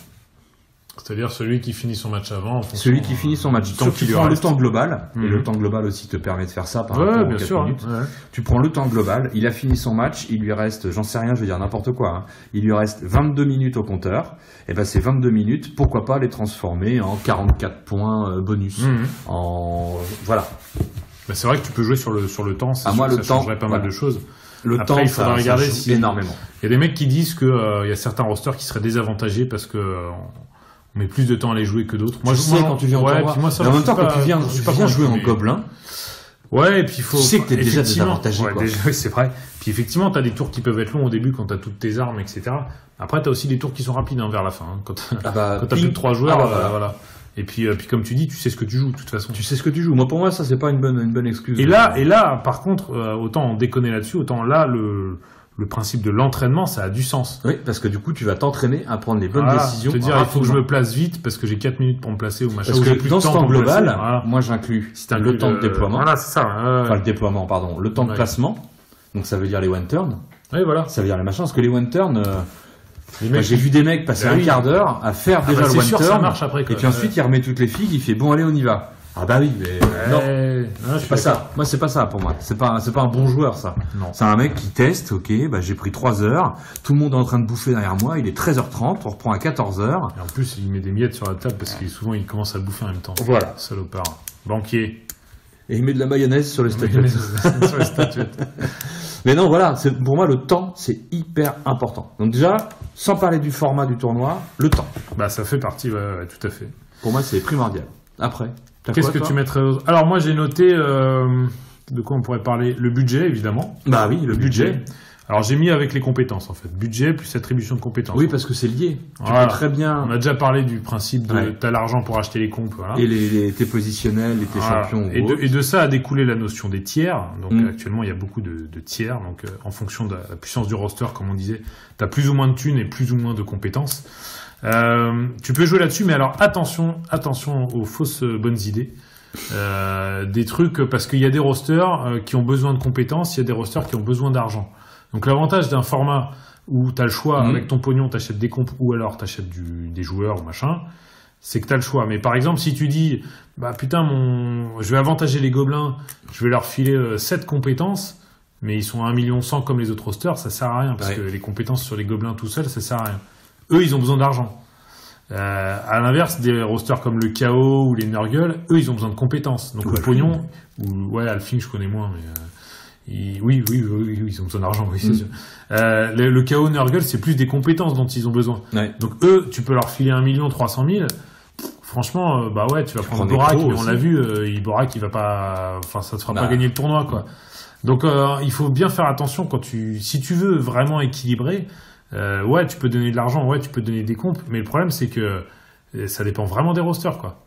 S3: C'est-à-dire celui qui finit son match avant.
S2: Celui qui finit son match. Donc tu prends le temps global, et le temps global aussi te permet de faire ça par rapport aux 4 minutes. Ouais. Tu prends le temps global, il a fini son match, il lui reste, j'en sais rien, je vais dire n'importe quoi, il lui reste 22 minutes au compteur, et ces 22 minutes, pourquoi pas les transformer en 44 points bonus. Voilà.
S3: C'est vrai que tu peux jouer sur le temps, ça changerait pas mal de choses.
S2: Après, temps, il faudra regarder énormément.
S3: Il y a des mecs qui disent qu'il y a certains rosters qui seraient désavantagés parce que on met plus de temps à les jouer que d'autres.
S2: Moi, quand tu viens en tournoi, en même temps, quand tu viens jouer en gobelin,
S3: ouais, et puis
S2: tu sais que t'es déjà désavantagé, quoi.
S3: Déjà, c'est vrai. Puis effectivement, t'as des tours qui peuvent être longs au début quand t'as toutes tes armes, etc. Après, t'as aussi des tours qui sont rapides vers la fin. Quand t'as plus de 3 joueurs, voilà. Et puis comme tu dis, tu sais ce que tu joues de toute façon.
S2: Tu sais ce que tu joues. Moi, pour moi, ça c'est pas une bonne excuse.
S3: Et là, par contre, autant on déconner là-dessus, autant là le principe de l'entraînement, ça a du sens.
S2: Oui, parce que du coup, tu vas t'entraîner à prendre les bonnes décisions.
S3: Te dire, il faut que je me place vite parce que j'ai 4 minutes pour me placer ou machin.
S2: Parce que dans ce temps global, moi j'inclus le temps de déploiement.
S3: Voilà, c'est ça.
S2: Enfin, le déploiement, pardon. Le temps de placement. Donc ça veut dire les one turn.
S3: Oui, voilà.
S2: Ça veut dire les machins. Parce que les one turn, j'ai vu des mecs passer un quart d'heure à faire déjà le one turn.
S3: Ça marche après,
S2: et puis ensuite, il remet toutes les figues, il fait bon, allez, on y va. Ah bah oui, mais non, c'est pas ça. Moi, c'est pas ça pour moi. C'est pas un bon joueur, ça.
S3: Non.
S2: C'est un mec qui teste, ok, bah j'ai pris 3 heures, tout le monde est en train de bouffer derrière moi, il est 13h30, on reprend à 14h.
S3: Et en plus, il met des miettes sur la table parce qu'il souvent il commence à bouffer en même temps.
S2: Voilà.
S3: Salopard. Banquier.
S2: Et il met de la mayonnaise sur les statuettes.
S3: Sur les statuettes.
S2: Mais non, voilà, pour moi, le temps, c'est hyper important. Donc déjà, sans parler du format du tournoi, le temps.
S3: Bah, ça fait partie, ouais, tout à fait.
S2: Pour moi, c'est primordial. Après,
S3: qu'est-ce que tu mettrais Alors, moi, j'ai noté, de quoi on pourrait parler ? Le budget, évidemment.
S2: Bah oui, le budget.
S3: Alors, j'ai mis avec les compétences, en fait. Budget plus attribution de compétences.
S2: Oui, parce que c'est lié.
S3: Voilà.
S2: Tu peux très bien...
S3: On a déjà parlé du principe de t'as l'argent pour acheter les comptes, voilà.
S2: Et tes positionnels et tes champions.
S3: Et de ça a découlé la notion des tiers. Donc actuellement, il y a beaucoup de tiers. Donc en fonction de la puissance du roster, comme on disait, tu as plus ou moins de thunes et plus ou moins de compétences. Tu peux jouer là-dessus, mais alors attention aux fausses bonnes idées. Des trucs, parce qu'il y a des rosters qui ont besoin de compétences, il y a des rosters qui ont besoin d'argent. Donc l'avantage d'un format où tu as le choix, avec ton pognon, tu achètes des comptes ou alors tu achètes des joueurs ou machin, c'est que tu as le choix. Mais par exemple, si tu dis, bah putain, je vais avantager les gobelins, je vais leur filer 7 compétences, mais ils sont à 1,1 million comme les autres rosters, ça sert à rien, parce que les compétences sur les gobelins tout seuls, ça sert à rien. Eux, ils ont besoin d'argent. À l'inverse, des rosters comme le KO ou les Nurgle, eux, ils ont besoin de compétences. Donc le pognon, Alfing, je connais moins, mais... Oui, ils ont besoin d'argent, oui, c'est sûr. Le KO Nurgle, c'est plus des compétences dont ils ont besoin. Ouais. Donc eux, tu peux leur filer 1,3 million. Franchement, bah ouais, tu vas prendre Borak, mais on l'a vu, Borak, il va pas, enfin, ça te fera pas gagner le tournoi, quoi. Donc il faut bien faire attention si tu veux vraiment équilibrer, ouais, tu peux donner de l'argent, ouais, tu peux donner des comptes, mais le problème c'est que ça dépend vraiment des rosters, quoi.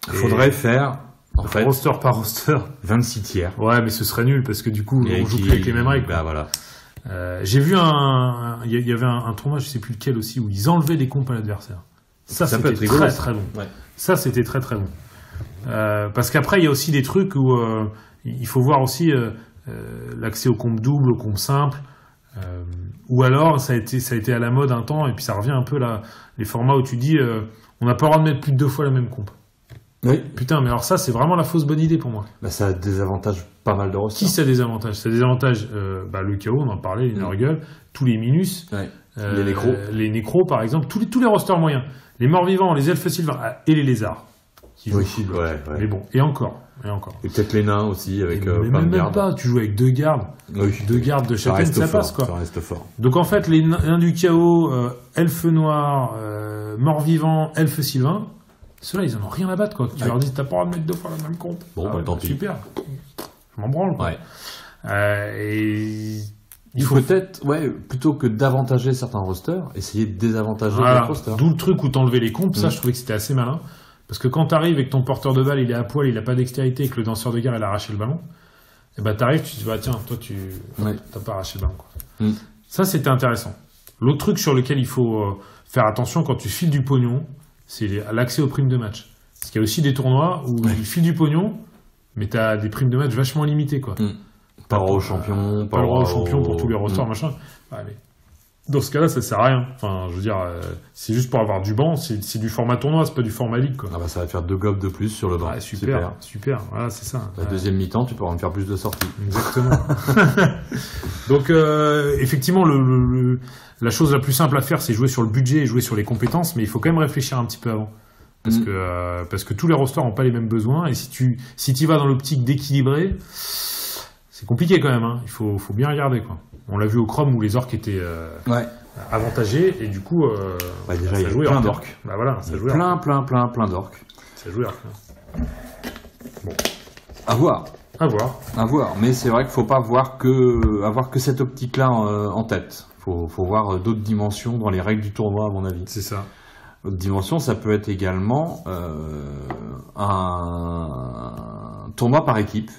S2: Il faudrait faire
S3: roster par roster
S2: 26 tiers.
S3: Ouais, mais ce serait nul parce que du coup on joue plus avec les mêmes règles.
S2: Bah voilà.
S3: J'ai vu il y avait un tournoi, je sais plus lequel aussi, où ils enlevaient des comptes à l'adversaire. Ça c'était très très bon. Ouais. Ça c'était très très bon. Parce qu'après il y a aussi des trucs où il faut voir aussi l'accès aux comptes doubles, aux comptes simples. Ou alors ça a été à la mode un temps et puis ça revient un peu là, les formats où tu dis on n'a pas le droit de mettre plus de 2 fois la même comp. Oui. Putain, mais alors ça, c'est vraiment la fausse bonne idée pour moi.
S2: Bah, ça a des avantages pas mal de rosters.
S3: Qui ça a des avantages ? Ça a des avantages, le KO, on en parlait, les Nurgle, tous les Minus,
S2: les Nécros.
S3: Les Nécros, par exemple, tous les rosters moyens. Les Morts-Vivants, les Elfes Sylvains et les Lézards. Qui jouent aussi. Ouais. Mais bon, et encore. Et
S2: peut-être les nains aussi, avec plein
S3: de
S2: gardes.
S3: Même pas, tu joues avec 2 gardes. Oui. 2 gardes de chacune, ça passe, quoi.
S2: Ça reste fort.
S3: Donc en fait, les nains du KO, Elfes Noirs, Morts-Vivants, Elfes Sylvains, ceux-là, ils en ont rien à battre, quoi. Tu leur dis, t'as pas le droit de mettre 2 fois la même compte.
S2: Bon, tant pis.
S3: Super. Je m'en branle, quoi. Et
S2: il faut peut-être, plutôt que d'avantager certains rosters, essayer de désavantager d'autres rosters.
S3: D'où le truc où t'enlevais les comptes, ça, je trouvais que c'était assez malin. Parce que quand t'arrives et que ton porteur de balle, il est à poil, il a pas dextérité, et que le danseur de guerre, il a arraché le ballon, et bah t'arrives, tu te dis, bah tiens, toi, t'as pas arraché le ballon, quoi. Ça, c'était intéressant. L'autre truc sur lequel il faut faire attention quand tu files du pognon, c'est l'accès aux primes de match. Parce qu'il y a aussi des tournois où ils filent du pognon, mais t'as des primes de match vachement limitées, quoi.
S2: Pas le droit aux champions,
S3: pas le droit aux champions pour tous les rosters, machin. Mais dans ce cas-là, ça sert à rien. Enfin, je veux dire, c'est juste pour avoir du banc, c'est du format tournoi, c'est pas du format ligue, quoi.
S2: Ah bah ça va faire 2 gobs de plus sur le banc.
S3: Super. Voilà, c'est ça.
S2: La deuxième mi-temps, tu pourras en faire plus de sorties.
S3: Exactement. Donc, effectivement, la chose la plus simple à faire, c'est jouer sur le budget et jouer sur les compétences, mais il faut quand même réfléchir un petit peu avant. Parce que tous les rosters n'ont pas les mêmes besoins, et si tu vas dans l'optique d'équilibrer, c'est compliqué quand même, hein. Il faut bien regarder, quoi. On l'a vu au Chrome où les orques étaient avantagés, et du coup,
S2: déjà, il y a plein d'orques.
S3: Bah voilà, ça jouait
S2: plein d'orques.
S3: Ça jouait orques.
S2: Bon. À voir. Mais c'est vrai qu'il ne faut pas avoir que cette optique-là en tête. Il faut voir d'autres dimensions dans les règles du tournoi, à mon avis.
S3: C'est ça.
S2: Autre dimension, ça peut être également un tournoi par équipe.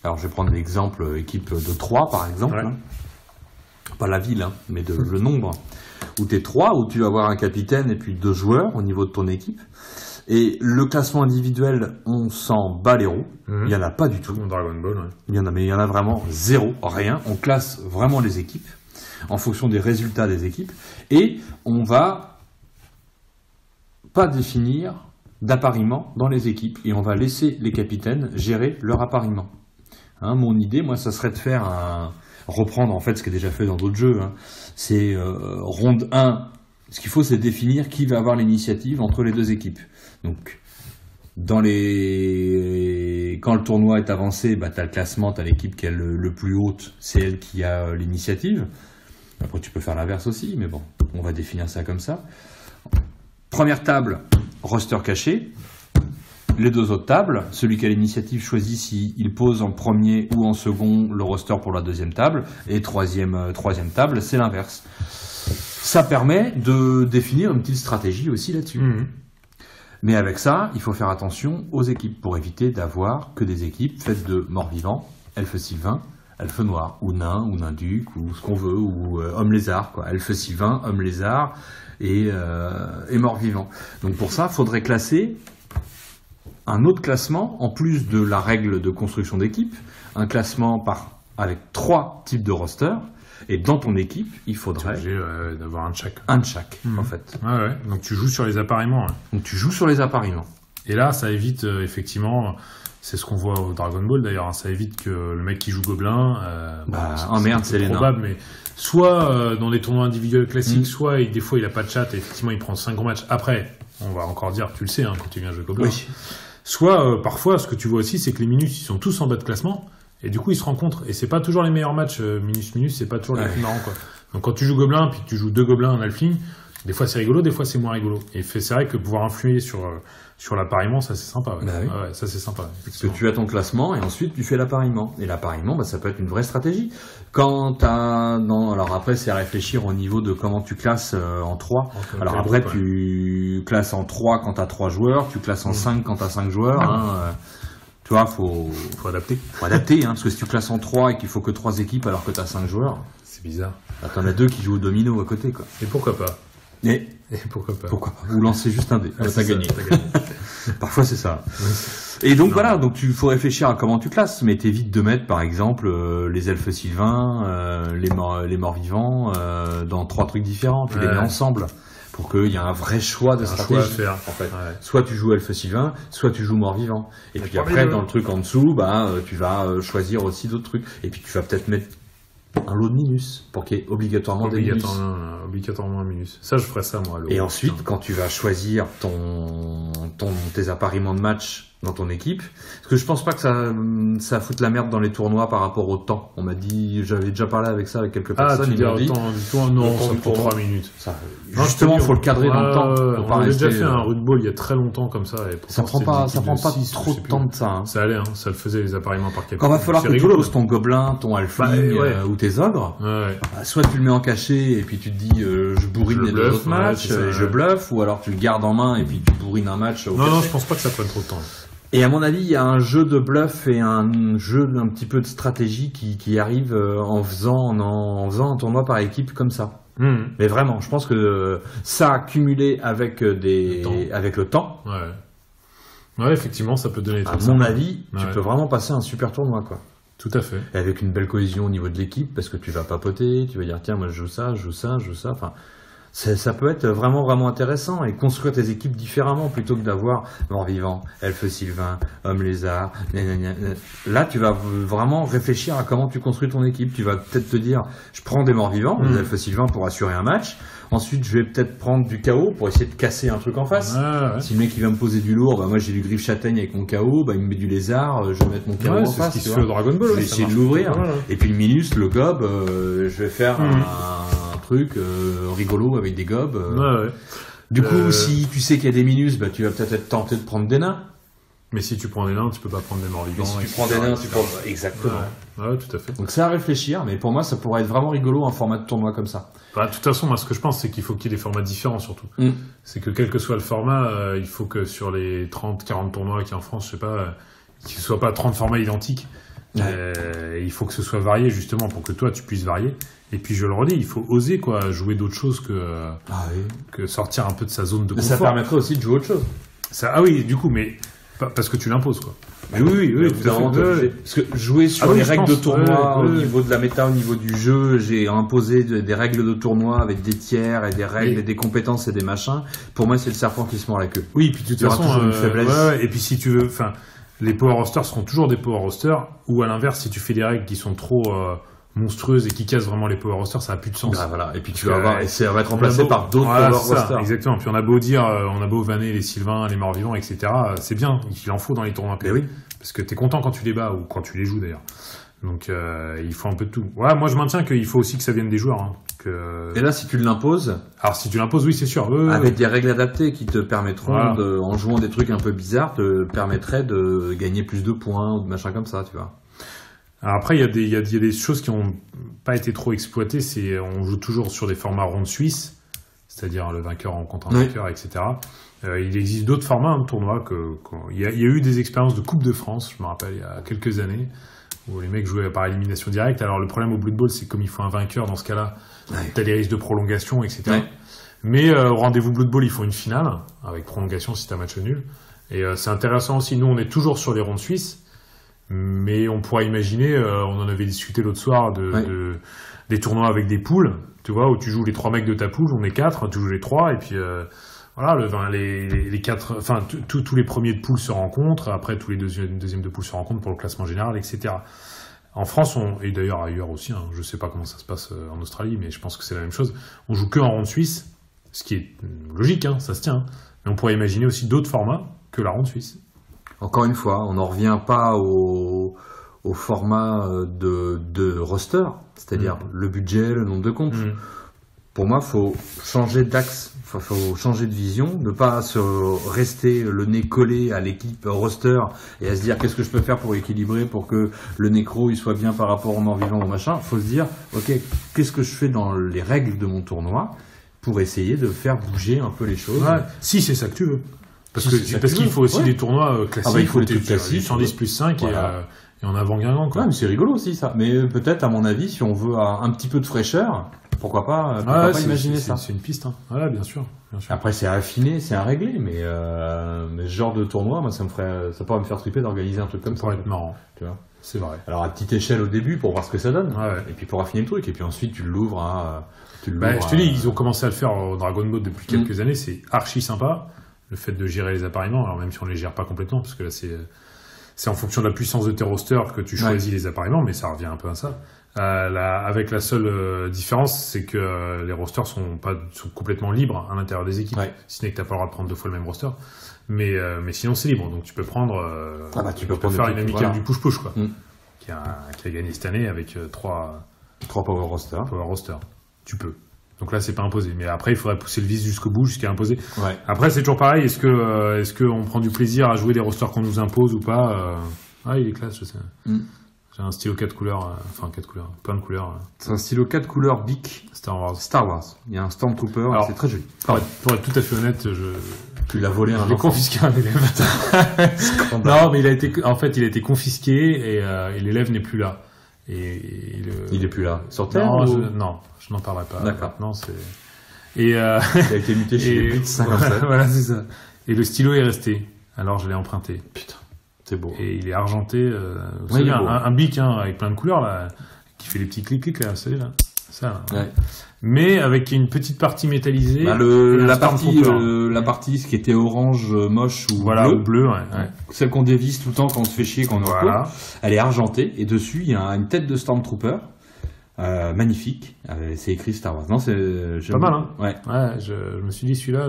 S2: Alors, je vais prendre l'exemple équipe de 3, par exemple. Hein. Pas la ville, hein, mais le nombre. Où tu es 3, où tu vas avoir un capitaine et puis 2 joueurs au niveau de ton équipe. Et le classement individuel, on s'en bat les roues. Il n'y en a pas du tout.
S3: Dragon Ball,
S2: il y en a vraiment zéro, rien. On classe vraiment les équipes en fonction des résultats des équipes. Et on va pas définir d'appariement dans les équipes et on va laisser les capitaines gérer leur appariement. Mon idée, moi, ça serait de reprendre en fait ce qui est déjà fait dans d'autres jeux. C'est ronde 1. Ce qu'il faut, c'est définir qui va avoir l'initiative entre les deux équipes. Donc, quand le tournoi est avancé, t'as le classement, t'as l'équipe qui est le plus haute, c'est elle qui a l'initiative. Après, tu peux faire l'inverse aussi, mais bon, on va définir ça comme ça. Première table, roster caché. Les deux autres tables, celui qui a l'initiative choisit s'il pose en premier ou en second le roster pour la deuxième table. Et troisième table, c'est l'inverse. Ça permet de définir une petite stratégie aussi là-dessus. Mais avec ça, il faut faire attention aux équipes pour éviter d'avoir que des équipes faites de morts-vivants, elfes sylvains, elfes noirs, ou nain duc, ou ce qu'on veut, ou homme lézard, quoi. Elfes sylvains, homme lézard et morts-vivants. Donc pour ça, il faudrait classer un autre classement, en plus de la règle de construction d'équipe, un classement avec 3 types de rosters. Et dans ton équipe, il faudrait
S3: d'avoir un de chaque.
S2: Un de chaque, en fait.
S3: Ouais. Donc tu joues sur les appariements.
S2: Donc tu joues sur les appariements.
S3: Et là, ça évite effectivement, c'est ce qu'on voit au Dragon Ball d'ailleurs, ça évite que le mec qui joue Gobelin.
S2: C'est les
S3: probable, mais soit dans des tournois individuels classiques, soit des fois il a pas de chat et effectivement il prend 5 gros matchs. Après, on va encore dire, tu le sais, quand tu viens jouer Gobelin.
S2: Oui.
S3: Soit parfois, ce que tu vois aussi, c'est que les minus ils sont tous en bas de classement. Et du coup, ils se rencontrent. Et c'est pas toujours les meilleurs matchs. Minus, c'est pas toujours les plus marrants, quoi. Donc, quand tu joues Gobelin, puis que tu joues 2 Gobelins en Alfling, des fois c'est rigolo, des fois c'est moins rigolo. Et c'est vrai que pouvoir influer sur l'appariement, ça c'est sympa. Ouais. Ouais, ça c'est sympa.
S2: Parce que tu as ton classement et ensuite tu fais l'appariement. Et l'appariement, ça peut être une vraie stratégie. Alors après, c'est à réfléchir au niveau de comment tu classes en 3. Alors après, tu classes en 3 quand t'as 3 joueurs, tu classes en 5 quand t'as 5 joueurs. Tu vois, faut
S3: adapter.
S2: Faut adapter, parce que si tu classes en 3 et qu'il faut que 3 équipes alors que tu as 5 joueurs,
S3: c'est bizarre.
S2: T'en as 2 qui jouent au domino à côté, quoi.
S3: Et pourquoi pas?
S2: Et
S3: pourquoi pas?
S2: Ou lancer juste un dé.
S3: T'as gagné.
S2: Parfois, c'est ça. Et donc voilà, donc il faut réfléchir à comment tu classes, mais t'évites de mettre, par exemple, les elfes sylvains, les morts-vivants, dans 3 trucs différents, tu les mets ensemble. Pour qu'il y ait un vrai choix de stratégie.
S3: À faire.
S2: En fait. Ouais. Soit tu joues elfe sylvain, soit tu joues mort-vivant. Et puis après, dans le truc en dessous, tu vas choisir aussi d'autres trucs. Et puis tu vas peut-être mettre un lot de minus pour qu'il y ait obligatoirement des minus.
S3: Obligatoirement un minus. Ça, je ferais ça, moi.
S2: Et ensuite, quand tu vas choisir tes appariements de match dans ton équipe, parce que je pense pas que ça foute la merde dans les tournois par rapport au temps. On m'a dit, j'avais déjà parlé avec quelques personnes.
S3: Ils m'ont dit, non, ça prend 3 minutes.
S2: Justement, faut le cadrer dans le temps.
S3: On a déjà fait un rugby il y a très longtemps comme ça. Et
S2: ça prend pas trop de temps de ça.
S3: Ça allait, ça le faisait les appariements par capitaine.
S2: Quand va falloir que tu poses ton gobelin, ton alfling ou tes ogres, soit tu le mets en cachet et puis tu te dis je bourrine les 2 autres matchs et je bluffe, ou alors tu le gardes en main et puis tu bourrines un match.
S3: Non, je pense pas que ça prenne trop de temps.
S2: Et à mon avis, il y a un jeu de bluff et un jeu d'un petit peu de stratégie qui arrive en faisant un tournoi par équipe comme ça. Mais vraiment, je pense que ça cumulé avec le temps.
S3: Ouais, effectivement, ça peut donner.
S2: À mon avis, tu peux vraiment passer un super tournoi, quoi.
S3: Tout à fait.
S2: Et avec une belle cohésion au niveau de l'équipe, parce que tu vas papoter, tu vas dire tiens, moi je joue ça. Enfin, ça peut être vraiment vraiment intéressant et construire tes équipes différemment plutôt que d'avoir mort-vivant, elfe sylvain, homme lézard. Là, tu vas vraiment réfléchir à comment tu construis ton équipe. Tu vas peut-être te dire, je prends des morts-vivants, des elfes sylvains pour assurer un match. Ensuite, je vais peut-être prendre du chaos pour essayer de casser un truc en face. Si le mec il va me poser du lourd, moi j'ai du griffe châtaigne avec mon chaos, il me met du lézard, je vais mettre mon chaos en face.
S3: C'est ce qui se fait au Dragon Ball.
S2: Je vais essayer de l'ouvrir. Et puis le minus, le gob, je vais faire un truc rigolo avec des gobs. Du coup, si tu sais qu'il y a des minus, tu vas peut-être être tenté de prendre des nains.
S3: Mais si tu prends des nains, tu peux pas prendre des morts-vivants.
S2: Si tu prends des nains, tu prends... Exactement.
S3: Ouais, tout à fait.
S2: Donc c'est à réfléchir, mais pour moi, ça pourrait être vraiment rigolo en format de tournoi comme ça.
S3: De toute façon, moi, ce que je pense, c'est qu'il faut qu'il y ait des formats différents, surtout. C'est que quel que soit le format, il faut que sur les 30-40 tournois qu'il y a en France, je sais pas, qu'il ne soit pas 30 formats identiques. Il faut que ce soit varié, justement, pour que toi, tu puisses varier. Et puis, je le redis, il faut oser, jouer d'autres choses que sortir un peu de sa zone de confort.
S2: Mais ça permettrait aussi de jouer autre chose.
S3: Du coup, mais Parce que tu l'imposes, quoi.
S2: Mais oui, tout à fait. Parce que jouer sur les règles de tournoi, au niveau de la méta, au niveau du jeu, j'ai imposé des règles de tournoi avec des tiers et des règles et des compétences et des machins. Pour moi, c'est le serpent qui se mord la queue.
S3: Oui, puis de toute façon,
S2: toujours une faiblesse.
S3: Et puis si tu veux, enfin, les power rosters seront toujours des power rosters, ou à l'inverse, si tu fais des règles qui sont trop monstrueuses et qui cassent vraiment les power rosters, ça n'a plus de sens.
S2: Voilà. Et puis tu vas avoir, et ça va être remplacé par d'autres power rosters.
S3: Exactement. Puis on a beau dire, on a beau vanner les Sylvains, les morts-vivants, etc. C'est bien, il en faut dans les tournois.
S2: Oui.
S3: Parce que t'es content quand tu les bats ou quand tu les joues d'ailleurs. Donc il faut un peu de tout. Ouais, moi je maintiens qu'il faut aussi que ça vienne des joueurs. Hein,
S2: Et là, si tu l'imposes.
S3: Alors si tu l'imposes, oui, c'est sûr.
S2: Avec des règles adaptées qui te permettront, en jouant des trucs un peu bizarres, te permettraient de gagner plus de points ou de machin comme ça, tu vois.
S3: Alors après, il y a des choses qui n'ont pas été trop exploitées. On joue toujours sur des formats ronde suisse, c'est-à-dire le vainqueur rencontre un vainqueur, etc. Il existe d'autres formats de tournois. Il y a eu des expériences de Coupe de France, je me rappelle, il y a quelques années, où les mecs jouaient par élimination directe. Alors le problème au Blood Bowl, c'est comme il faut un vainqueur dans ce cas-là, t'as des risques de prolongation, etc. Ouais. Mais au rendez-vous Blood Bowl, il faut une finale, avec prolongation si t'as match nul. Et c'est intéressant aussi, nous on est toujours sur les rondes suisses, mais on pourrait imaginer, on en avait discuté l'autre soir, des tournois avec des poules, tu vois, où tu joues les 3 mecs de ta poule, on est 4, tu joues les 3, et puis voilà, les 4, enfin tous les premiers de poule se rencontrent, après tous les deuxièmes de poule se rencontrent pour le classement général, etc. En France, et d'ailleurs ailleurs aussi, hein, je sais pas comment ça se passe en Australie, mais je pense que c'est la même chose, on joue que en ronde suisse, ce qui est logique, hein, ça se tient, mais on pourrait imaginer aussi d'autres formats que la ronde suisse.
S2: Encore une fois, on n'en revient pas au format de roster, c'est-à-dire le budget, le nombre de comptes. Pour moi, faut changer d'axe, faut changer de vision, ne pas se rester le nez collé à l'équipe roster et à se dire qu'est-ce que je peux faire pour équilibrer, pour que le nécro il soit bien par rapport au mort-vivant ou machin. Faut se dire, ok, qu'est-ce que je fais dans les règles de mon tournoi pour essayer de faire bouger un peu les choses.
S3: Ouais, si c'est ça que tu veux. Parce qu'il faut aussi des tournois classiques.
S2: Il faut des trucs classiques.
S3: 110 plus 5 voilà. et en avant Guingamp, quoi.
S2: Ouais, mais c'est rigolo aussi, ça. Mais peut-être, à mon avis, si on veut un petit peu de fraîcheur, pourquoi pas imaginer ça.
S3: C'est une piste, hein. Ouais, bien sûr.
S2: Après, c'est à affiner, c'est à régler, mais ce genre de tournoi, moi, ça pourrait me faire triper d'organiser un truc comme ça.
S3: Ça pourrait être marrant.
S2: Tu vois.
S3: C'est vrai.
S2: Alors, à petite échelle au début, pour voir ce que ça donne. Ouais. Et puis, pour affiner le truc. Et puis ensuite, tu l'ouvres à...
S3: je te dis, ils ont commencé à le faire au Dragon Boat depuis quelques années, c'est archi sympa. Le fait de gérer les appareillements, alors même si on les gère pas complètement, parce que là c'est en fonction de la puissance de tes rosters que tu choisis les appareillements, mais ça revient un peu à ça. Avec la seule différence, c'est que les rosters sont complètement libres à l'intérieur des équipes, si ce n'est que t'as pas le droit de prendre 2 fois le même roster. Mais sinon c'est libre, donc tu peux prendre, tu peux faire une amicale du push-push, quoi, qui a gagné cette année avec 3
S2: power rosters.
S3: Tu peux. Donc là, c'est pas imposé. Mais après, il faudrait pousser le vice jusqu'au bout, jusqu'à imposer.
S2: Ouais.
S3: Après, c'est toujours pareil. Est-ce que on prend du plaisir à jouer des rosters qu'on nous impose ou pas il est classe, je sais. J'ai un stylo 4 couleurs, plein de couleurs.
S2: C'est un stylo 4 couleurs Bic Star Wars. Il y a un Stormtrooper, alors, c'est très joli.
S3: Pour être tout à fait honnête,
S2: tu l'as volé un enfant.
S3: J'ai confisqué un élève. Non, mais il a été confisqué et l'élève n'est plus là.
S2: Il est plus là. Sur Terre
S3: Non, je n'en parlerai pas.
S2: D'accord.
S3: Non, c'est...
S2: Il a été muté chez les Blitz 57.
S3: Voilà, c'est ça. Et le stylo est resté. Alors je l'ai emprunté.
S2: Putain, c'est beau.
S3: Et il est argenté. Un bic avec plein de couleurs là, qui fait les petits clics là, vous savez là. Ça. Là. Ouais. Mais avec une petite partie métallisée.
S2: La partie, ce qui était orange, moche ou
S3: bleu.
S2: Celle qu'on dévisse tout le temps quand on se fait chier, quand on est en cours. Elle est argentée et dessus il y a une tête de Stormtrooper. Magnifique. C'est écrit Star Wars. Non, c'est
S3: pas mal, hein.
S2: Ouais.
S3: Je me suis dit celui-là,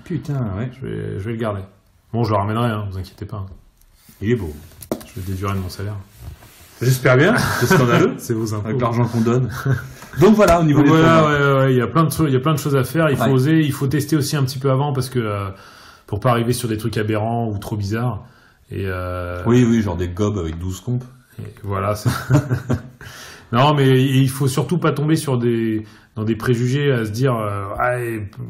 S2: putain, ouais.
S3: Je vais le garder. Bon, je le ramènerai, hein, vous inquiétez pas.
S2: Il est beau.
S3: Je vais déduire de mon salaire.
S2: J'espère bien. C'est scandaleux.
S3: C'est vos impôts.
S2: Avec l'argent qu'on donne. Donc voilà, au niveau des
S3: il y a plein de choses à faire. Il faut oser, il faut tester aussi un petit peu avant parce que pour pas arriver sur des trucs aberrants ou trop bizarres. Et
S2: oui, genre des gobs avec 12 comptes.
S3: Voilà. Non, mais il faut surtout pas tomber dans des préjugés à se dire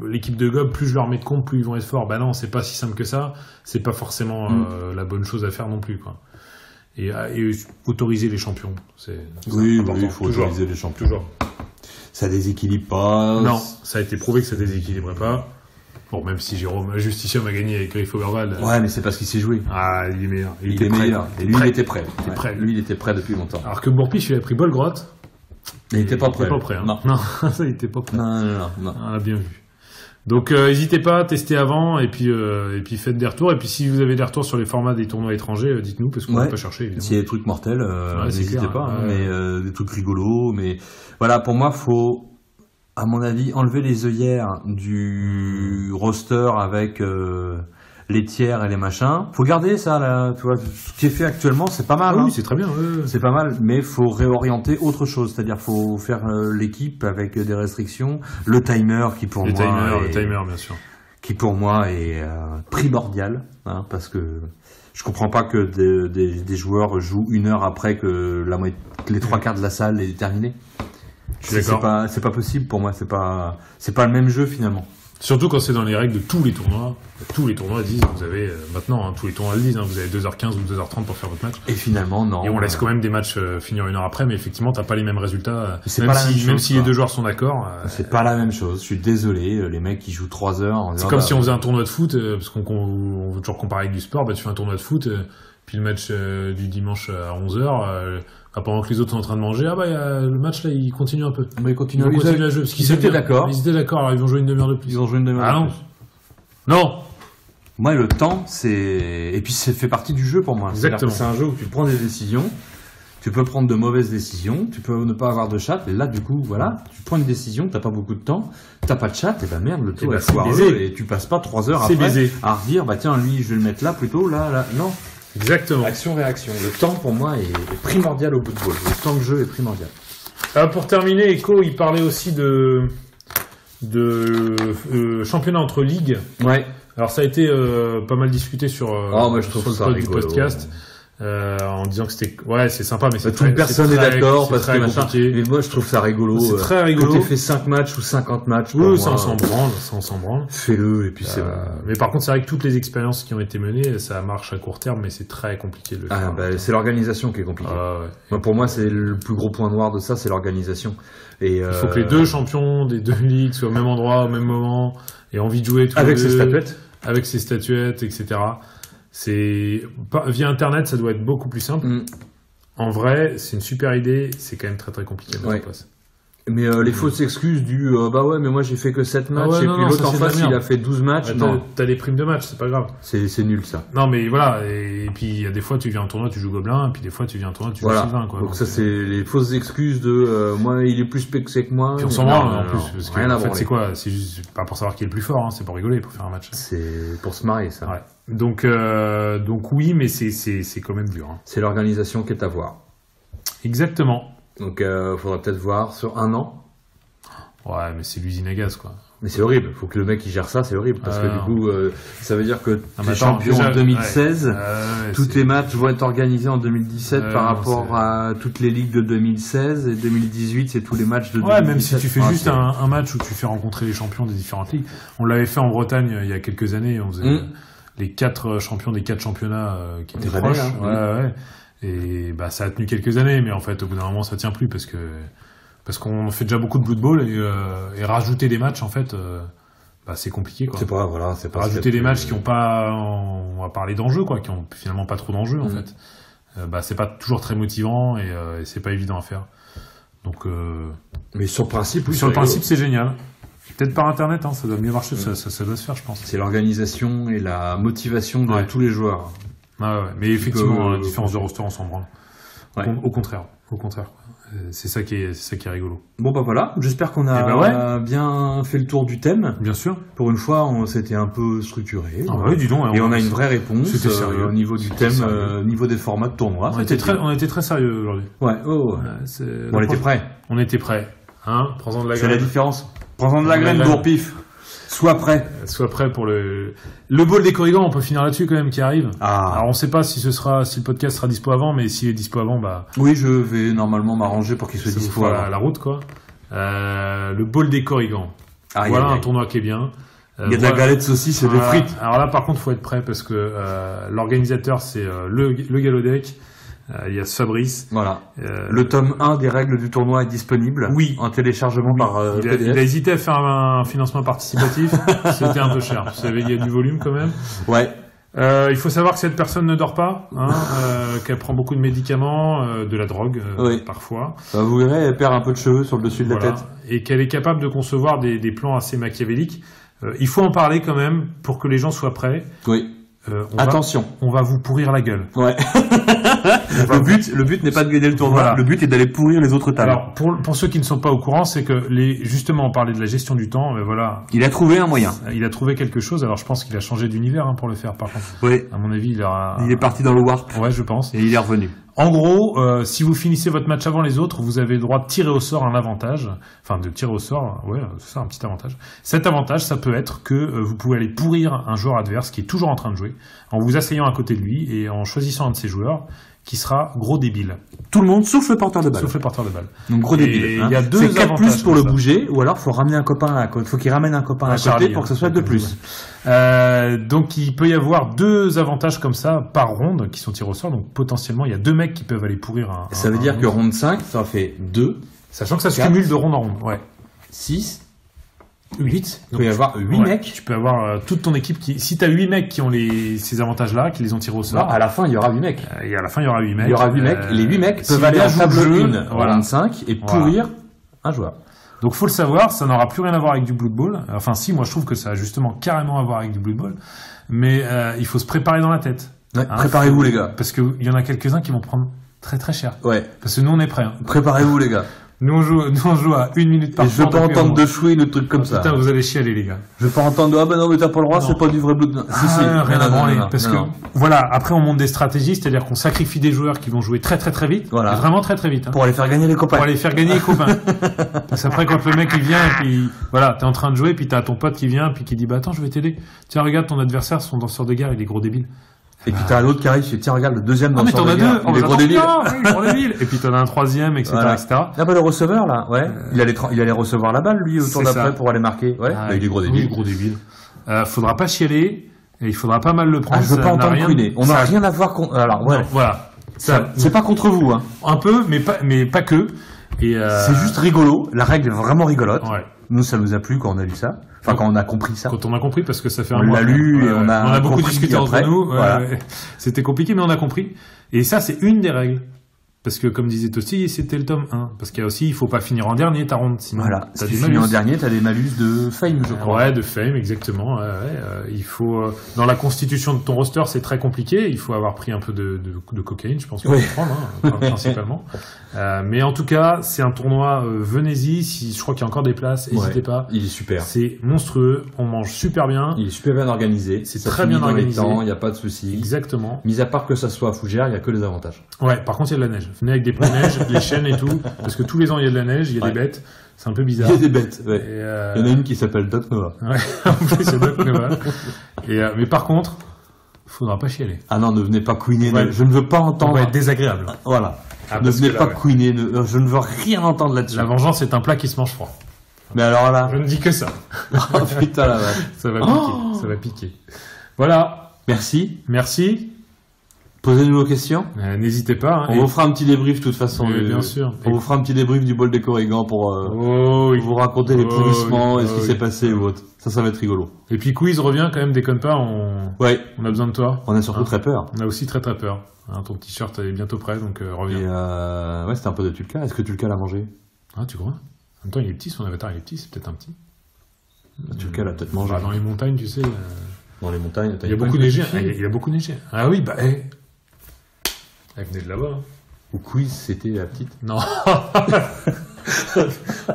S3: l'équipe de gob, plus je leur mets de compte, plus ils vont être forts. Bah non, c'est pas si simple que ça. C'est pas forcément la bonne chose à faire non plus, quoi. Et autoriser les champions.
S2: Oui, il faut autoriser les champions.
S3: Toujours.
S2: Ça déséquilibre pas.
S3: Non, ça a été prouvé que ça déséquilibrait pas. Bon, même si Jérôme Justicium a gagné avec Griff Oberwald.
S2: Ouais, mais c'est parce qu'il s'est joué.
S3: Ah, il est meilleur.
S2: Il était meilleur. Et lui, il était prêt.
S3: Il était prêt.
S2: Lui, il était prêt depuis longtemps.
S3: Alors que Bourpich, il a pris Bolgrotte.
S2: Il était pas prêt.
S3: Il était pas prêt, hein.
S2: Non.
S3: Ça, il était pas prêt.
S2: Non.
S3: On a bien vu. Donc, n'hésitez pas à tester avant, et puis faites des retours. Et puis, si vous avez des retours sur les formats des tournois étrangers, dites-nous, parce qu'on va pas chercher, évidemment.
S2: S'il y a des trucs mortels, n'hésitez
S3: clair,
S2: pas. Mais des trucs rigolos. Mais voilà, pour moi, faut, à mon avis, enlever les œillères du roster avec les tiers et les machins. Faut garder ça, là. Tu vois, ce qui est fait actuellement, c'est pas mal.
S3: Oui, c'est très bien.
S2: C'est pas mal, mais faut réorienter autre chose. C'est-à-dire, faut faire l'équipe avec des restrictions. Le timer, qui pour
S3: le
S2: moi,
S3: timer, bien sûr.
S2: Qui pour moi est primordial, hein, parce que je comprends pas que des joueurs jouent 1 heure après que les 3/4 de la salle est terminée. C'est pas possible pour moi. C'est pas le même jeu finalement.
S3: Surtout quand c'est dans les règles de tous les tournois. Tous les tournois disent, vous avez, maintenant, tous les tournois le disent, vous avez 2h15 ou 2h30 pour faire votre match.
S2: Et finalement, non.
S3: Et on laisse quand même des matchs finir 1 heure après, mais effectivement, t'as pas les mêmes résultats.
S2: Même
S3: si les deux joueurs sont d'accord.
S2: C'est pas la même chose. Je suis désolé, les mecs qui jouent 3 heures.
S3: C'est comme si on faisait un tournoi de foot, parce qu'on veut toujours comparer avec du sport, tu fais un tournoi de foot, puis le match du dimanche à 11h, pendant que les autres sont en train de manger, le match là, il continue un peu.
S2: Mais ils continuent
S3: à jouer.
S2: Ils étaient d'accord.
S3: Ils étaient d'accord, alors ils vont jouer une demi-heure de plus.
S2: Ils ont joué une demi-heure de plus.
S3: Non.
S2: Moi, le temps, et puis ça fait partie du jeu pour moi.
S3: Exactement.
S2: C'est un jeu où tu prends des décisions, tu peux prendre de mauvaises décisions, tu peux ne pas avoir de chat, et là, du coup, voilà, tu prends une décision, t'as pas beaucoup de temps, t'as pas de chat, et ben merde, le tour est foireux, et tu passes pas 3 heures après à redire, tiens, lui, je vais le mettre là plutôt, là, non.
S3: Exactement.
S2: Action-réaction. Le temps, pour moi, est primordial au football. Le temps de jeu est primordial.
S3: Pour terminer, Echo, il parlait aussi de championnat entre ligues.
S2: Ouais.
S3: Alors, ça a été pas mal discuté sur
S2: moi, je trouve
S3: le
S2: ça
S3: pod
S2: rigolo,
S3: du podcast. En disant que c'était c'est sympa, mais c'est
S2: toute personne est d'accord parce que
S3: compliqué.
S2: Mais moi je trouve ça rigolo.
S3: C'est très rigolo.
S2: Quand tu fais 5 matchs ou 50 matchs,
S3: oui, ça on s'en branle.
S2: Fais-le et puis c'est bon.
S3: Mais par contre, c'est vrai que toutes les expériences qui ont été menées, ça marche à court terme, mais c'est très compliqué de le faire.
S2: C'est l'organisation qui est compliquée. Pour moi, c'est le plus gros point noir de ça, c'est l'organisation. Et
S3: il faut que les deux champions des deux ligues soient au même endroit, au même moment, et envie de jouer tous
S2: avec
S3: les
S2: ses
S3: deux,
S2: statuettes.
S3: Avec ses statuettes, etc. Via Internet, ça doit être beaucoup plus simple. En vrai, c'est une super idée, c'est quand même très très compliqué à mettre en place.
S2: Mais les fausses excuses du mais moi j'ai fait que 7 matchs et puis l'autre en face il a fait 12 matchs.
S3: T'as des primes de match, c'est pas grave.
S2: C'est nul ça.
S3: Non mais voilà, et puis il y a des fois tu viens en tournoi, tu joues Gobelin, et puis des fois tu viens en tournoi, tu joues Sylvain.
S2: Donc ça c'est les fausses excuses de moi il est plus spexé que moi.
S3: Puis on s'en branle en plus. Parce que, en fait c'est quoi? C'est juste pas pour savoir qui est le plus fort, c'est pour rigoler, pour faire un match.
S2: C'est pour se marier ça.
S3: Ouais. Donc oui, mais c'est quand même dur.
S2: C'est l'organisation qui est à voir.
S3: Exactement.
S2: Donc faudrait peut-être voir sur 1 an.
S3: Ouais, mais c'est l'usine à gaz, quoi.
S2: Mais c'est horrible. Faut que le mec il gère ça, c'est horrible. Parce que du coup, ça veut dire que t'es champion en 2016. Tous tes matchs vont être organisés en 2017 par rapport à toutes les ligues de 2016. Et 2018, c'est tous les matchs de 2017.
S3: Ouais, même si tu fais juste un match où tu fais rencontrer les champions des différentes ligues. On l'avait fait en Bretagne il y a quelques années. On faisait les 4 champions des 4 championnats qui étaient proches. Ouais. Et ça a tenu quelques années, mais en fait, au bout d'un moment, ça tient plus parce qu'on fait déjà beaucoup de Blood Bowl et rajouter des matchs, en fait, c'est compliqué, quoi.
S2: C'est pas
S3: rajouter des matchs qui ont pas, on va parler d'enjeux, quoi, qui ont finalement pas trop d'enjeux, en fait. C'est pas toujours très motivant et c'est pas évident à faire. Donc,
S2: mais sur le principe,
S3: c'est génial. Peut-être par Internet, ça doit mieux marcher, ça doit se faire, je pense.
S2: C'est l'organisation et la motivation de tous les joueurs.
S3: Mais effectivement, la différence de roster, on s'en branle. Au contraire. C'est ça qui est rigolo.
S2: Bon voilà, j'espère qu'on a bien fait le tour du thème.
S3: Bien sûr.
S2: Pour une fois, on s'était un peu structuré.
S3: Oui, dis donc.
S2: Et on a une vraie réponse.
S3: C'était sérieux.
S2: Au niveau du thème, au niveau des formats de tournoi.
S3: On était très sérieux aujourd'hui.
S2: Ouais. On était prêts.
S3: On était prêts. Prends-en de la graine.
S2: C'est la différence. Prends-en de la graine, Bourpif. Sois prêt.
S3: Sois prêt pour le ball des Corrigans, on peut finir là-dessus quand même, qui arrive. Alors on sait pas si le podcast sera dispo avant, mais s'il est dispo avant,
S2: oui, je vais normalement m'arranger pour qu'il soit dispo avant.
S3: La route, quoi. Le ball des Corrigans. Un tournoi qui est bien.
S2: Il y a de la galette saucisse et des frites.
S3: Alors là, par contre, faut être prêt parce que l'organisateur, c'est le Galodec. Il y a Fabrice.
S2: Voilà. Le tome 1 des règles du tournoi est disponible.
S3: Oui.
S2: En téléchargement par PDF.
S3: Il a hésité à faire un financement participatif. C'était un peu cher. Vous savez, il y a du volume quand même.
S2: Ouais.
S3: Il faut savoir que cette personne ne dort pas, qu'elle prend beaucoup de médicaments, de la drogue, parfois.
S2: Vous verrez, elle perd un peu de cheveux sur le dessus de la tête.
S3: Et qu'elle est capable de concevoir des plans assez machiavéliques. Il faut en parler quand même pour que les gens soient prêts.
S2: Oui. Attention.
S3: On va vous pourrir la gueule.
S2: Ouais. le but n'est pas de gagner le tournoi. Voilà. Le but est d'aller pourrir les autres tables.
S3: Alors, pour ceux qui ne sont pas au courant, c'est que justement, on parlait de la gestion du temps, mais voilà.
S2: Il a trouvé un moyen.
S3: Il a trouvé quelque chose. Alors, je pense qu'il a changé d'univers, pour le faire, par contre.
S2: Oui.
S3: À mon avis,
S2: il est parti dans le warp.
S3: Ouais, je pense.
S2: Et il est revenu.
S3: En gros, si vous finissez votre match avant les autres, vous avez le droit de tirer au sort un avantage. Enfin, de tirer au sort, c'est ça, un petit avantage. Cet avantage, ça peut être que vous pouvez aller pourrir un joueur adverse qui est toujours en train de jouer, en vous asseyant à côté de lui et en choisissant un de ses joueurs qui sera gros débile.
S2: Tout le monde sauf le porteur de balle.
S3: Sauf le porteur de balle.
S2: Donc gros débile.
S3: Il y a 2
S2: c'est 4
S3: avantages
S2: plus pour le bouger, ou alors faut ramener un copain à côté. Faut qu'il ramène un copain à côté
S3: Charlie,
S2: pour que ce soit 2 plus.
S3: Donc il peut y avoir 2 avantages comme ça par ronde qui sont tirés au sort. Donc potentiellement il y a 2 mecs qui peuvent aller pourrir
S2: ça veut dire que ronde 5, ça fait 2.
S3: Sachant que ça se cumule de ronde en ronde. Ouais.
S2: 6.
S3: 8.
S2: Il peut y avoir 8 mecs.
S3: Tu peux avoir toute ton équipe qui... Si tu as 8 mecs qui ont ces avantages-là, qui les ont tirés au sort...
S2: à la fin, il y aura 8 mecs.
S3: Et à la fin, il y aura 8 mecs.
S2: Il y aura 8 mecs. Les 8 mecs peuvent aller à table 1, ronde 5, et pourrir un joueur.
S3: Donc faut le savoir, ça n'aura plus rien à voir avec du Blood Bowl. Enfin si, moi je trouve que ça a justement carrément à voir avec du Blood Bowl. Mais il faut se préparer dans la tête.
S2: Ouais, préparez-vous les gars.
S3: Parce qu'il y en a quelques-uns qui vont prendre très très cher.
S2: Ouais.
S3: Parce que nous on est prêts.
S2: Préparez-vous les gars.
S3: Nous on joue à 1 minute par
S2: temps. Et je veux pas entendre de chouer, de trucs comme ça.
S3: Putain, vous allez chialer les gars.
S2: Je veux pas entendre non mais t'as pas le droit, c'est pas du vrai Blood.
S3: Rien à branler. Parce que voilà, après on monte des stratégies, c'est-à-dire qu'on sacrifie des joueurs qui vont jouer très très très vite. Voilà. Vraiment très très vite.
S2: Pour aller faire gagner les copains.
S3: Pour aller faire gagner les copains. Parce qu'après quand le mec il vient et puis voilà, t'es en train de jouer puis t'as ton pote qui vient puis qui dit bah attends je vais t'aider. Tiens regarde ton adversaire, son danseur de guerre, il est gros débile.
S2: Et puis t'as un autre qui arrive, tiens regarde le deuxième dans
S3: mais t'en as 2,
S2: il est gros débile.
S3: Et puis t'en as un troisième, etc.
S2: Ah bah le receveur là, il allait recevoir la balle lui au tour d'après pour aller marquer. Il est gros débile.
S3: Oui, gros débile. Faudra pas chialer et il faudra pas mal le prendre.
S2: Je veux pas entendre couiner. On n'a rien à voir contre. Alors
S3: voilà.
S2: C'est pas contre vous
S3: Un peu, mais pas que. Et
S2: c'est juste rigolo. La règle est vraiment rigolote.
S3: Ouais.
S2: Nous ça nous a plu quand on a lu ça. Enfin, quand on a compris ça.
S3: Quand on a compris, parce que ça fait
S2: un
S3: mois.
S2: On l'a lu et on a
S3: beaucoup discuté entre nous.
S2: Voilà.
S3: C'était compliqué, mais on a compris. Et ça, c'est une des règles. Parce que, comme disait Tosti, c'était le tome 1. Parce qu'il y a aussi, il faut pas finir en dernier ta ronde. Sinon,
S2: si tu finis en dernier, t'as des malus de fame, je crois.
S3: Ouais, de fame, exactement. Il faut, dans la constitution de ton roster, c'est très compliqué. Il faut avoir pris un peu de cocaïne, je pense, pour comprendre, principalement. Mais en tout cas, c'est un tournoi, venez-y. Je crois qu'il y a encore des places, n'hésitez pas.
S2: Il est super.
S3: C'est monstrueux. On mange super bien.
S2: Il est super bien organisé.
S3: C'est très bien organisé.
S2: Il n'y a pas de souci.
S3: Exactement.
S2: Mis à part que ça soit à Fougères, il n'y a que les avantages.
S3: Ouais, par contre, il y a de la neige. Venez avec des pneus neige, les chaînes et tout, parce que tous les ans il y a de la neige, il y a des bêtes, c'est un peu bizarre.
S2: Il y a des bêtes, ouais. Il y en a une qui s'appelle Doc Nova.
S3: Ouais, en plus c'est Doc Nova. Mais par contre, faudra pas chialer.
S2: Ah non, ne venez pas couiner, je ne veux pas entendre.
S3: On va être désagréable.
S2: Voilà. Ne venez pas couiner, je ne veux rien entendre là-dessus.
S3: La vengeance est un plat qui se mange froid.
S2: Mais alors là.
S3: Je ne dis que ça.
S2: Oh putain la vache.
S3: Ça va piquer, ça va piquer. Voilà.
S2: Merci.
S3: Posez-nous vos questions. N'hésitez pas.
S2: On vous fera un petit débrief de toute façon.
S3: Bien sûr.
S2: On vous fera un petit débrief du bol des Corrigans pour vous raconter les pourrissements et ce qui s'est passé ou autre. Ça va être rigolo. Et puis Quiz revient quand même, déconne pas. On a besoin de toi. On a surtout très peur. On a aussi très peur. Ton t-shirt est bientôt prêt, donc reviens. Et c'était un peu de Tulka. Est-ce que Tulka l'a mangé? Ah, tu crois? En même temps, il est petit, son avatar il est petit, c'est peut-être un petit. Tulka l'a peut-être mangé. Dans les montagnes, tu sais. Dans les montagnes, il y a beaucoup neigé. Il a beaucoup neigé. Ah oui, elle venait de là-bas. Ou Quiz, c'était la petite. Non.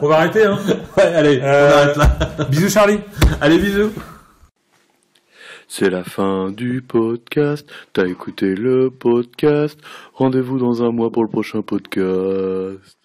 S2: On va arrêter, hein. Ouais, allez, on arrête là. Bisous, Charlie. Allez, bisous. C'est la fin du podcast. T'as écouté le podcast. Rendez-vous dans un mois pour le prochain podcast.